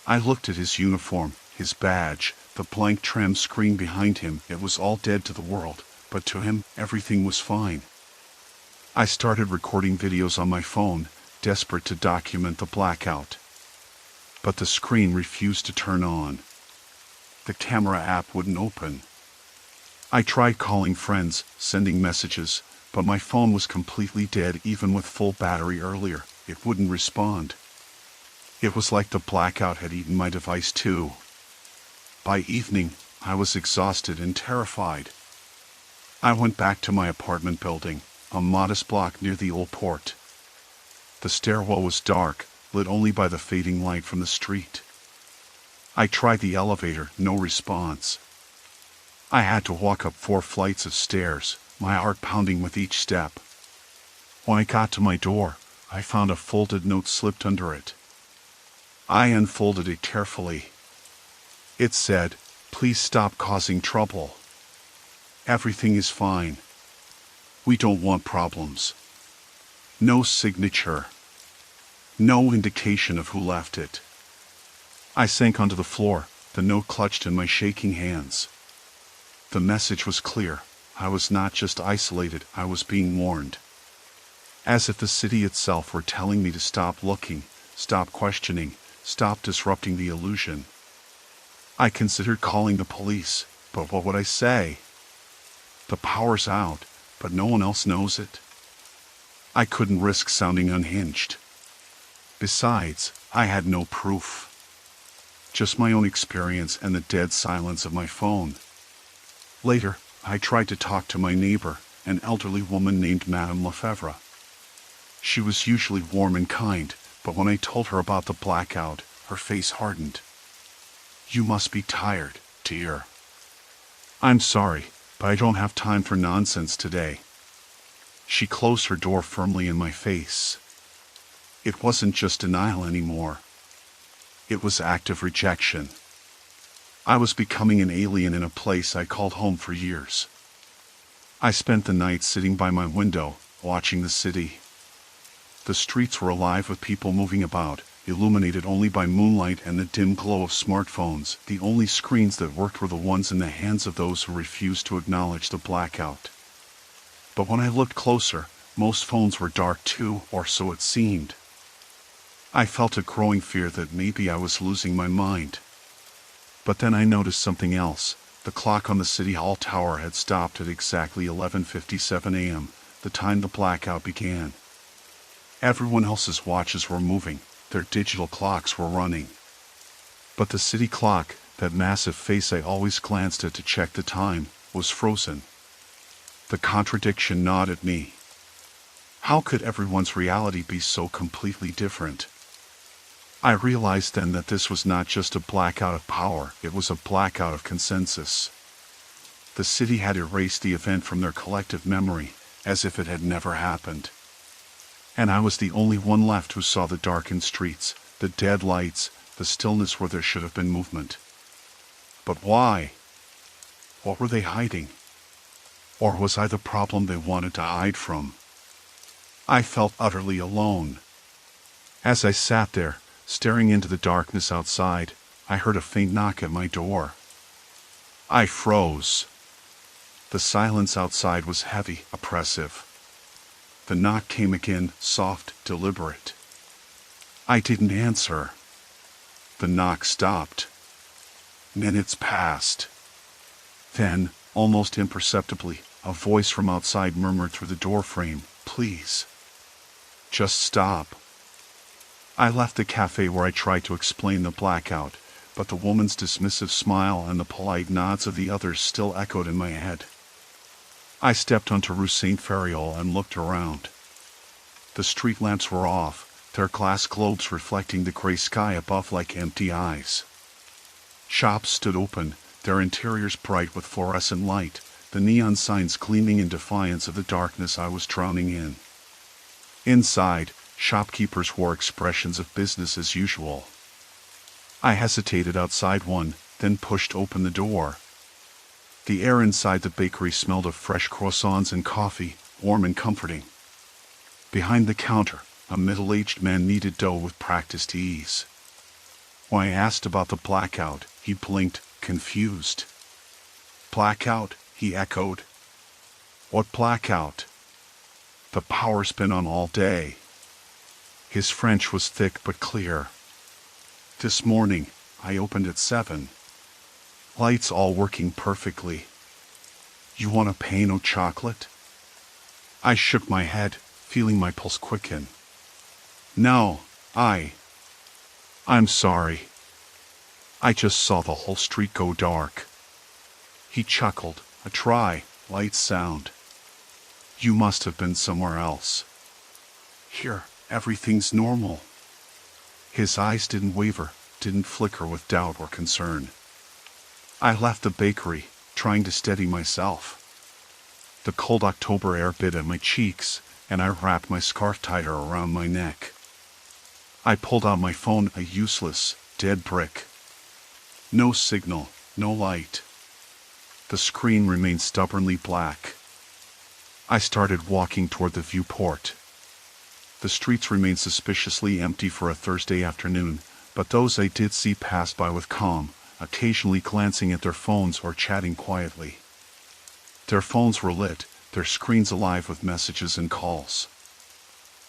I looked at his uniform, his badge, the blank tram screen behind him. It was all dead to the world, but to him, everything was fine. I started recording videos on my phone, desperate to document the blackout. But the screen refused to turn on. The camera app wouldn't open. I tried calling friends, sending messages, but my phone was completely dead even with full battery earlier. It wouldn't respond. It was like the blackout had eaten my device too. By evening, I was exhausted and terrified. I went back to my apartment building, a modest block near the old port. The stairwell was dark, lit only by the fading light from the street. I tried the elevator, no response. I had to walk up 4 flights of stairs, my heart pounding with each step. When I got to my door, I found a folded note slipped under it. I unfolded it carefully. It said, "Please stop causing trouble. Everything is fine. We don't want problems." No signature. No indication of who left it. I sank onto the floor, the note clutched in my shaking hands. The message was clear. I was not just isolated, I was being warned. As if the city itself were telling me to stop looking, stop questioning, stop disrupting the illusion. I considered calling the police, but what would I say? The power's out, but no one else knows it. I couldn't risk sounding unhinged. Besides, I had no proof. Just my own experience and the dead silence of my phone. Later, I tried to talk to my neighbor, an elderly woman named Madame Lefebvre. She was usually warm and kind, but when I told her about the blackout, her face hardened. "You must be tired, dear." "I'm sorry, but I don't have time for nonsense today." She closed her door firmly in my face. It wasn't just denial anymore. It was active rejection. I was becoming an alien in a place I called home for years. I spent the night sitting by my window, watching the city. The streets were alive with people moving about, illuminated only by moonlight and the dim glow of smartphones. The only screens that worked were the ones in the hands of those who refused to acknowledge the blackout. But when I looked closer, most phones were dark too, or so it seemed. I felt a growing fear that maybe I was losing my mind. But then I noticed something else. The clock on the City Hall tower had stopped at exactly 11:57 a.m., the time the blackout began. Everyone else's watches were moving, their digital clocks were running. But the city clock, that massive face I always glanced at to check the time, was frozen. The contradiction gnawed at me. How could everyone's reality be so completely different? I realized then that this was not just a blackout of power, it was a blackout of consensus. The city had erased the event from their collective memory, as if it had never happened. And I was the only one left who saw the darkened streets, the dead lights, the stillness where there should have been movement. But why? What were they hiding? Or was I the problem they wanted to hide from? I felt utterly alone. As I sat there, staring into the darkness outside, I heard a faint knock at my door. I froze. The silence outside was heavy, oppressive. The knock came again, soft, deliberate. I didn't answer. The knock stopped. Minutes passed. Then, almost imperceptibly, a voice from outside murmured through the doorframe, "Please. Just stop." I left the cafe where I tried to explain the blackout, but the woman's dismissive smile and the polite nods of the others still echoed in my head. I stepped onto Rue Saint-Ferréol and looked around. The street lamps were off, their glass globes reflecting the gray sky above like empty eyes. Shops stood open, their interiors bright with fluorescent light, the neon signs gleaming in defiance of the darkness I was drowning in. Inside, shopkeepers wore expressions of business as usual. I hesitated outside one, then pushed open the door. The air inside the bakery smelled of fresh croissants and coffee, warm and comforting. Behind the counter, a middle-aged man kneaded dough with practiced ease. When I asked about the blackout, he blinked, confused. "Blackout?" he echoed. "What blackout?" "The power's been on all day." His French was thick but clear. "This morning, I opened at 7. Lights all working perfectly. You want a pain o' chocolate?" I shook my head, feeling my pulse quicken. "No, I'm sorry. I just saw the whole street go dark." He chuckled, a dry, light sound. "You must have been somewhere else. Here, everything's normal." His eyes didn't waver, didn't flicker with doubt or concern. I left the bakery, trying to steady myself. The cold October air bit at my cheeks, and I wrapped my scarf tighter around my neck. I pulled out my phone, a useless, dead brick. No signal, no light. The screen remained stubbornly black. I started walking toward the viewport. The streets remained suspiciously empty for a Thursday afternoon, but those I did see passed by with calm, occasionally glancing at their phones or chatting quietly. Their phones were lit, their screens alive with messages and calls.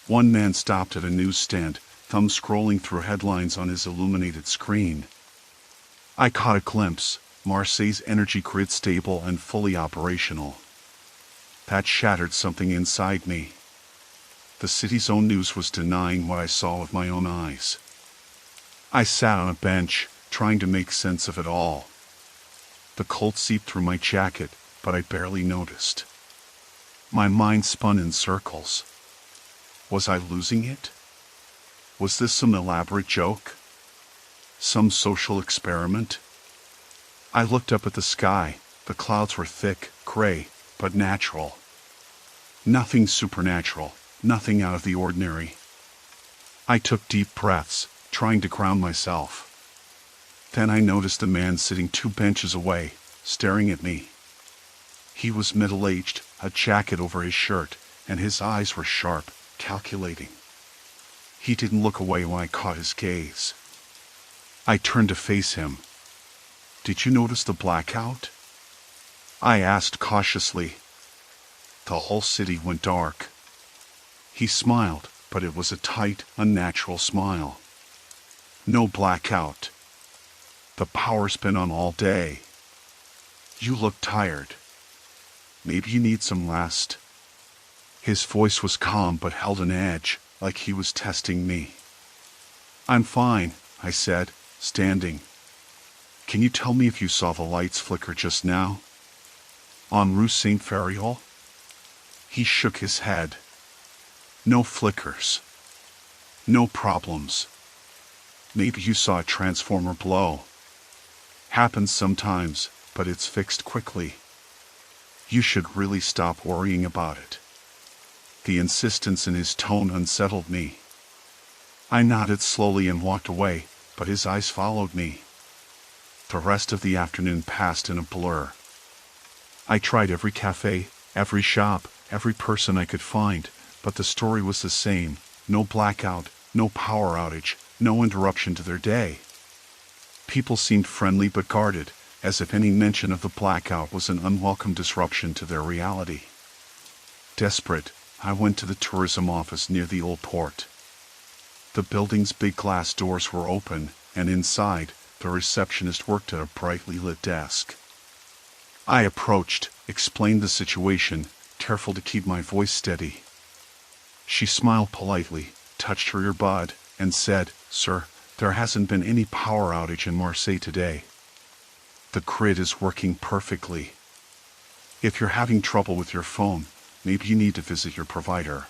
One man stopped at a newsstand, thumb scrolling through headlines on his illuminated screen. I caught a glimpse, Marseille's energy grid stable and fully operational. That shattered something inside me. The city's own news was denying what I saw with my own eyes. I sat on a bench, trying to make sense of it all. The cold seeped through my jacket, but I barely noticed. My mind spun in circles. Was I losing it? Was this some elaborate joke? Some social experiment? I looked up at the sky. The clouds were thick, gray, but natural. Nothing supernatural, nothing out of the ordinary. I took deep breaths, trying to ground myself. Then I noticed a man sitting 2 benches away, staring at me. He was middle-aged, a jacket over his shirt, and his eyes were sharp, calculating. He didn't look away when I caught his gaze. I turned to face him. "Did you notice the blackout?" I asked cautiously. "The whole city went dark." He smiled, but it was a tight, unnatural smile. "No blackout. The power's been on all day. You look tired. Maybe you need some rest." His voice was calm but held an edge, like he was testing me. "I'm fine," I said, standing. "Can you tell me if you saw the lights flicker just now? On Rue Saint-Ferréol?" He shook his head. "No flickers. No problems. Maybe you saw a transformer blow. Happens sometimes, but it's fixed quickly. You should really stop worrying about it." The insistence in his tone unsettled me. I nodded slowly and walked away, but his eyes followed me. The rest of the afternoon passed in a blur. I tried every cafe, every shop, every person I could find, but the story was the same. No blackout, no power outage, no interruption to their day. People seemed friendly but guarded, as if any mention of the blackout was an unwelcome disruption to their reality. Desperate, I went to the tourism office near the old port. The building's big glass doors were open, and inside, the receptionist worked at a brightly lit desk. I approached, explained the situation, careful to keep my voice steady. She smiled politely, touched her earbud, and said, "Sir, there hasn't been any power outage in Marseille today. The grid is working perfectly. If you're having trouble with your phone, maybe you need to visit your provider."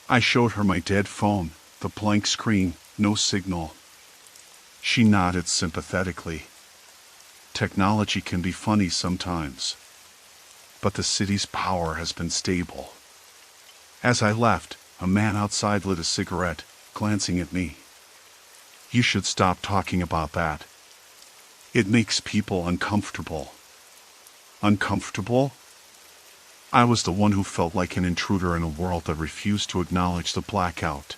I showed her my dead phone, the blank screen, no signal. She nodded sympathetically. Technology can be funny sometimes. But the city's power has been stable. As I left, a man outside lit a cigarette, glancing at me. "You should stop talking about that. It makes people uncomfortable." Uncomfortable? I was the one who felt like an intruder in a world that refused to acknowledge the blackout.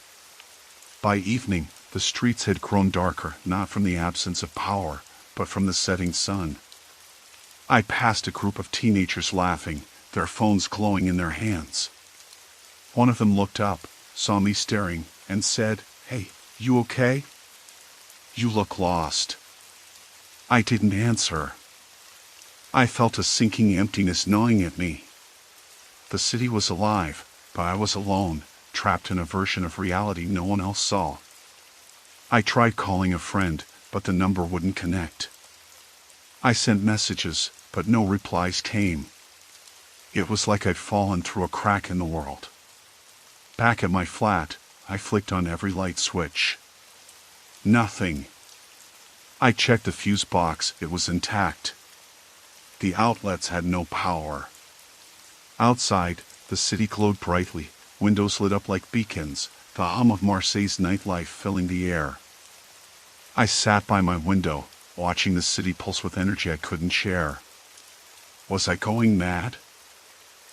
By evening, the streets had grown darker, not from the absence of power, but from the setting sun. I passed a group of teenagers laughing, their phones glowing in their hands. One of them looked up, saw me staring, and said, "Hey, you okay? You look lost." I didn't answer. I felt a sinking emptiness gnawing at me. The city was alive, but I was alone, trapped in a version of reality no one else saw. I tried calling a friend, but the number wouldn't connect. I sent messages, but no replies came. It was like I'd fallen through a crack in the world. Back at my flat, I flicked on every light switch. Nothing. I checked the fuse box, it was intact. The outlets had no power. Outside, the city glowed brightly, windows lit up like beacons, the hum of Marseille's nightlife filling the air. I sat by my window, watching the city pulse with energy I couldn't share. Was I going mad?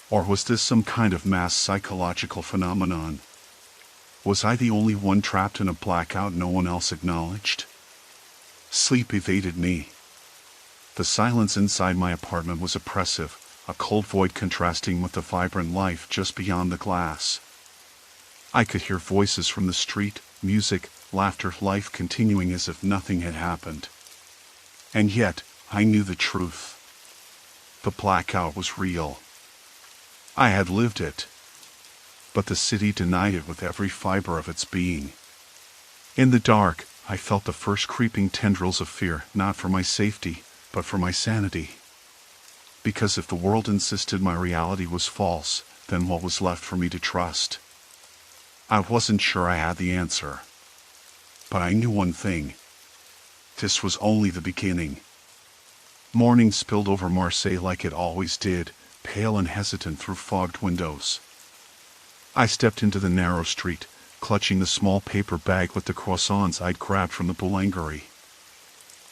Or was this some kind of mass psychological phenomenon? Was I the only one trapped in a blackout no one else acknowledged? Sleep evaded me. The silence inside my apartment was oppressive, a cold void contrasting with the vibrant life just beyond the glass. I could hear voices from the street, music, laughter, life continuing as if nothing had happened. And yet, I knew the truth. The blackout was real. I had lived it. But the city denied it with every fiber of its being. In the dark, I felt the first creeping tendrils of fear, not for my safety, but for my sanity. Because if the world insisted my reality was false, then what was left for me to trust? I wasn't sure I had the answer. But I knew one thing. This was only the beginning. Morning spilled over Marseille like it always did, pale and hesitant through fogged windows. I stepped into the narrow street, clutching the small paper bag with the croissants I'd grabbed from the boulangerie.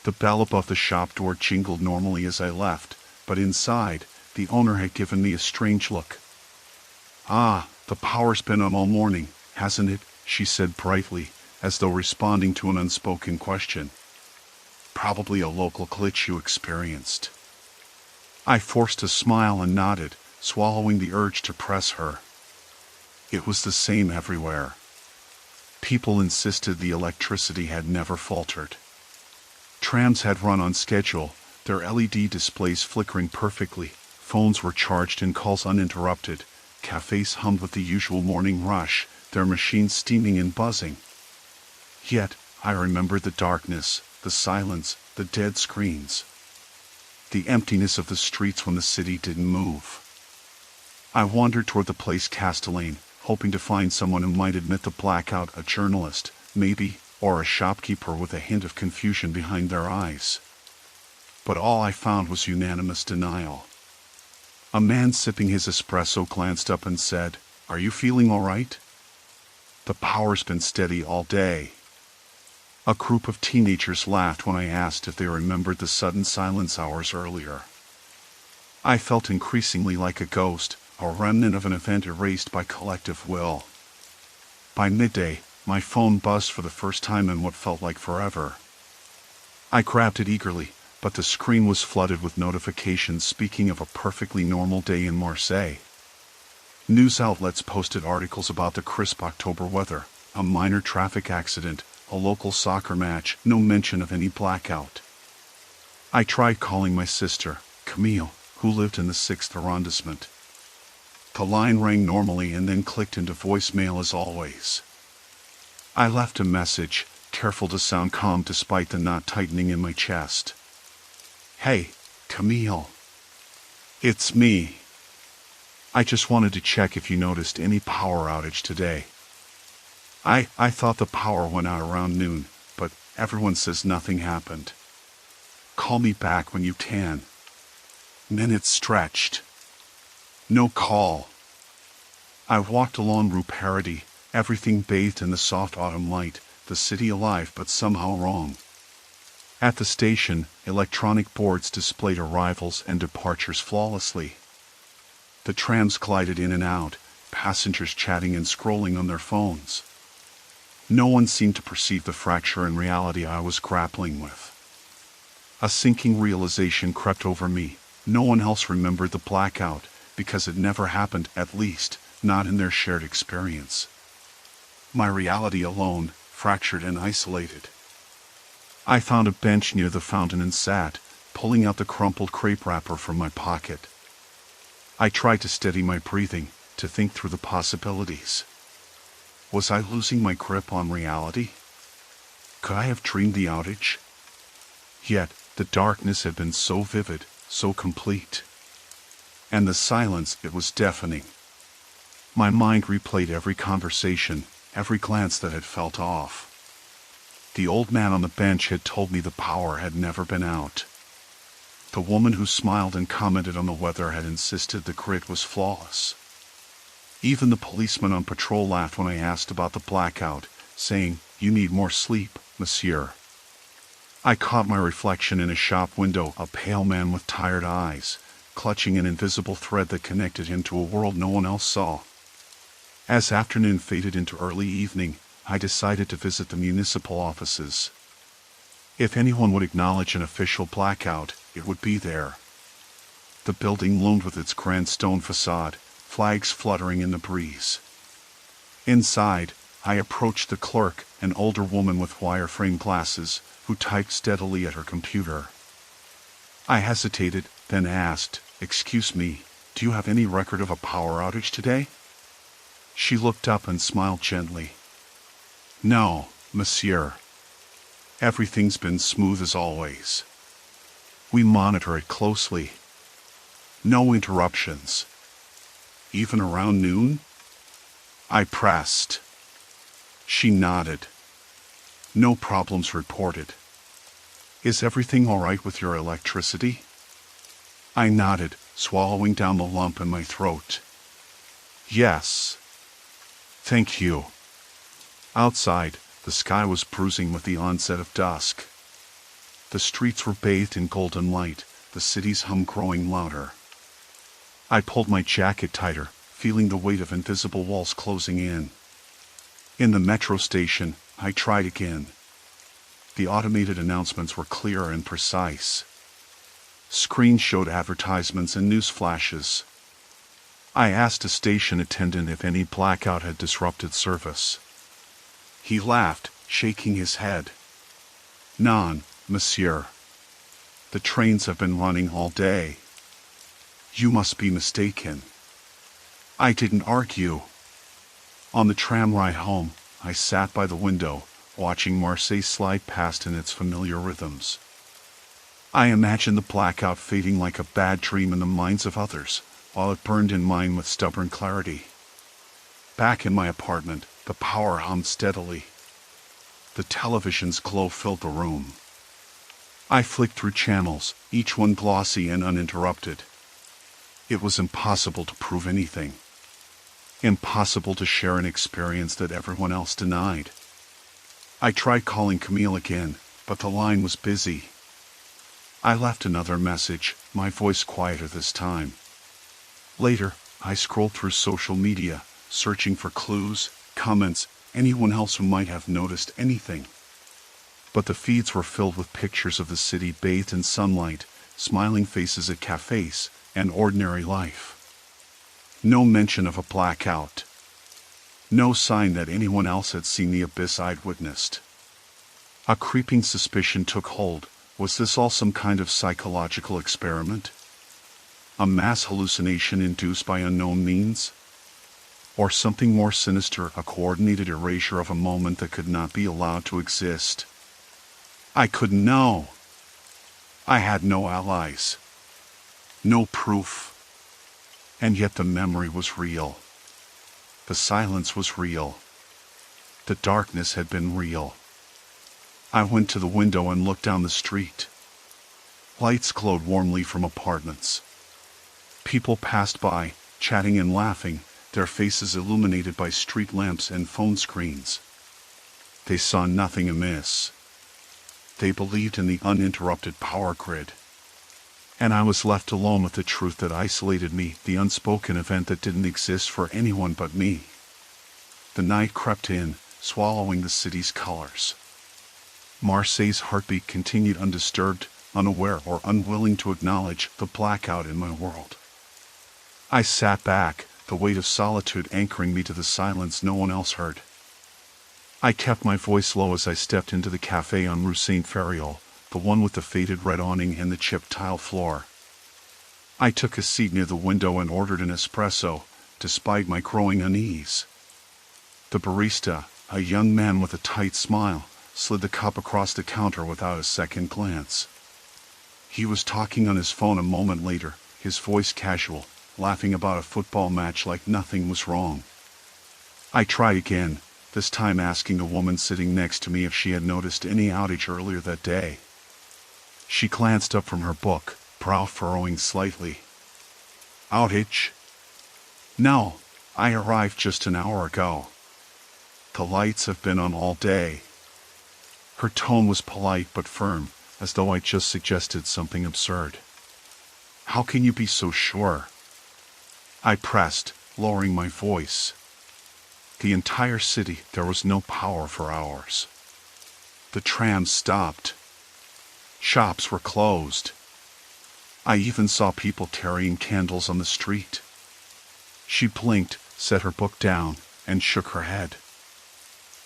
The bell above the shop door jingled normally as I left, but inside, the owner had given me a strange look. "Ah, the power's been on all morning, hasn't it?" she said brightly, as though responding to an unspoken question. "Probably a local glitch you experienced." I forced a smile and nodded, swallowing the urge to press her. It was the same everywhere. People insisted the electricity had never faltered. Trams had run on schedule, their LED displays flickering perfectly, phones were charged and calls uninterrupted, cafes hummed with the usual morning rush, their machines steaming and buzzing. Yet, I remembered the darkness, the silence, the dead screens. The emptiness of the streets when the city didn't move. I wandered toward the place Castellane, hoping to find someone who might admit the blackout, a journalist, maybe, or a shopkeeper with a hint of confusion behind their eyes. But all I found was unanimous denial. A man sipping his espresso glanced up and said, "Are you feeling all right?" "The power's been steady all day." A group of teenagers laughed when I asked if they remembered the sudden silence hours earlier. I felt increasingly like a ghost, a remnant of an event erased by collective will. By midday, my phone buzzed for the first time in what felt like forever. I grabbed it eagerly, but the screen was flooded with notifications speaking of a perfectly normal day in Marseille. News outlets posted articles about the crisp October weather, a minor traffic accident, a local soccer match, no mention of any blackout. I tried calling my sister, Camille, who lived in the 6th arrondissement. The line rang normally and then clicked into voicemail as always. I left a message, careful to sound calm despite the knot tightening in my chest. "Hey, Camille. It's me. I just wanted to check if you noticed any power outage today. I thought the power went out around noon, but everyone says nothing happened. Call me back when you can." Minutes stretched. No call. I walked along Rue Paradis, everything bathed in the soft autumn light, the city alive but somehow wrong. At the station, electronic boards displayed arrivals and departures flawlessly. The trams glided in and out, passengers chatting and scrolling on their phones. No one seemed to perceive the fracture in reality I was grappling with. A sinking realization crept over me. No one else remembered the blackout, because it never happened, at least, not in their shared experience. My reality alone, fractured and isolated. I found a bench near the fountain and sat, pulling out the crumpled crepe wrapper from my pocket. I tried to steady my breathing, to think through the possibilities. Was I losing my grip on reality? Could I have dreamed the outage? Yet, the darkness had been so vivid, so complete. And the silence, it was deafening. My mind replayed every conversation, every glance that had felt off. The old man on the bench had told me the power had never been out. The woman who smiled and commented on the weather had insisted the grid was flawless. Even the policeman on patrol laughed when I asked about the blackout, saying, "You need more sleep, monsieur." I caught my reflection in a shop window, a pale man with tired eyes, clutching an invisible thread that connected him to a world no one else saw. As afternoon faded into early evening, I decided to visit the municipal offices. If anyone would acknowledge an official blackout, it would be there. The building loomed with its grand stone facade, flags fluttering in the breeze. Inside, I approached the clerk, an older woman with wire-frame glasses, who typed steadily at her computer. I hesitated, then asked, "Excuse me, do you have any record of a power outage today?" She looked up and smiled gently. "No, monsieur. Everything's been smooth as always. We monitor it closely. No interruptions. Even around noon?" I pressed. She nodded. "No problems reported. Is everything all right with your electricity?" I nodded, swallowing down the lump in my throat. "Yes. Thank you." Outside, the sky was bruising with the onset of dusk. The streets were bathed in golden light, the city's hum growing louder. I pulled my jacket tighter, feeling the weight of invisible walls closing in. In the metro station, I tried again. The automated announcements were clear and precise. Screens showed advertisements and news flashes. I asked a station attendant if any blackout had disrupted service. He laughed, shaking his head. "Non, monsieur. The trains have been running all day. You must be mistaken." I didn't argue. On the tram ride home, I sat by the window, watching Marseille slide past in its familiar rhythms. I imagined the blackout fading like a bad dream in the minds of others, while it burned in mine with stubborn clarity. Back in my apartment, the power hummed steadily. The television's glow filled the room. I flicked through channels, each one glossy and uninterrupted. It was impossible to prove anything. Impossible to share an experience that everyone else denied. I tried calling Camille again, but the line was busy. I left another message, my voice quieter this time. Later, I scrolled through social media, searching for clues, comments, anyone else who might have noticed anything. But the feeds were filled with pictures of the city bathed in sunlight, smiling faces at cafes, and ordinary life. No mention of a blackout. No sign that anyone else had seen the abyss I'd witnessed. A creeping suspicion took hold. Was this all some kind of psychological experiment? A mass hallucination induced by unknown means? Or something more sinister, a coordinated erasure of a moment that could not be allowed to exist? I couldn't know. I had no allies. No proof. And yet the memory was real. The silence was real. The darkness had been real. I went to the window and looked down the street. Lights glowed warmly from apartments. People passed by, chatting and laughing, their faces illuminated by street lamps and phone screens. They saw nothing amiss. They believed in the uninterrupted power grid. And I was left alone with the truth that isolated me, the unspoken event that didn't exist for anyone but me. The night crept in, swallowing the city's colors. Marseille's heartbeat continued undisturbed, unaware or unwilling to acknowledge the blackout in my world. I sat back, the weight of solitude anchoring me to the silence no one else heard. I kept my voice low as I stepped into the cafe on Rue Saint-Feriol, the one with the faded red awning and the chipped tile floor. I took a seat near the window and ordered an espresso, despite my growing unease. The barista, a young man with a tight smile, slid the cup across the counter without a second glance. He was talking on his phone a moment later, his voice casual, laughing about a football match like nothing was wrong. I tried again, this time asking the woman sitting next to me if she had noticed any outage earlier that day. She glanced up from her book, brow furrowing slightly. "Outage? No, I arrived just an hour ago. The lights have been on all day." Her tone was polite but firm, as though I just suggested something absurd. "How can you be so sure?" I pressed, lowering my voice. The entire city, there was no power for hours. The trams stopped. Shops were closed. I even saw people carrying candles on the street. She blinked, set her book down, and shook her head.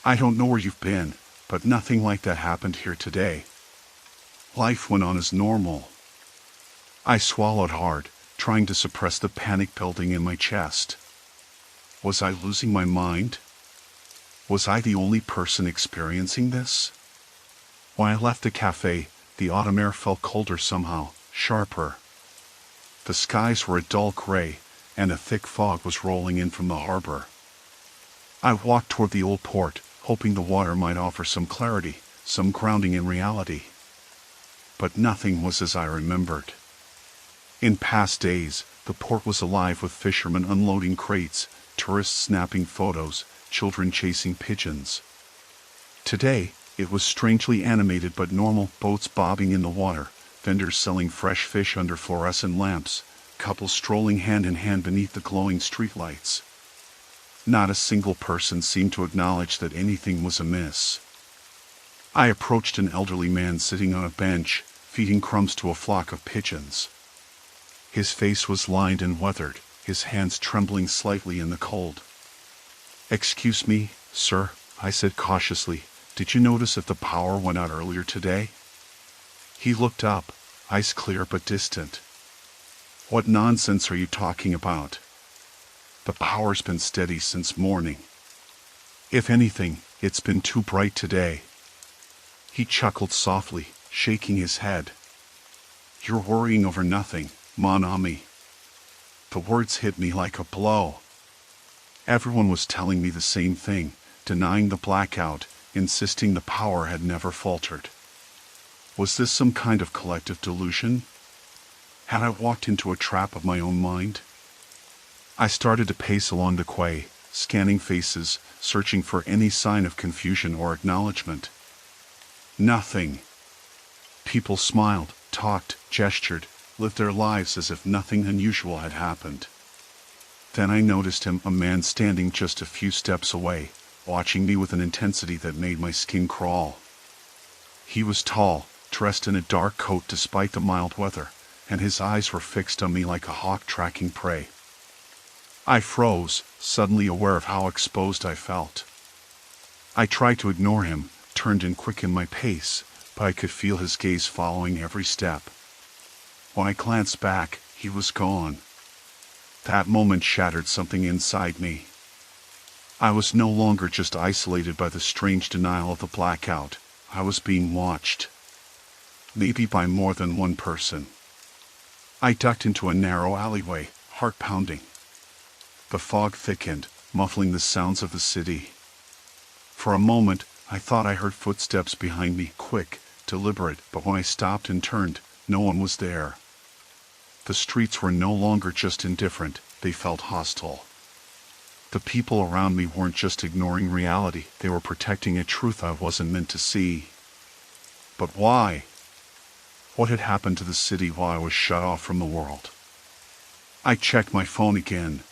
"I don't know where you've been, but nothing like that happened here today. Life went on as normal." I swallowed hard, trying to suppress the panic building in my chest. Was I losing my mind? Was I the only person experiencing this? When I left the cafe, the autumn air felt colder somehow, sharper. The skies were a dull gray, and a thick fog was rolling in from the harbor. I walked toward the old port, hoping the water might offer some clarity, some grounding in reality. But nothing was as I remembered. In past days, the port was alive with fishermen unloading crates, tourists snapping photos, children chasing pigeons. Today, It was strangely animated but normal, boats bobbing in the water, vendors selling fresh fish under fluorescent lamps, couples strolling hand in hand beneath the glowing streetlights. Not a single person seemed to acknowledge that anything was amiss. I approached an elderly man sitting on a bench, feeding crumbs to a flock of pigeons. His face was lined and weathered, his hands trembling slightly in the cold. "Excuse me, sir," I said cautiously, "did you notice if the power went out earlier today?" He looked up, eyes clear but distant. "What nonsense are you talking about? The power's been steady since morning. If anything, it's been too bright today." He chuckled softly, shaking his head. "You're worrying over nothing, mon ami." The words hit me like a blow. Everyone was telling me the same thing, denying the blackout, insisting the power had never faltered. Was this some kind of collective delusion? Had I walked into a trap of my own mind? I started to pace along the quay, scanning faces, searching for any sign of confusion or acknowledgement. Nothing. People smiled, talked, gestured, lived their lives as if nothing unusual had happened. Then I noticed him, a man standing just a few steps away, watching me with an intensity that made my skin crawl. He was tall, dressed in a dark coat despite the mild weather, and his eyes were fixed on me like a hawk tracking prey. I froze, suddenly aware of how exposed I felt. I tried to ignore him, turned and quickened my pace, but I could feel his gaze following every step. When I glanced back, he was gone. That moment shattered something inside me. I was no longer just isolated by the strange denial of the blackout. I was being watched. Maybe by more than one person. I ducked into a narrow alleyway, heart pounding. The fog thickened, muffling the sounds of the city. For a moment, I thought I heard footsteps behind me, quick, deliberate, but when I stopped and turned, no one was there. The streets were no longer just indifferent, they felt hostile. The people around me weren't just ignoring reality, they were protecting a truth I wasn't meant to see. But why? What had happened to the city while I was shut off from the world? I checked my phone again.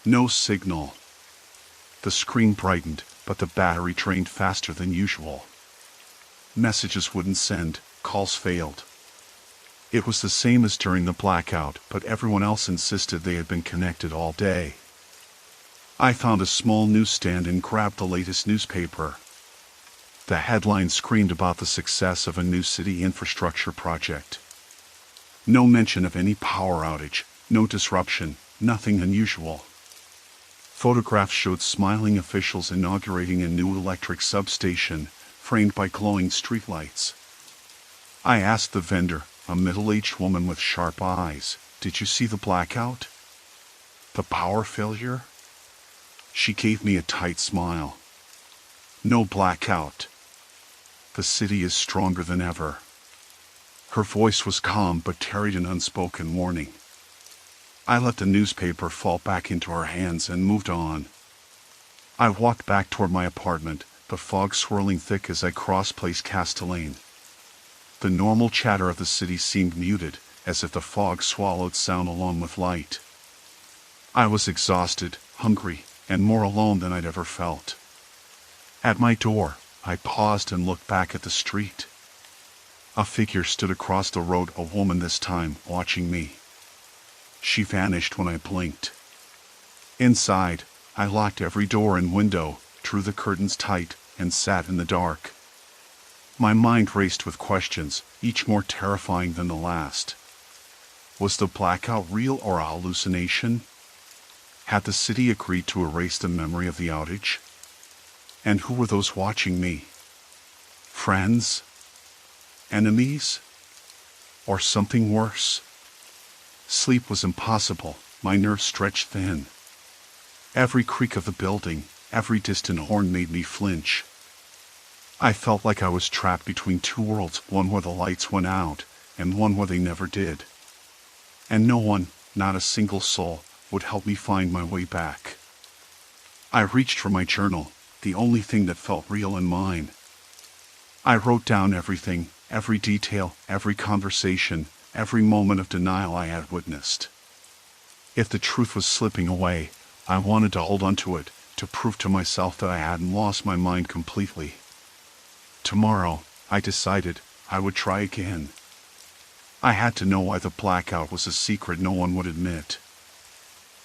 No signal. The screen brightened, but the battery drained faster than usual. Messages wouldn't send, calls failed. It was the same as during the blackout, but everyone else insisted they had been connected all day. I found a small newsstand and grabbed the latest newspaper. The headline screamed about the success of a new city infrastructure project. No mention of any power outage, no disruption, nothing unusual. Photographs showed smiling officials inaugurating a new electric substation, framed by glowing streetlights. I asked the vendor, a middle-aged woman with sharp eyes, "Did you see the blackout? The power failure?" She gave me a tight smile. "No blackout. The city is stronger than ever." Her voice was calm but carried an unspoken warning. I let the newspaper fall back into her hands and moved on. I walked back toward my apartment, the fog swirling thick as I crossed Place Castellane. The normal chatter of the city seemed muted, as if the fog swallowed sound along with light. I was exhausted, hungry, and more alone than I'd ever felt. At my door, I paused and looked back at the street. A figure stood across the road, a woman this time, watching me. She vanished when I blinked. Inside, I locked every door and window, drew the curtains tight, and sat in the dark. My mind raced with questions, each more terrifying than the last. Was the blackout real or a hallucination? Had the city agreed to erase the memory of the outage? And who were those watching me? Friends? Enemies? Or something worse? Sleep was impossible, my nerves stretched thin. Every creak of the building, every distant horn made me flinch. I felt like I was trapped between two worlds, one where the lights went out, and one where they never did. And no one, not a single soul, would help me find my way back. I reached for my journal, the only thing that felt real and mine. I wrote down everything, every detail, every conversation, every moment of denial I had witnessed. If the truth was slipping away, I wanted to hold on to it, to prove to myself that I hadn't lost my mind completely. Tomorrow, I decided, I would try again. I had to know why the blackout was a secret no one would admit.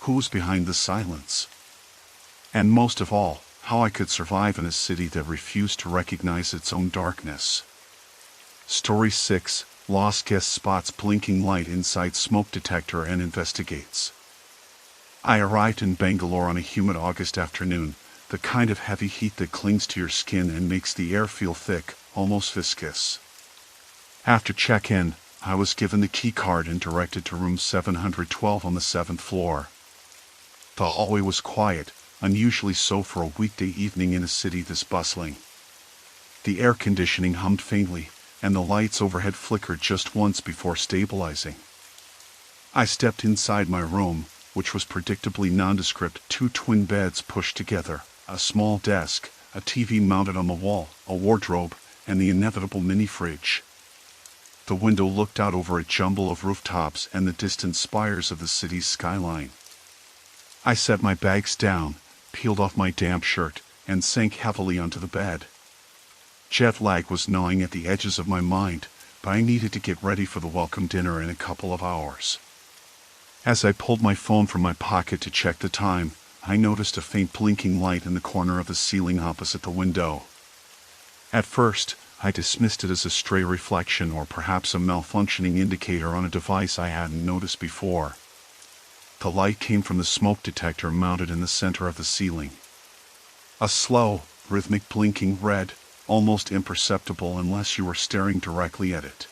Who was behind the silence? And most of all, how I could survive in a city that refused to recognize its own darkness. Story 6, Lost Guest spots blinking light inside smoke detector and investigates. I arrived in Bangalore on a humid August afternoon, the kind of heavy heat that clings to your skin and makes the air feel thick, almost viscous. After check-in, I was given the key card and directed to room 712 on the 7th floor. The hallway was quiet, unusually so for a weekday evening in a city this bustling. The air conditioning hummed faintly, and the lights overhead flickered just once before stabilizing. I stepped inside my room, which was predictably nondescript: 2 twin beds pushed together, a small desk, a TV mounted on the wall, a wardrobe, and the inevitable mini-fridge. The window looked out over a jumble of rooftops and the distant spires of the city's skyline. I set my bags down, peeled off my damp shirt, and sank heavily onto the bed. Jet lag was gnawing at the edges of my mind, but I needed to get ready for the welcome dinner in a couple of hours. As I pulled my phone from my pocket to check the time, I noticed a faint blinking light in the corner of the ceiling opposite the window. At first, I dismissed it as a stray reflection or perhaps a malfunctioning indicator on a device I hadn't noticed before. The light came from the smoke detector mounted in the center of the ceiling. A slow, rhythmic blinking red, almost imperceptible unless you were staring directly at it.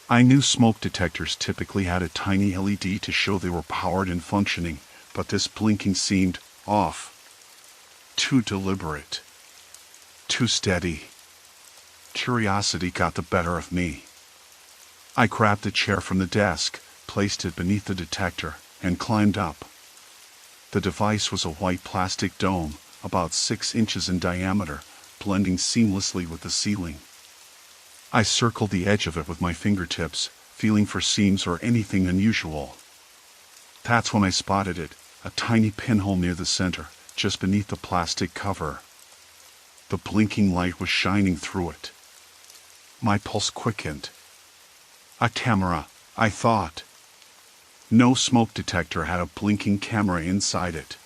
I knew smoke detectors typically had a tiny LED to show they were powered and functioning, but this blinking seemed off. Too deliberate. Too steady. Curiosity got the better of me. I grabbed a chair from the desk, placed it beneath the detector, and climbed up. The device was a white plastic dome, about 6 inches in diameter, blending seamlessly with the ceiling. I circled the edge of it with my fingertips, feeling for seams or anything unusual. That's when I spotted it, a tiny pinhole near the center, just beneath the plastic cover. The blinking light was shining through it. My pulse quickened. A camera, I thought. No smoke detector had a blinking camera inside it.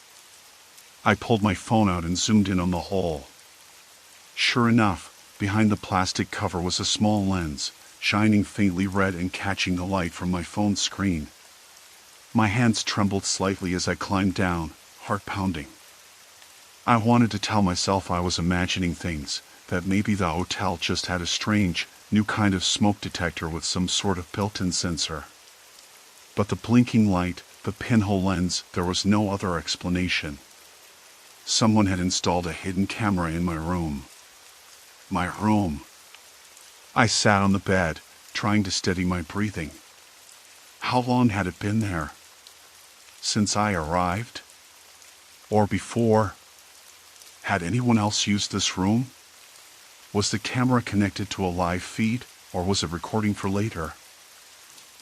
I pulled my phone out and zoomed in on the hole. Sure enough, behind the plastic cover was a small lens, shining faintly red and catching the light from my phone's screen. My hands trembled slightly as I climbed down, heart pounding. I wanted to tell myself I was imagining things, that maybe the hotel just had a strange, new kind of smoke detector with some sort of built-in sensor. But the blinking light, the pinhole lens, there was no other explanation. Someone had installed a hidden camera in my room. My room. I sat on the bed, trying to steady my breathing. How long had it been there? Since I arrived? Or before? Had anyone else used this room? Was the camera connected to a live feed, or was it recording for later?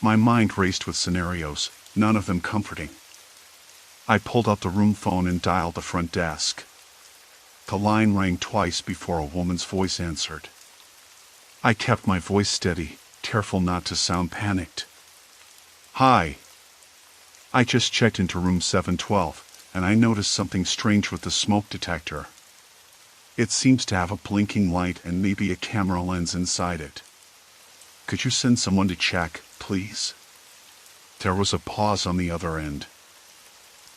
My mind raced with scenarios, none of them comforting. I pulled out the room phone and dialed the front desk. The line rang twice before a woman's voice answered. I kept my voice steady, careful not to sound panicked. Hi. I just checked into room 712, and I noticed something strange with the smoke detector. It seems to have a blinking light and maybe a camera lens inside it. Could you send someone to check, please? There was a pause on the other end.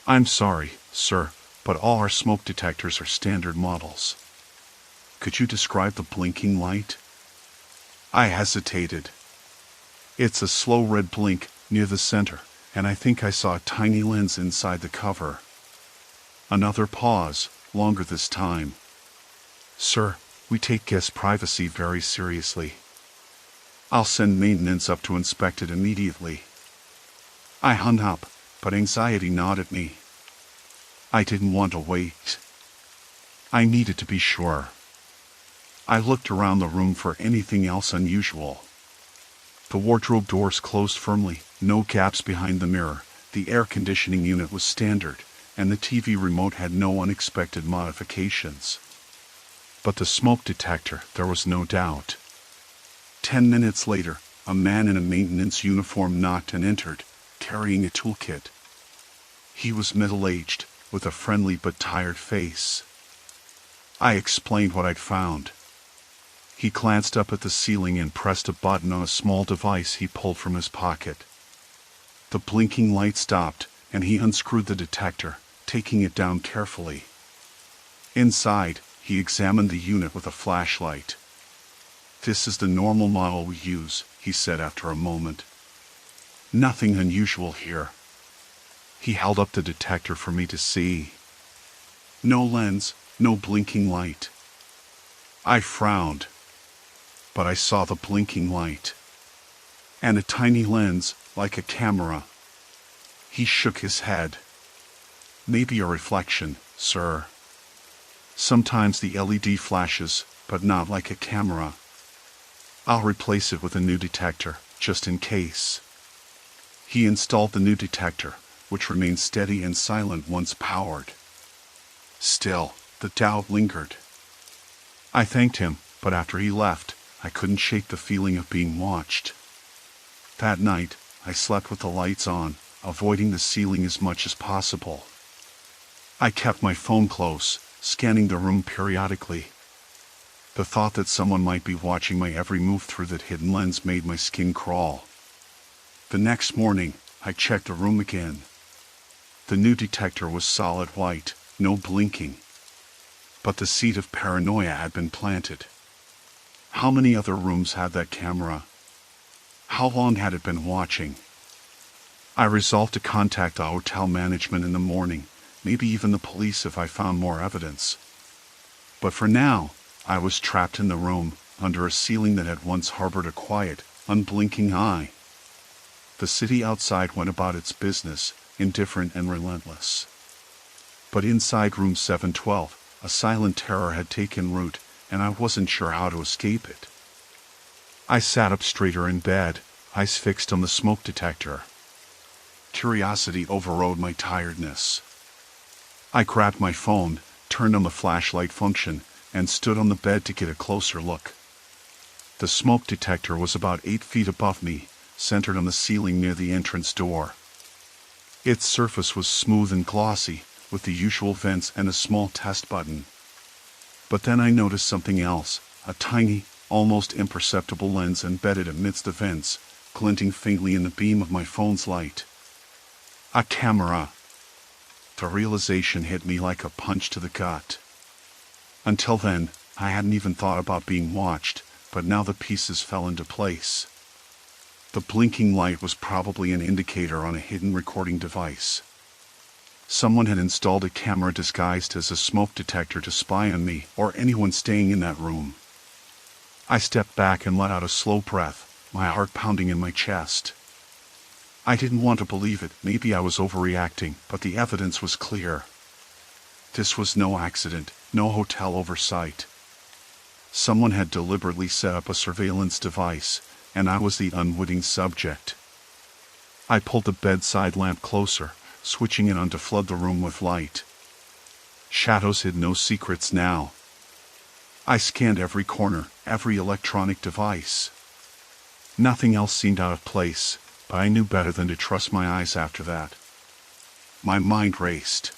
I'm sorry, sir, but all our smoke detectors are standard models. Could you describe the blinking light? I hesitated. It's a slow red blink near the center, and I think I saw a tiny lens inside the cover. Another pause, longer this time. Sir, we take guest privacy very seriously. I'll send maintenance up to inspect it immediately. I hung up, but anxiety gnawed at me. I didn't want to wait. I needed to be sure. I looked around the room for anything else unusual. The wardrobe doors closed firmly, no gaps behind the mirror, the air conditioning unit was standard, and the TV remote had no unexpected modifications. But the smoke detector, there was no doubt. 10 minutes later, a man in a maintenance uniform knocked and entered, carrying a toolkit. He was middle-aged, with a friendly but tired face. I explained what I'd found. He glanced up at the ceiling and pressed a button on a small device he pulled from his pocket. The blinking light stopped, and he unscrewed the detector, taking it down carefully. Inside, he examined the unit with a flashlight. "This is the normal model we use," he said after a moment. "Nothing unusual here." He held up the detector for me to see. No lens, no blinking light. I frowned. But I saw the blinking light. And a tiny lens, like a camera. He shook his head. "Maybe a reflection, sir. Sometimes the LED flashes, but not like a camera. I'll replace it with a new detector, just in case." He installed the new detector, which remained steady and silent once powered. Still, the doubt lingered. I thanked him, but after he left, I couldn't shake the feeling of being watched. That night, I slept with the lights on, avoiding the ceiling as much as possible. I kept my phone close, scanning the room periodically. The thought that someone might be watching my every move through that hidden lens made my skin crawl. The next morning, I checked the room again. The new detector was solid white, no blinking. But the seed of paranoia had been planted. How many other rooms had that camera? How long had it been watching? I resolved to contact the hotel management in the morning, maybe even the police if I found more evidence. But for now, I was trapped in the room, under a ceiling that had once harbored a quiet, unblinking eye. The city outside went about its business, indifferent and relentless. But inside room 712, a silent terror had taken root, and I wasn't sure how to escape it. I sat up straighter in bed, eyes fixed on the smoke detector. Curiosity overrode my tiredness. I grabbed my phone, turned on the flashlight function, and stood on the bed to get a closer look. The smoke detector was about 8 feet above me, centered on the ceiling near the entrance door. Its surface was smooth and glossy, with the usual vents and a small test button. But then I noticed something else, a tiny, almost imperceptible lens embedded amidst the vents, glinting faintly in the beam of my phone's light. A camera. The realization hit me like a punch to the gut. Until then, I hadn't even thought about being watched, but now the pieces fell into place. The blinking light was probably an indicator on a hidden recording device. Someone had installed a camera disguised as a smoke detector to spy on me or anyone staying in that room. I stepped back and let out a slow breath, my heart pounding in my chest. I didn't want to believe it, maybe I was overreacting, but the evidence was clear. This was no accident, no hotel oversight. Someone had deliberately set up a surveillance device, and I was the unwitting subject. I pulled the bedside lamp closer, switching it on to flood the room with light. Shadows hid no secrets now. I scanned every corner, every electronic device. Nothing else seemed out of place, but I knew better than to trust my eyes after that. My mind raced.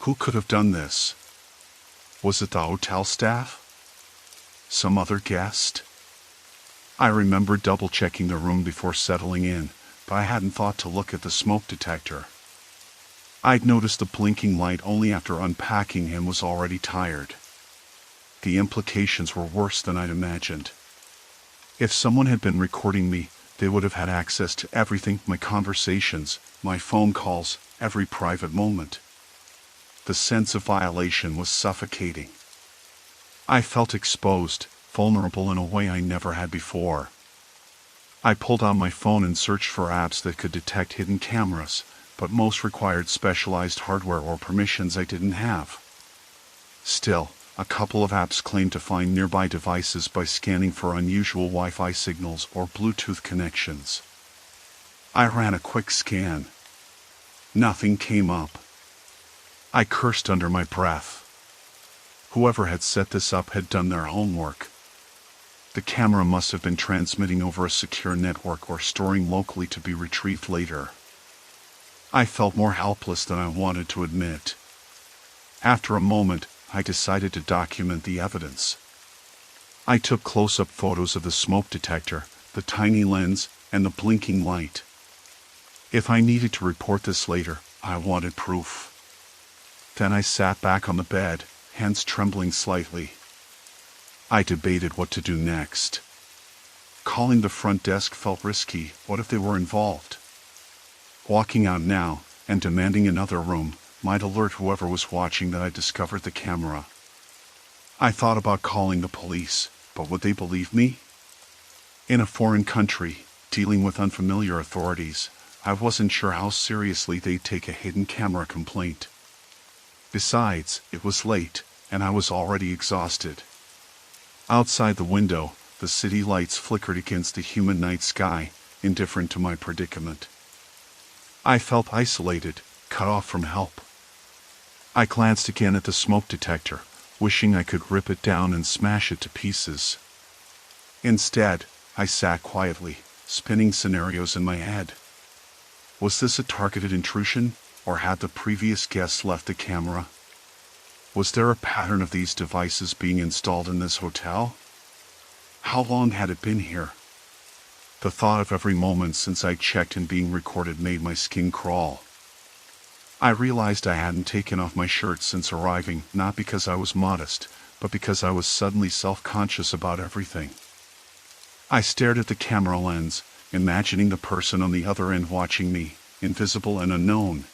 Who could have done this? Was it the hotel staff? Some other guest? I remembered double-checking the room before settling in, but I hadn't thought to look at the smoke detector. I'd noticed the blinking light only after unpacking and was already tired. The implications were worse than I'd imagined. If someone had been recording me, they would have had access to everything, my conversations, my phone calls, every private moment. The sense of violation was suffocating. I felt exposed, vulnerable in a way I never had before. I pulled out my phone and searched for apps that could detect hidden cameras, but most required specialized hardware or permissions I didn't have. Still, A couple of apps claimed to find nearby devices by scanning for unusual Wi-Fi signals or Bluetooth connections. I ran a quick scan. Nothing came up. I cursed under my breath. Whoever had set this up had done their homework. The camera must have been transmitting over a secure network or storing locally to be retrieved later. I felt more helpless than I wanted to admit. After a moment, I decided to document the evidence. I took close-up photos of the smoke detector, the tiny lens, and the blinking light. If I needed to report this later, I wanted proof. Then I sat back on the bed, hands trembling slightly. I debated what to do next. Calling the front desk felt risky. What if they were involved? Walking out now, and demanding another room, might alert whoever was watching that I discovered the camera. I thought about calling the police, but would they believe me? In a foreign country, dealing with unfamiliar authorities, I wasn't sure how seriously they'd take a hidden camera complaint. Besides, it was late, and I was already exhausted. Outside the window, the city lights flickered against the humid night sky, indifferent to my predicament. I felt isolated, cut off from help. I glanced again at the smoke detector, wishing I could rip it down and smash it to pieces. Instead, I sat quietly, spinning scenarios in my head. Was this a targeted intrusion, or had the previous guests left the camera? Was there a pattern of these devices being installed in this hotel? How long had it been here? The thought of every moment since I checked and being recorded made my skin crawl. I realized I hadn't taken off my shirt since arriving, not because I was modest, but because I was suddenly self-conscious about everything. I stared at the camera lens, imagining the person on the other end watching me, invisible and unknown.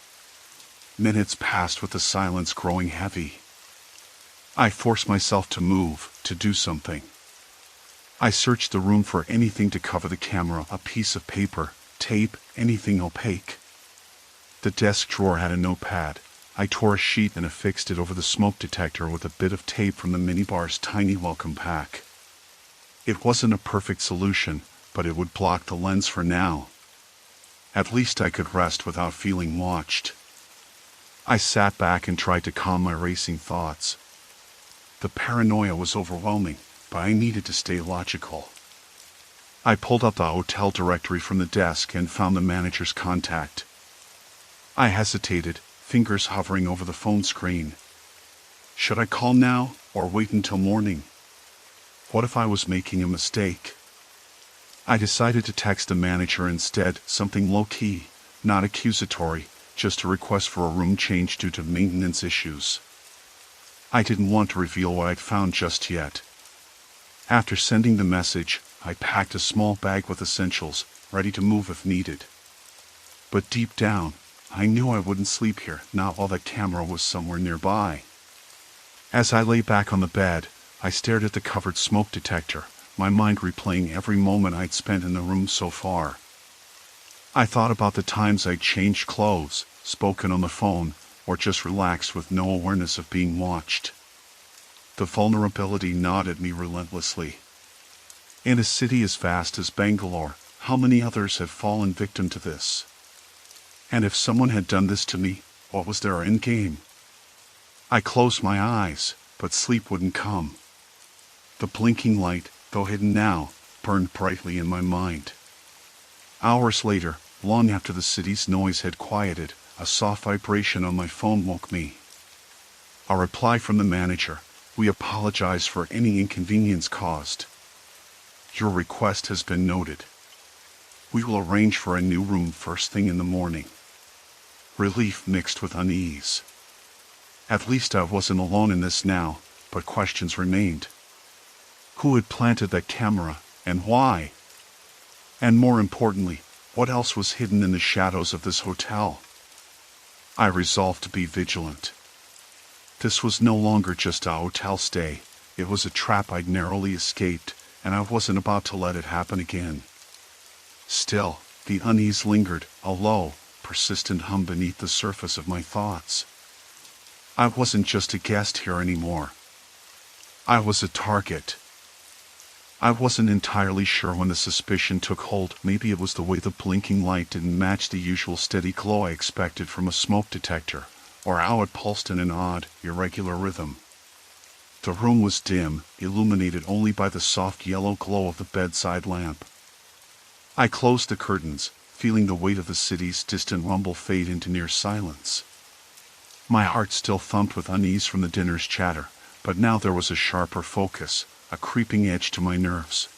Minutes passed with the silence growing heavy. I forced myself to move, to do something. I searched the room for anything to cover the camera, a piece of paper, tape, anything opaque. The desk drawer had a notepad. I tore a sheet and affixed it over the smoke detector with a bit of tape from the minibar's tiny welcome pack. It wasn't a perfect solution, but it would block the lens for now. At least I could rest without feeling watched. I sat back and tried to calm my racing thoughts. The paranoia was overwhelming, but I needed to stay logical. I pulled up the hotel directory from the desk and found the manager's contact. I hesitated, fingers hovering over the phone screen. Should I call now, or wait until morning? What if I was making a mistake? I decided to text the manager instead, something low-key, not accusatory, just a request for a room change due to maintenance issues. I didn't want to reveal what I'd found just yet. After sending the message, I packed a small bag with essentials, ready to move if needed. But deep down, I knew I wouldn't sleep here, not while the camera was somewhere nearby. As I lay back on the bed, I stared at the covered smoke detector, my mind replaying every moment I'd spent in the room so far. I thought about the times I'd changed clothes, spoken on the phone, or just relaxed with no awareness of being watched. The vulnerability gnawed at me relentlessly. In a city as vast as Bangalore, how many others have fallen victim to this? And if someone had done this to me, what was their end game? I closed my eyes, but sleep wouldn't come. The blinking light, though hidden now, burned brightly in my mind. Hours later, long after the city's noise had quieted, a soft vibration on my phone woke me. A reply from the manager. We apologize for any inconvenience caused. Your request has been noted. We will arrange for a new room first thing in the morning. Relief mixed with unease. At least I wasn't alone in this now, but questions remained. Who had planted that camera, and why? And more importantly, what else was hidden in the shadows of this hotel? I resolved to be vigilant. This was no longer just a hotel stay, it was a trap I'd narrowly escaped, and I wasn't about to let it happen again. Still, the unease lingered, a low, persistent hum beneath the surface of my thoughts. I wasn't just a guest here anymore. I was a target. I wasn't entirely sure when the suspicion took hold. Maybe it was the way the blinking light didn't match the usual steady glow I expected from a smoke detector, or how it pulsed in an odd, irregular rhythm. The room was dim, illuminated only by the soft yellow glow of the bedside lamp. I closed the curtains, feeling the weight of the city's distant rumble fade into near silence. My heart still thumped with unease from the dinner's chatter, but now there was a sharper focus, a creeping edge to my nerves.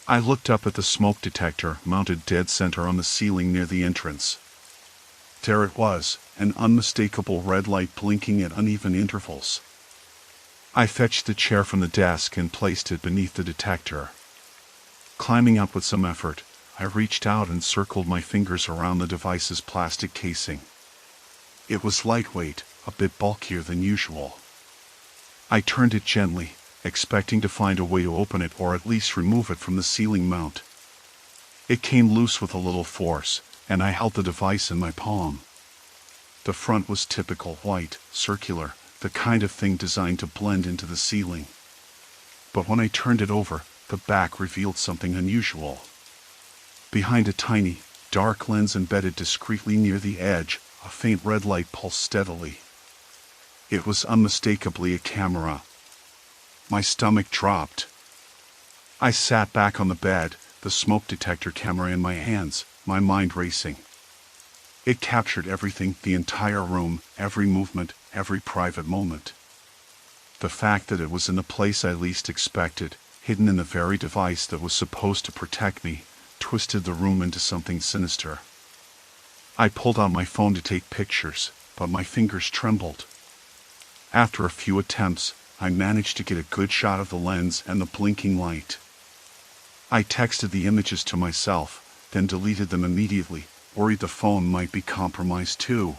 I looked up at the smoke detector, mounted dead center on the ceiling near the entrance. There it was, an unmistakable red light blinking at uneven intervals. I fetched the chair from the desk and placed it beneath the detector. Climbing up with some effort, I reached out and circled my fingers around the device's plastic casing. It was lightweight, a bit bulkier than usual. I turned it gently, expecting to find a way to open it or at least remove it from the ceiling mount. It came loose with a little force, and I held the device in my palm. The front was typical white, circular, the kind of thing designed to blend into the ceiling. But when I turned it over, the back revealed something unusual. Behind a tiny, dark lens embedded discreetly near the edge, a faint red light pulsed steadily. It was unmistakably a camera. My stomach dropped. I sat back on the bed, the smoke detector camera in my hands, my mind racing. It captured everything, the entire room, every movement, every private moment. The fact that it was in the place I least expected, hidden in the very device that was supposed to protect me, twisted the room into something sinister. I pulled out my phone to take pictures, but my fingers trembled. After a few attempts, I managed to get a good shot of the lens and the blinking light. I texted the images to myself, then deleted them immediately, worried the phone might be compromised too.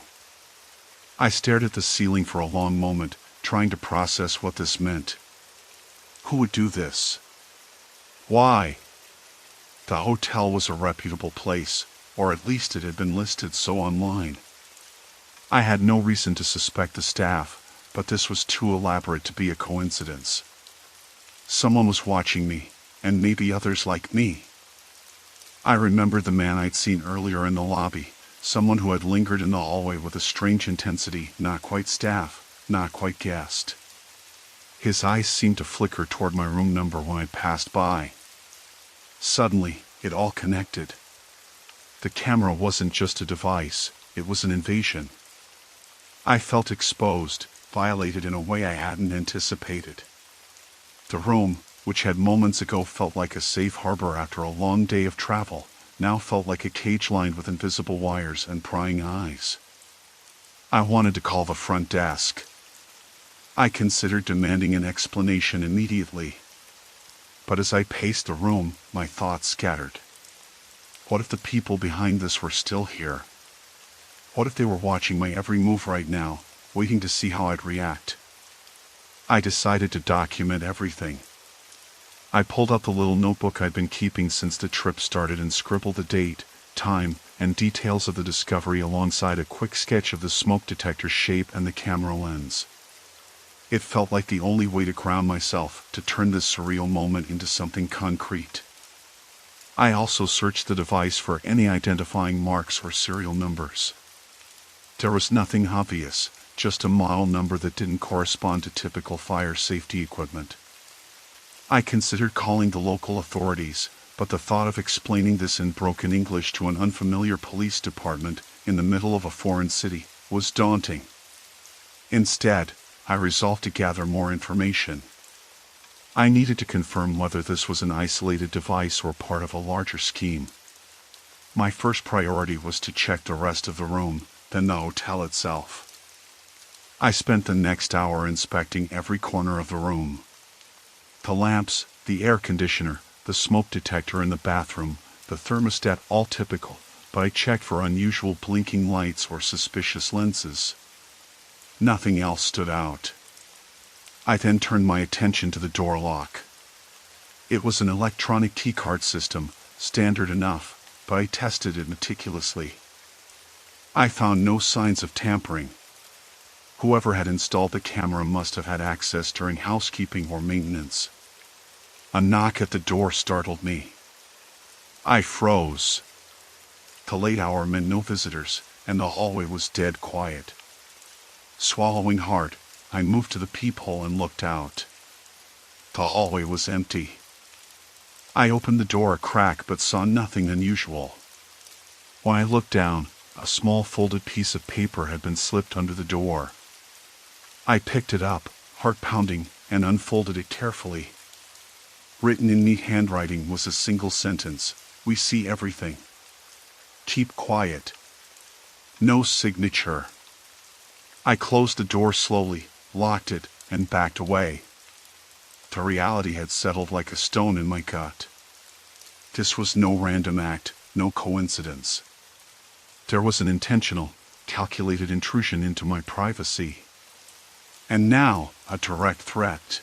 I stared at the ceiling for a long moment, trying to process what this meant. Who would do this? Why? The hotel was a reputable place, or at least it had been listed so online. I had no reason to suspect the staff, but this was too elaborate to be a coincidence. Someone was watching me, and maybe others like me. I remembered the man I'd seen earlier in the lobby, someone who had lingered in the hallway with a strange intensity, not quite staff, not quite guest. His eyes seemed to flicker toward my room number when I passed by. Suddenly, it all connected. The camera wasn't just a device, it was an invasion. I felt exposed, violated in a way I hadn't anticipated. The room, which had moments ago felt like a safe harbor after a long day of travel, now felt like a cage lined with invisible wires and prying eyes. I wanted to call the front desk. I considered demanding an explanation immediately. But as I paced the room, my thoughts scattered. What if the people behind this were still here? What if they were watching my every move right now, waiting to see how I'd react? I decided to document everything. I pulled out the little notebook I'd been keeping since the trip started and scribbled the date, time, and details of the discovery alongside a quick sketch of the smoke detector's shape and the camera lens. It felt like the only way to ground myself, to turn this surreal moment into something concrete. I also searched the device for any identifying marks or serial numbers. There was nothing obvious, just a model number that didn't correspond to typical fire safety equipment. I considered calling the local authorities, but the thought of explaining this in broken English to an unfamiliar police department in the middle of a foreign city was daunting. Instead, I resolved to gather more information. I needed to confirm whether this was an isolated device or part of a larger scheme. My first priority was to check the rest of the room, then the hotel itself. I spent the next hour inspecting every corner of the room. The lamps, the air conditioner, the smoke detector in the bathroom, the thermostat, all typical, but I checked for unusual blinking lights or suspicious lenses. Nothing else stood out. I then turned my attention to the door lock. It was an electronic keycard system, standard enough, but I tested it meticulously. I found no signs of tampering. Whoever had installed the camera must have had access during housekeeping or maintenance. A knock at the door startled me. I froze. The late hour meant no visitors, and the hallway was dead quiet. Swallowing hard, I moved to the peephole and looked out. The hallway was empty. I opened the door a crack but saw nothing unusual. When I looked down, a small folded piece of paper had been slipped under the door. I picked it up, heart pounding, and unfolded it carefully. Written in neat handwriting was a single sentence: "We see everything. Keep quiet." No signature. I closed the door slowly, locked it, and backed away. The reality had settled like a stone in my gut. This was no random act, no coincidence. There was an intentional, calculated intrusion into my privacy. And now, a direct threat.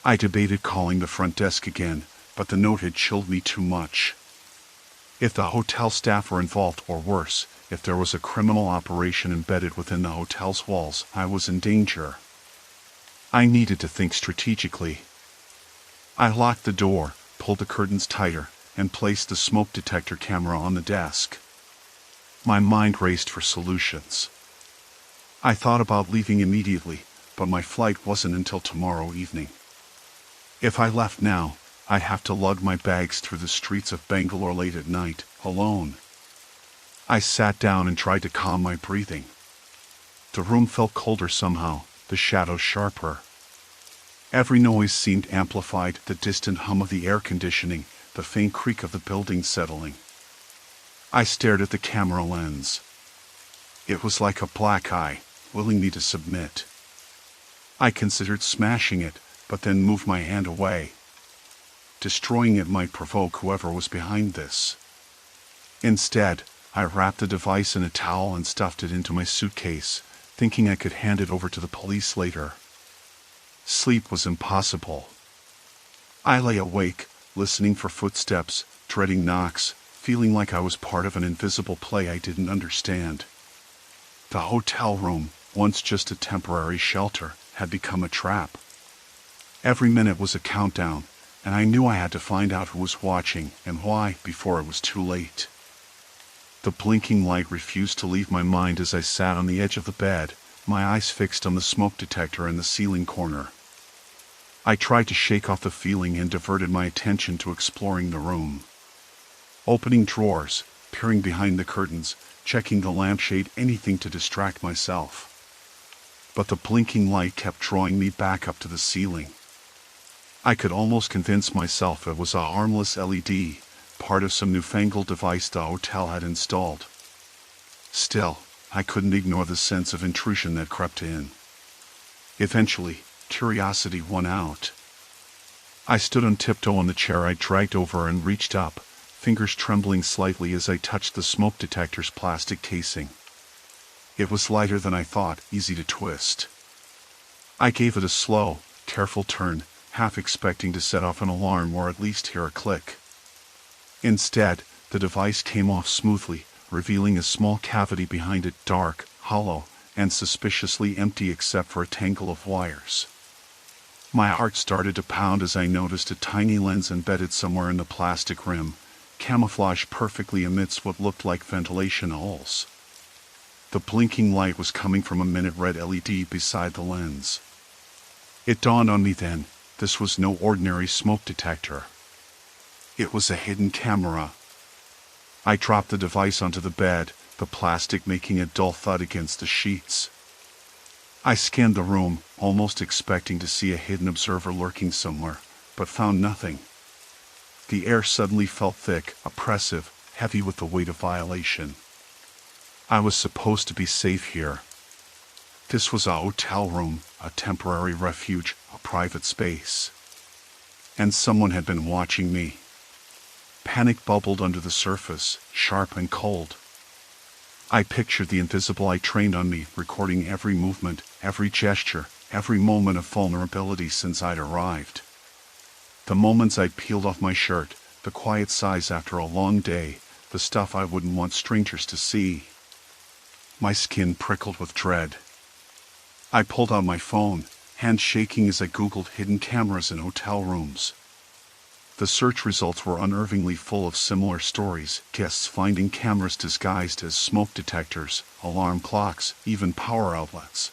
I debated calling the front desk again, but the note had chilled me too much. If the hotel staff were involved, or worse, if there was a criminal operation embedded within the hotel's walls, I was in danger. I needed to think strategically. I locked the door, pulled the curtains tighter, and placed the smoke detector camera on the desk. My mind raced for solutions. I thought about leaving immediately, but my flight wasn't until tomorrow evening. If I left now, I'd have to lug my bags through the streets of Bangalore late at night, alone. I sat down and tried to calm my breathing. The room felt colder somehow, the shadows sharper. Every noise seemed amplified, the distant hum of the air conditioning, the faint creak of the building settling. I stared at the camera lens. It was like a black eye, willing me to submit. I considered smashing it, but then moved my hand away. Destroying it might provoke whoever was behind this. Instead, I wrapped the device in a towel and stuffed it into my suitcase, thinking I could hand it over to the police later. Sleep was impossible. I lay awake, listening for footsteps, dreading knocks, feeling like I was part of an invisible play I didn't understand. The hotel room, once just a temporary shelter, had become a trap. Every minute was a countdown, and I knew I had to find out who was watching and why before it was too late. The blinking light refused to leave my mind as I sat on the edge of the bed, my eyes fixed on the smoke detector in the ceiling corner. I tried to shake off the feeling and diverted my attention to exploring the room. Opening drawers, peering behind the curtains, checking the lampshade, anything to distract myself. But the blinking light kept drawing me back up to the ceiling. I could almost convince myself it was a harmless LED, part of some newfangled device the hotel had installed. Still, I couldn't ignore the sense of intrusion that crept in. Eventually, curiosity won out. I stood on tiptoe on the chair I dragged over and reached up, fingers trembling slightly as I touched the smoke detector's plastic casing. It was lighter than I thought, easy to twist. I gave it a slow, careful turn, half expecting to set off an alarm or at least hear a click. Instead, the device came off smoothly, revealing a small cavity behind it, dark, hollow, and suspiciously empty except for a tangle of wires. My heart started to pound as I noticed a tiny lens embedded somewhere in the plastic rim, camouflaged perfectly amidst what looked like ventilation holes. The blinking light was coming from a minute red LED beside the lens. It dawned on me then, this was no ordinary smoke detector. It was a hidden camera. I dropped the device onto the bed, the plastic making a dull thud against the sheets. I scanned the room, almost expecting to see a hidden observer lurking somewhere, but found nothing. The air suddenly felt thick, oppressive, heavy with the weight of violation. I was supposed to be safe here. This was a hotel room, a temporary refuge, a private space. And someone had been watching me. Panic bubbled under the surface, sharp and cold. I pictured the invisible eye trained on me, recording every movement, every gesture, every moment of vulnerability since I'd arrived. The moments I'd peeled off my shirt, the quiet sighs after a long day, the stuff I wouldn't want strangers to see. My skin prickled with dread. I pulled out my phone, hand shaking as I googled hidden cameras in hotel rooms. The search results were unnervingly full of similar stories, guests finding cameras disguised as smoke detectors, alarm clocks, even power outlets.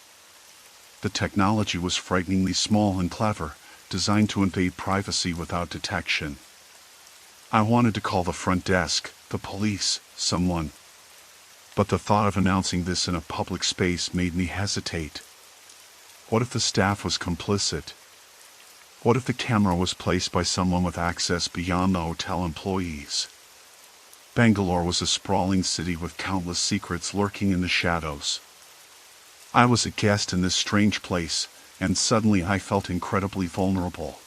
The technology was frighteningly small and clever, designed to invade privacy without detection. I wanted to call the front desk, the police, someone. But the thought of announcing this in a public space made me hesitate. What if the staff was complicit? What if the camera was placed by someone with access beyond the hotel employees? Bangalore was a sprawling city with countless secrets lurking in the shadows. I was a guest in this strange place, and suddenly I felt incredibly vulnerable.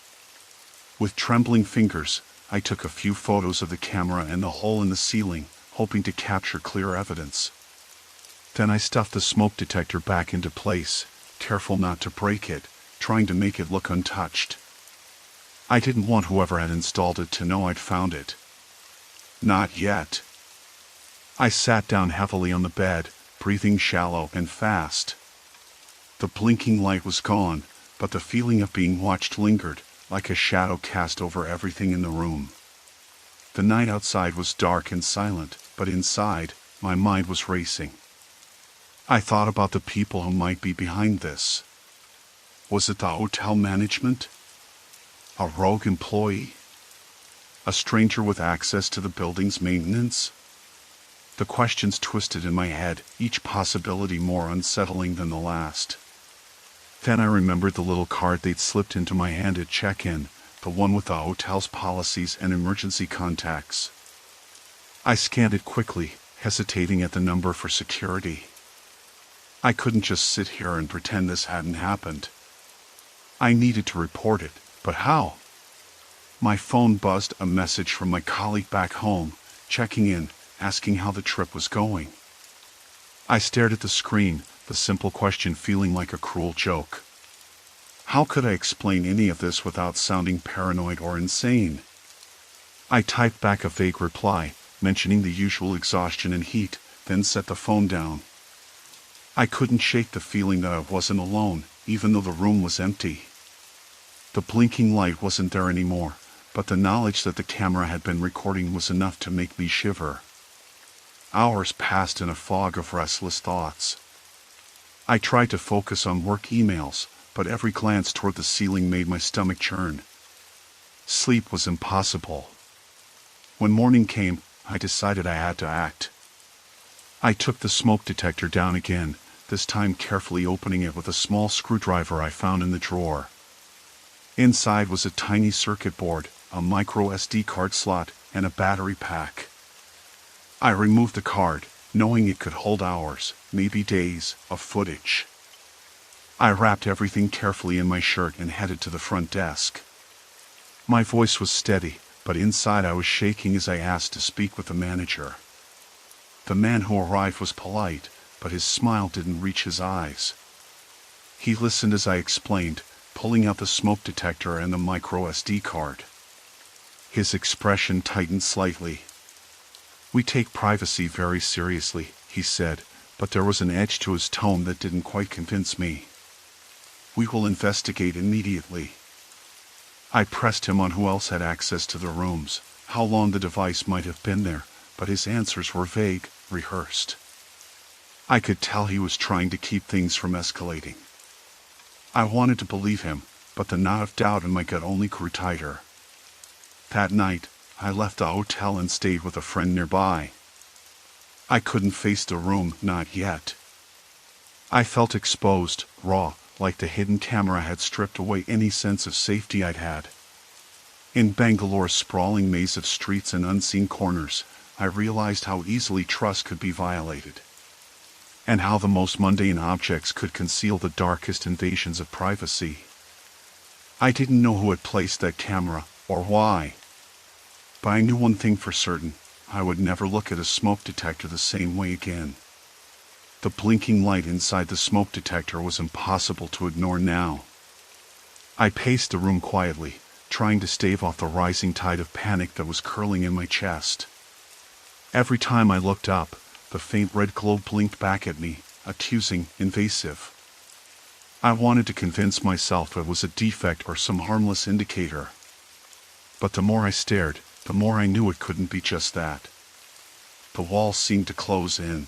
With trembling fingers, I took a few photos of the camera and the hole in the ceiling, hoping to capture clear evidence. Then I stuffed the smoke detector back into place, careful not to break it, trying to make it look untouched. I didn't want whoever had installed it to know I'd found it. Not yet. I sat down heavily on the bed, breathing shallow and fast. The blinking light was gone, but the feeling of being watched lingered, like a shadow cast over everything in the room. The night outside was dark and silent, but inside, my mind was racing. I thought about the people who might be behind this. Was it the hotel management? A rogue employee? A stranger with access to the building's maintenance? The questions twisted in my head, each possibility more unsettling than the last. Then I remembered the little card they'd slipped into my hand at check-in, the one with the hotel's policies and emergency contacts. I scanned it quickly, hesitating at the number for security. I couldn't just sit here and pretend this hadn't happened. I needed to report it, but how? My phone buzzed, a message from my colleague back home, checking in, asking how the trip was going. I stared at the screen, the simple question feeling like a cruel joke. How could I explain any of this without sounding paranoid or insane? I typed back a vague reply, mentioning the usual exhaustion and heat, then set the phone down. I couldn't shake the feeling that I wasn't alone, even though the room was empty. The blinking light wasn't there anymore, but the knowledge that the camera had been recording was enough to make me shiver. Hours passed in a fog of restless thoughts. I tried to focus on work emails, but every glance toward the ceiling made my stomach churn. Sleep was impossible. When morning came, I decided I had to act. I took the smoke detector down again, this time carefully opening it with a small screwdriver I found in the drawer. Inside was a tiny circuit board, a micro SD card slot, and a battery pack. I removed the card, knowing it could hold hours, maybe days, of footage. I wrapped everything carefully in my shirt and headed to the front desk. My voice was steady, but inside I was shaking as I asked to speak with the manager. The man who arrived was polite, but his smile didn't reach his eyes. He listened as I explained, pulling out the smoke detector and the micro SD card. His expression tightened slightly. "We take privacy very seriously," he said, but there was an edge to his tone that didn't quite convince me. "We will investigate immediately." I pressed him on who else had access to the rooms, how long the device might have been there, but his answers were vague, rehearsed. I could tell he was trying to keep things from escalating. I wanted to believe him, but the knot of doubt in my gut only grew tighter. That night, I left the hotel and stayed with a friend nearby. I couldn't face the room, not yet. I felt exposed, raw, like the hidden camera had stripped away any sense of safety I'd had. In Bangalore's sprawling maze of streets and unseen corners, I realized how easily trust could be violated, and how the most mundane objects could conceal the darkest invasions of privacy. I didn't know who had placed that camera, or why. But I knew one thing for certain: I would never look at a smoke detector the same way again. The blinking light inside the smoke detector was impossible to ignore now. I paced the room quietly, trying to stave off the rising tide of panic that was curling in my chest. Every time I looked up, the faint red glow blinked back at me, accusing, invasive. I wanted to convince myself it was a defect or some harmless indicator. But the more I stared, the more I knew it couldn't be just that. The walls seemed to close in.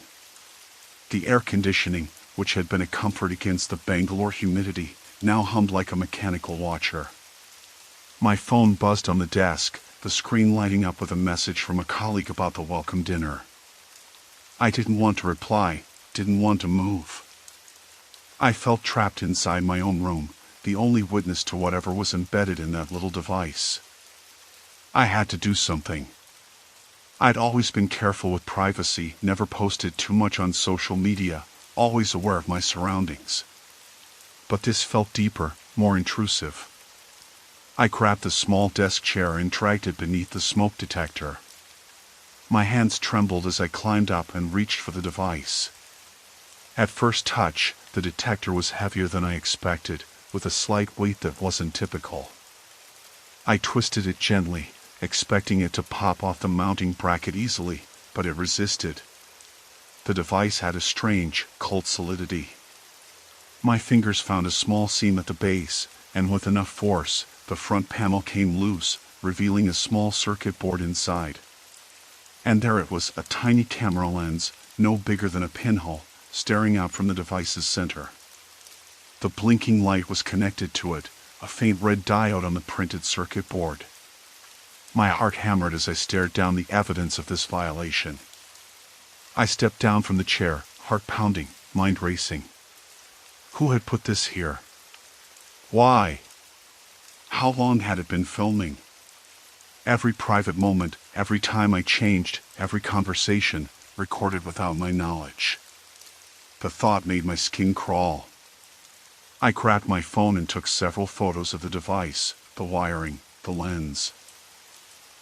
The air conditioning, which had been a comfort against the Bangalore humidity, now hummed like a mechanical watcher. My phone buzzed on the desk, the screen lighting up with a message from a colleague about the welcome dinner. I didn't want to reply, didn't want to move. I felt trapped inside my own room, the only witness to whatever was embedded in that little device. I had to do something. I'd always been careful with privacy, never posted too much on social media, always aware of my surroundings. But this felt deeper, more intrusive. I grabbed the small desk chair and dragged it beneath the smoke detector. My hands trembled as I climbed up and reached for the device. At first touch, the detector was heavier than I expected, with a slight weight that wasn't typical. I twisted it gently, expecting it to pop off the mounting bracket easily, but it resisted. The device had a strange, cold solidity. My fingers found a small seam at the base, and with enough force, the front panel came loose, revealing a small circuit board inside. And there it was, a tiny camera lens, no bigger than a pinhole, staring out from the device's center. The blinking light was connected to it, a faint red diode on the printed circuit board. My heart hammered as I stared down the evidence of this violation. I stepped down from the chair, heart pounding, mind racing. Who had put this here? Why? How long had it been filming? Every private moment, every time I changed, every conversation, recorded without my knowledge. The thought made my skin crawl. I grabbed my phone and took several photos of the device, the wiring, the lens.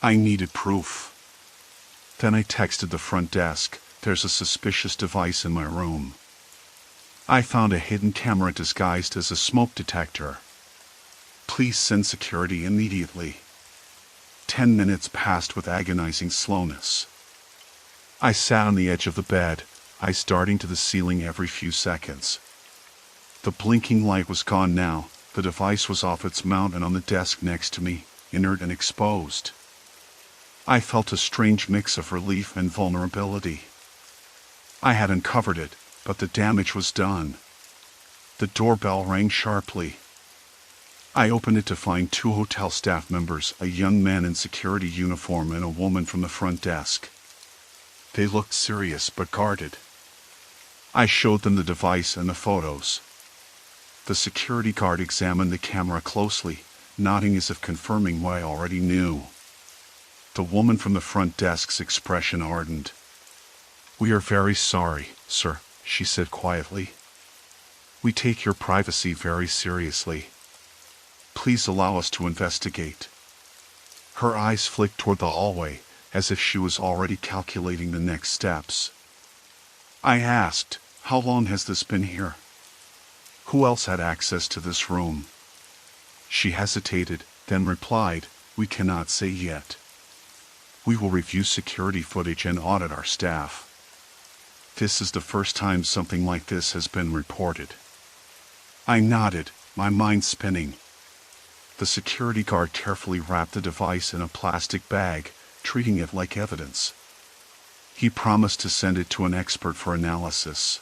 I needed proof. Then I texted the front desk, "There's a suspicious device in my room." I found a hidden camera disguised as a smoke detector. "Please send security immediately." 10 minutes passed with agonizing slowness. I sat on the edge of the bed, eyes darting to the ceiling every few seconds. The blinking light was gone now, the device was off its mount and on the desk next to me, inert and exposed. I felt a strange mix of relief and vulnerability. I had uncovered it, but the damage was done. The doorbell rang sharply. I opened it to find 2 hotel staff members, a young man in security uniform and a woman from the front desk. They looked serious but guarded. I showed them the device and the photos. The security guard examined the camera closely, nodding as if confirming what I already knew. The woman from the front desk's expression hardened. "We are very sorry, sir," she said quietly. "We take your privacy very seriously. Please allow us to investigate." Her eyes flicked toward the hallway, as if she was already calculating the next steps. I asked, "How long has this been here? Who else had access to this room?" She hesitated, then replied, "We cannot say yet. We will review security footage and audit our staff. This is the first time something like this has been reported." I nodded, my mind spinning. The security guard carefully wrapped the device in a plastic bag, treating it like evidence. He promised to send it to an expert for analysis.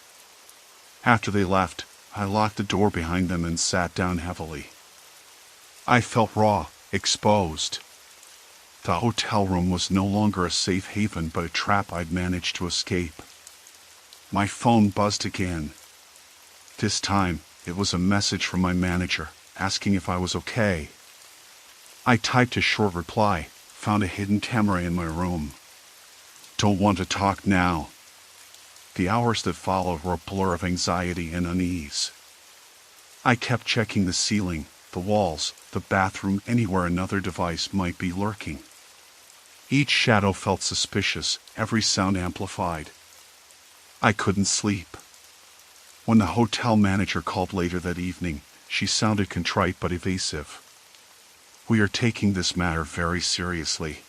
After they left, I locked the door behind them and sat down heavily. I felt raw, exposed. The hotel room was no longer a safe haven but a trap I'd managed to escape. My phone buzzed again. This time, it was a message from my manager, asking if I was okay. I typed a short reply, found a hidden camera in my room. "Don't want to talk now." The hours that followed were a blur of anxiety and unease. I kept checking the ceiling, the walls, the bathroom, anywhere another device might be lurking. Each shadow felt suspicious, every sound amplified. I couldn't sleep. When the hotel manager called later that evening, she sounded contrite but evasive. "We are taking this matter very seriously.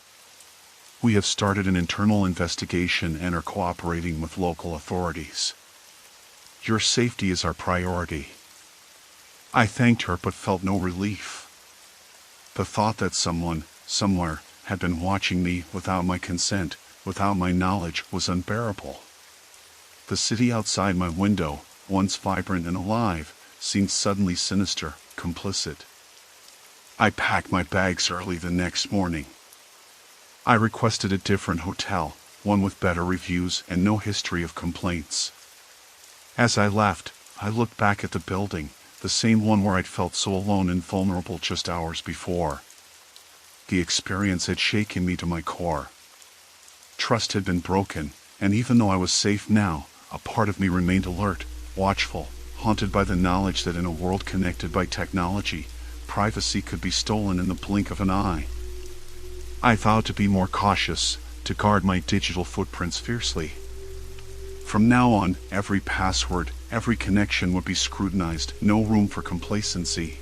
We have started an internal investigation and are cooperating with local authorities. Your safety is our priority." I thanked her but felt no relief. The thought that someone, somewhere, had been watching me without my consent, without my knowledge, was unbearable. The city outside my window, once vibrant and alive, seemed suddenly sinister, complicit. I packed my bags early the next morning. I requested a different hotel, one with better reviews and no history of complaints. As I left, I looked back at the building, the same one where I'd felt so alone and vulnerable just hours before. The experience had shaken me to my core. Trust had been broken, and even though I was safe now, a part of me remained alert, watchful, haunted by the knowledge that in a world connected by technology, privacy could be stolen in the blink of an eye. I vowed to be more cautious, to guard my digital footprints fiercely. From now on, every password, every connection would be scrutinized, no room for complacency.